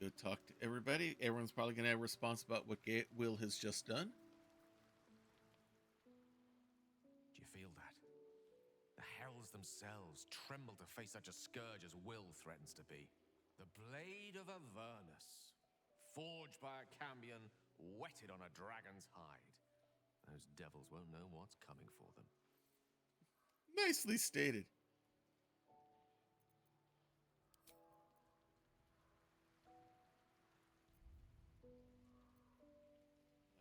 Let's go talk to everybody. Everyone's probably going to have a response about what Will has just done. Do you feel that? The hells themselves tremble to face such a scourge as Will threatens to be. The Blade of Avernus, forged by a Cambion, whetted on a dragon's hide. Those devils won't know what's coming for them. Nicely stated.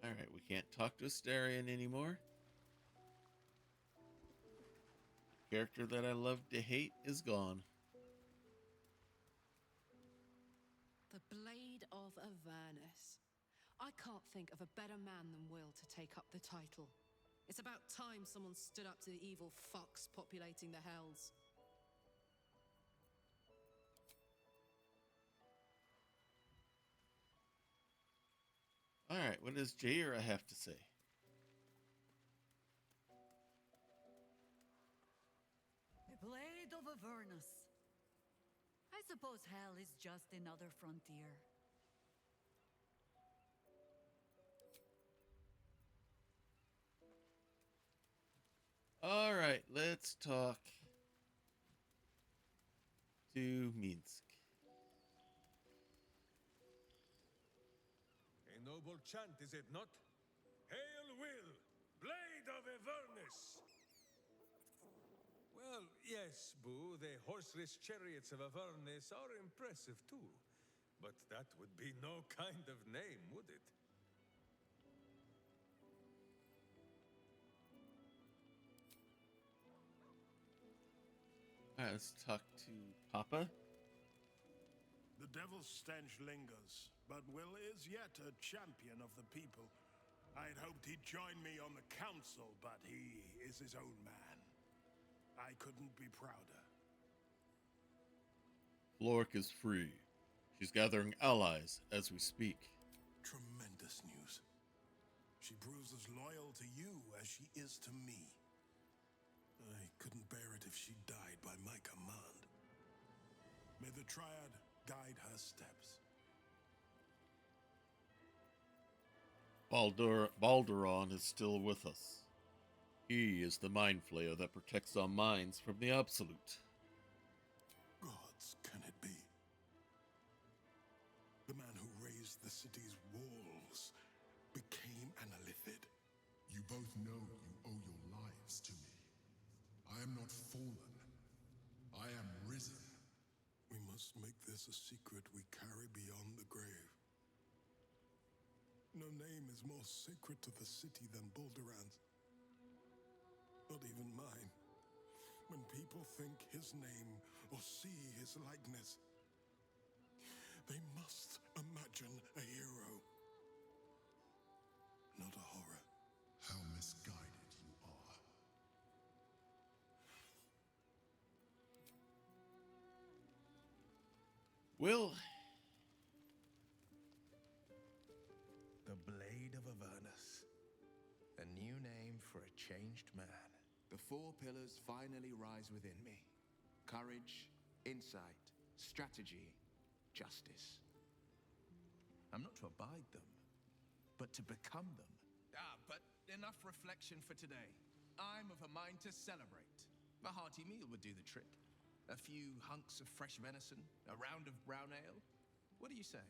Alright, we can't talk to Astarion anymore. Character that I love to hate is gone. The Blade of Avernus. I can't think of a better man than Will to take up the title. It's about time someone stood up to the evil fucks populating the hells. Alright, what does Jaira have to say? The Blade of Avernus. I suppose hell is just another frontier. Alright, let's talk to Minsc. A noble chant, is it not? Hail Will, Blade of Avernus! Well, yes, Boo, the horseless chariots of Avernus are impressive too. But that would be no kind of name, would it? Alright, let's talk to Papa. The devil's stench lingers, but Will is yet a champion of the people. I'd hoped he'd join me on the council, but he is his own man. I couldn't be prouder. Florrick is free. She's gathering allies as we speak. Tremendous news. She proves as loyal to you as she is to me. I couldn't bear it if she died by my command. May the Triad guide her steps. Balduron is still with us. He is the mind flayer that protects our minds from the absolute. Gods, can it be? The man who raised the city's walls became an Illithid. You both know you owe your lives to me. I am not fallen. I am risen. We must make this a secret we carry beyond the grave. No name is more sacred to the city than Balduran's. Not even mine. When people think his name or see his likeness, they must imagine a hero, not a horror. How misguided you are. Will. The Blade of Avernus. for a changed man. The four pillars finally rise within me. Courage, insight, strategy, justice. I'm not to abide them, but to become them. But enough reflection for today. I'm of a mind to celebrate. A hearty meal would do the trick. A few hunks of fresh venison, a round of brown ale. What do you say?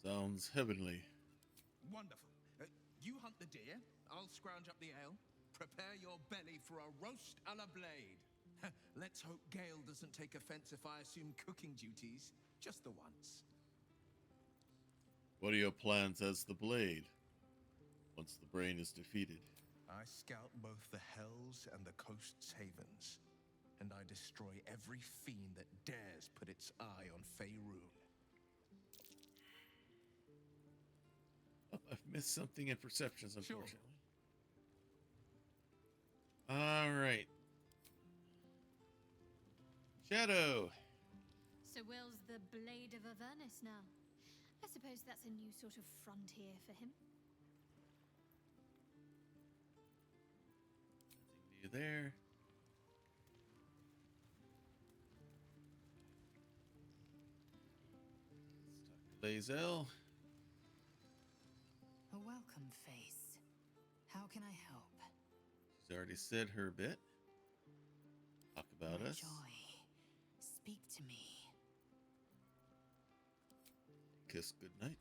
Sounds heavenly. Wonderful. You hunt the deer, I'll scrounge up the ale. Prepare your belly for a roast a la Blade. Let's hope Gale doesn't take offense if I assume cooking duties just the once. What are your plans as the Blade once the brain is defeated? I scout both the Hells and the Coast's havens, and I destroy every fiend that dares put its eye on Faerun. Oh, I've missed something in perceptions, unfortunately. Sure. All right. Shadow. So Will's the Blade of Avernus now. I suppose that's a new sort of frontier for him. Nothing new there. Let's talk to Lae'zel. A welcome face. How can I help? She's already said her bit. Talk about us. Joy. Speak to me. Kiss goodnight.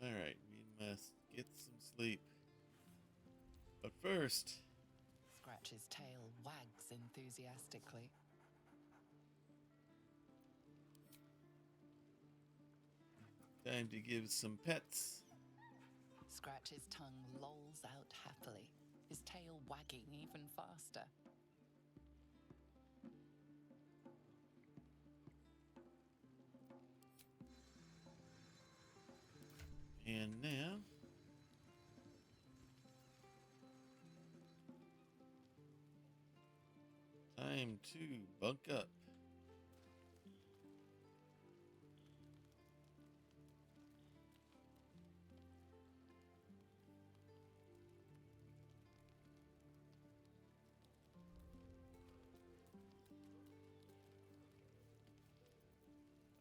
Alright, we must get some sleep. But first... Scratch's tail wags enthusiastically. Time to give some pets. Scratch's tongue lolls out happily, his tail wagging even faster. And now... time to bunk up.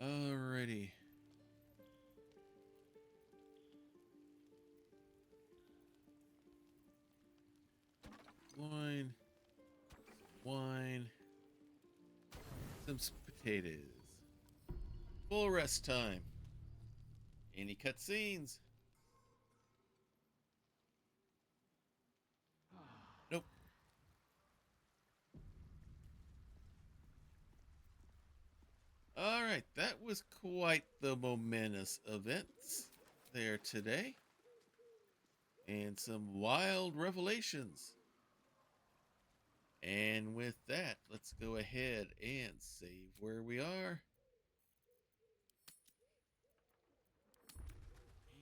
Alrighty. Wine, some potatoes. Full rest time. Any cutscenes? Nope. All right, that was quite the momentous events there today. And some wild revelations. And with that, let's go ahead and save where we are.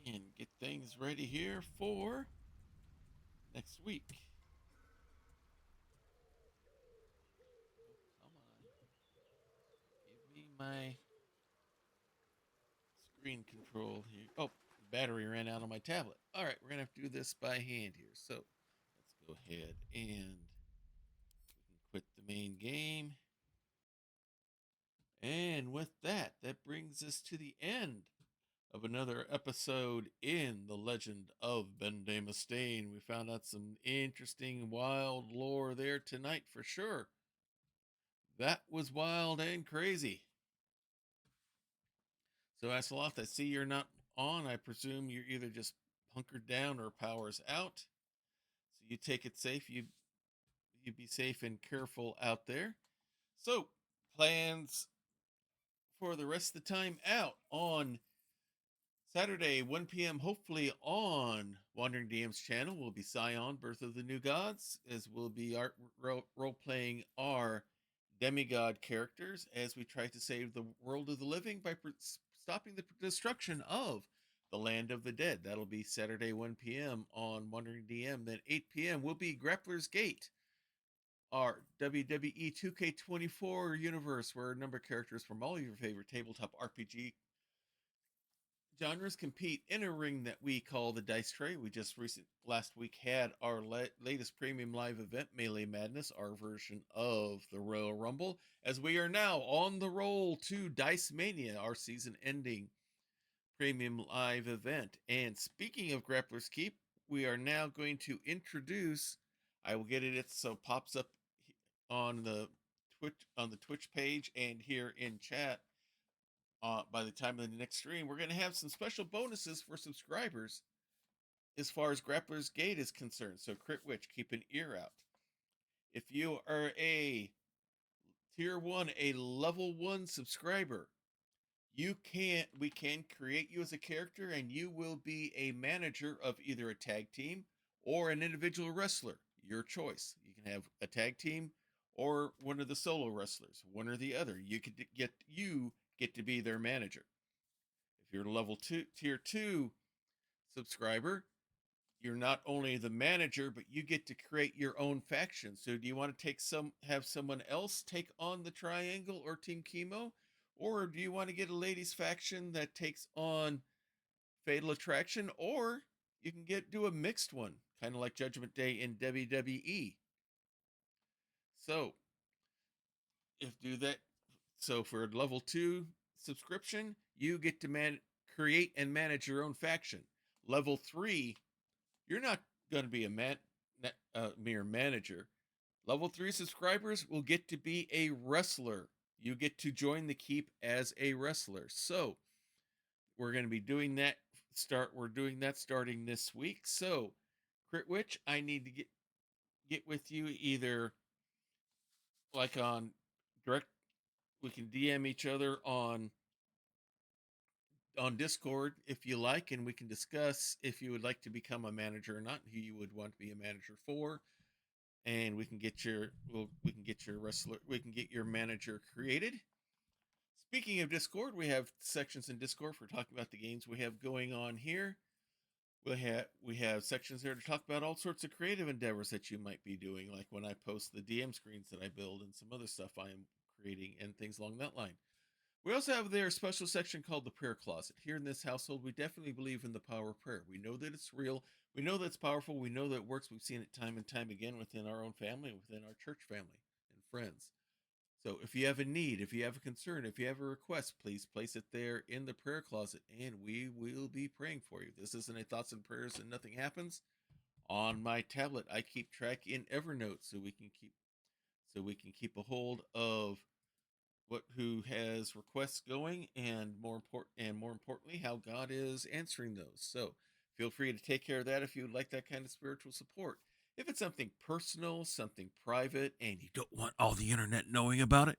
And get things ready here for next week. Oh, come on. Give me my screen control here. Oh, the battery ran out on my tablet. All right, we're going to have to do this by hand here. So let's go ahead and quit the main game. And with that, that brings us to the end of another episode in The Legend of Benday Mustaine. We found out some interesting, wild lore there tonight for sure. That was wild and crazy. So, Aseloth, I see you're not on. I presume you're either just hunkered down or power's out. So you take it safe. You be safe and careful out there. So plans for the rest of the time out on Saturday, 1 p.m., hopefully on Wandering DM's channel, will be Scion, Birth of the New Gods, as will be our role-playing our demigod characters as we try to save the world of the living by stopping the destruction of the land of the dead. That'll be Saturday, 1 p.m. on Wandering DM. Then 8 p.m. will be Grappler's Gate, our WWE 2K24 universe, where a number of characters from all of your favorite tabletop RPG genres compete in a ring that we call the Dice Tray. We just last week had our latest premium live event, Melee Madness, our version of the Royal Rumble, as we are now on the roll to Dice Mania, our season-ending premium live event. And speaking of Grappler's Keep, we are now going to introduce, I will get it so it pops up on the Twitch page and here in chat. By the time of the next stream, we're going to have some special bonuses for subscribers as far as Grappler's Gate is concerned. So Crit Witch, keep an ear out. If you are a tier 1, a level 1 subscriber, we can create you as a character, and you will be a manager of either a tag team or an individual wrestler. Your choice. You can have a tag team or one of the solo wrestlers, one or the other. You could get to be their manager. If you're a level 2 tier 2 subscriber, you're not only the manager, but you get to create your own faction. So do you want to have someone else take on the Triangle or Team Chemo? Or do you want to get a ladies faction that takes on Fatal Attraction? Or you can do a mixed one, kind of like Judgment Day in WWE. So So for a level 2 subscription, you get to create and manage your own faction. Level 3, you're not going to be a mere manager. Level 3 subscribers will get to be a wrestler. You get to join the keep as a wrestler. So we're going to be doing that. We're doing that starting this week. So Crit Witch, I need to get with you either like on direct. We can DM each other on Discord if you like, and we can discuss if you would like to become a manager or not, who you would want to be a manager for, and we can get your manager created. Speaking of Discord, we have sections in Discord for talking about the games we have going on here. We have sections there to talk about all sorts of creative endeavors that you might be doing, like when I post the DM screens that I build and some other stuff I am creating and things along that line. We also have there a special section called the Prayer Closet. Here in this household, we definitely believe in the power of prayer. We know that it's real. We know that it's powerful. We know that it works. We've seen it time and time again within our own family, within our church family and friends. So if you have a need, if you have a concern, if you have a request, please place it there in the prayer closet, and we will be praying for you. This isn't a thoughts and prayers and nothing happens. On my tablet, I keep track in Evernote so we can keep a hold of who has requests going, and more importantly, how God is answering those. So feel free to take care of that if you would like that kind of spiritual support. If it's something personal, something private, and you don't want all the internet knowing about it,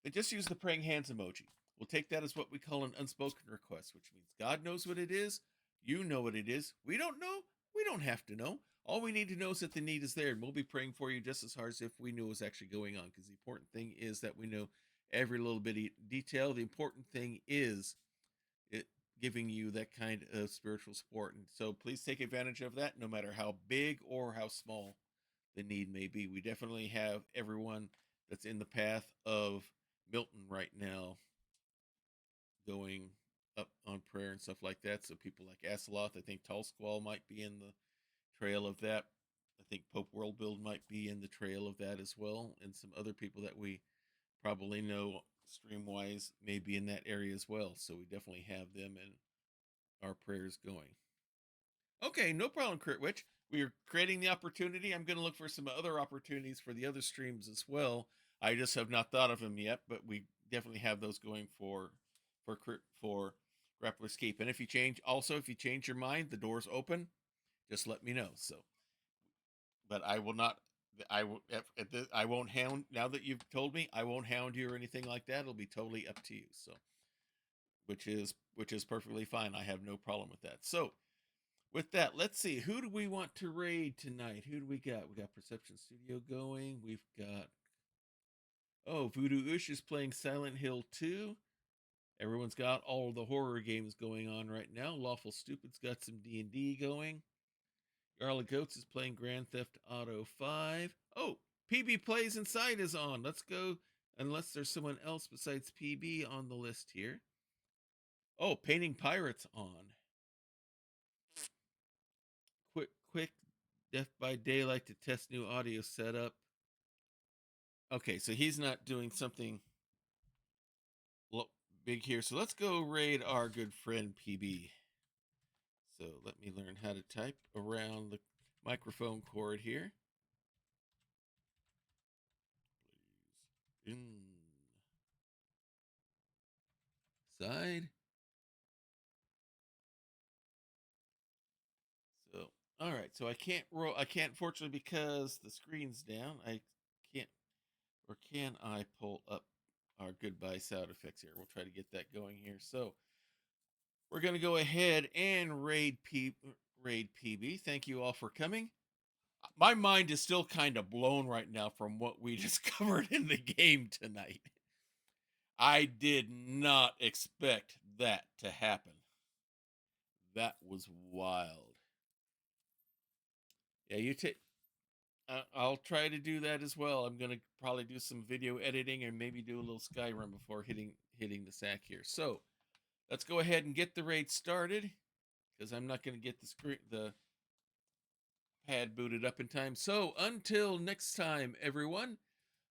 then just use the praying hands emoji. We'll take that as what we call an unspoken request, which means God knows what it is. You know what it is. We don't know. We don't have to know. All we need to know is that the need is there, and we'll be praying for you just as hard as if we knew what was actually going on, because the important thing is that we know every little bit of detail. The important thing is it giving you that kind of spiritual support. And so please take advantage of that, no matter how big or how small the need may be. We definitely have everyone that's in the path of Milton right now going up on prayer and stuff like that. So people like Aseloth, I think Tall Squall might be in the trail of that. I think Pope World Build might be in the trail of that as well. And some other people that we probably know stream-wise may be in that area as well. So we definitely have them in our prayers going. Okay, no problem, Crit Witch. We are creating the opportunity. I'm going to look for some other opportunities for the other streams as well. I just have not thought of them yet, but we definitely have those going for Grappler's Keep. And if you change your mind, the door's open. Just let me know. So but I will not. I won't hound. Now that you've told me, I won't hound you or anything like that. It'll be totally up to you. So, which is perfectly fine. I have no problem with that. So, with that, let's see. Who do we want to raid tonight? Who do we got? We got Perception Studio going. We've got. Oh, Voodoo Ush is playing Silent Hill 2. Everyone's got all the horror games going on right now. Lawful Stupid's got some D&D going. Garlic Goats is playing Grand Theft Auto 5. Oh, PB Plays Inside is on. Let's go, unless there's someone else besides PB on the list here. Oh, Painting Pirates on. Quick Death by Daylight to test new audio setup. Okay, so he's not doing something big here. So let's go raid our good friend PB. So let me learn how to type around the microphone cord here. Inside. So, all right. So I can't roll. I can't, fortunately, because the screen's down. I can't, or can I pull up our goodbye sound effects here? We'll try to get that going here. So we're going to go ahead and raid PB. Thank you all for coming. My mind is still kind of blown right now from what we discovered in the game tonight. I did not expect that to happen. That was wild. Yeah, you take. I'll try to do that as well. I'm gonna probably do some video editing and maybe do a little Skyrim before hitting the sack here. So let's go ahead and get the raid started, because I'm not gonna get the pad booted up in time. So until next time, everyone,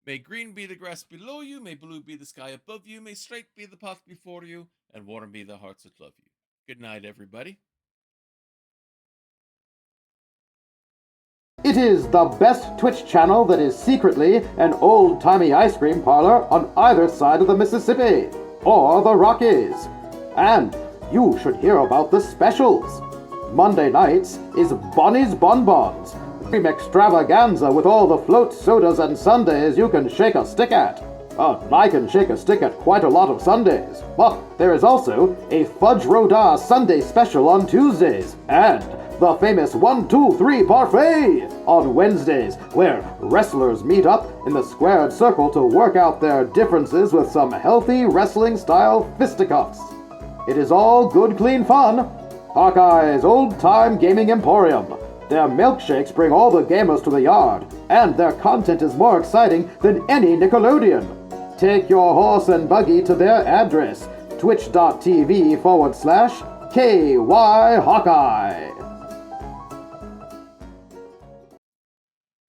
may green be the grass below you, may blue be the sky above you, may straight be the path before you, and warm be the hearts that love you. Good night, everybody. It is the best Twitch channel that is secretly an old-timey ice cream parlor on either side of the Mississippi, or the Rockies. And you should hear about the specials. Monday nights is Bonnie's Bonbons, cream extravaganza with all the float sodas and sundaes you can shake a stick at. I can shake a stick at quite a lot of Sundays, but there is also a Fudge Rodin Sunday special on Tuesdays, and the famous 1, 2, 3 parfait on Wednesdays, where wrestlers meet up in the squared circle to work out their differences with some healthy wrestling-style fisticuffs. It is all good, clean fun. Hawkeye's old-time gaming emporium. Their milkshakes bring all the gamers to the yard, and their content is more exciting than any Nickelodeon. Take your horse and buggy to their address, twitch.tv/KY Hawkeye.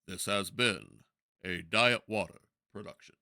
This has been a Diet Water production.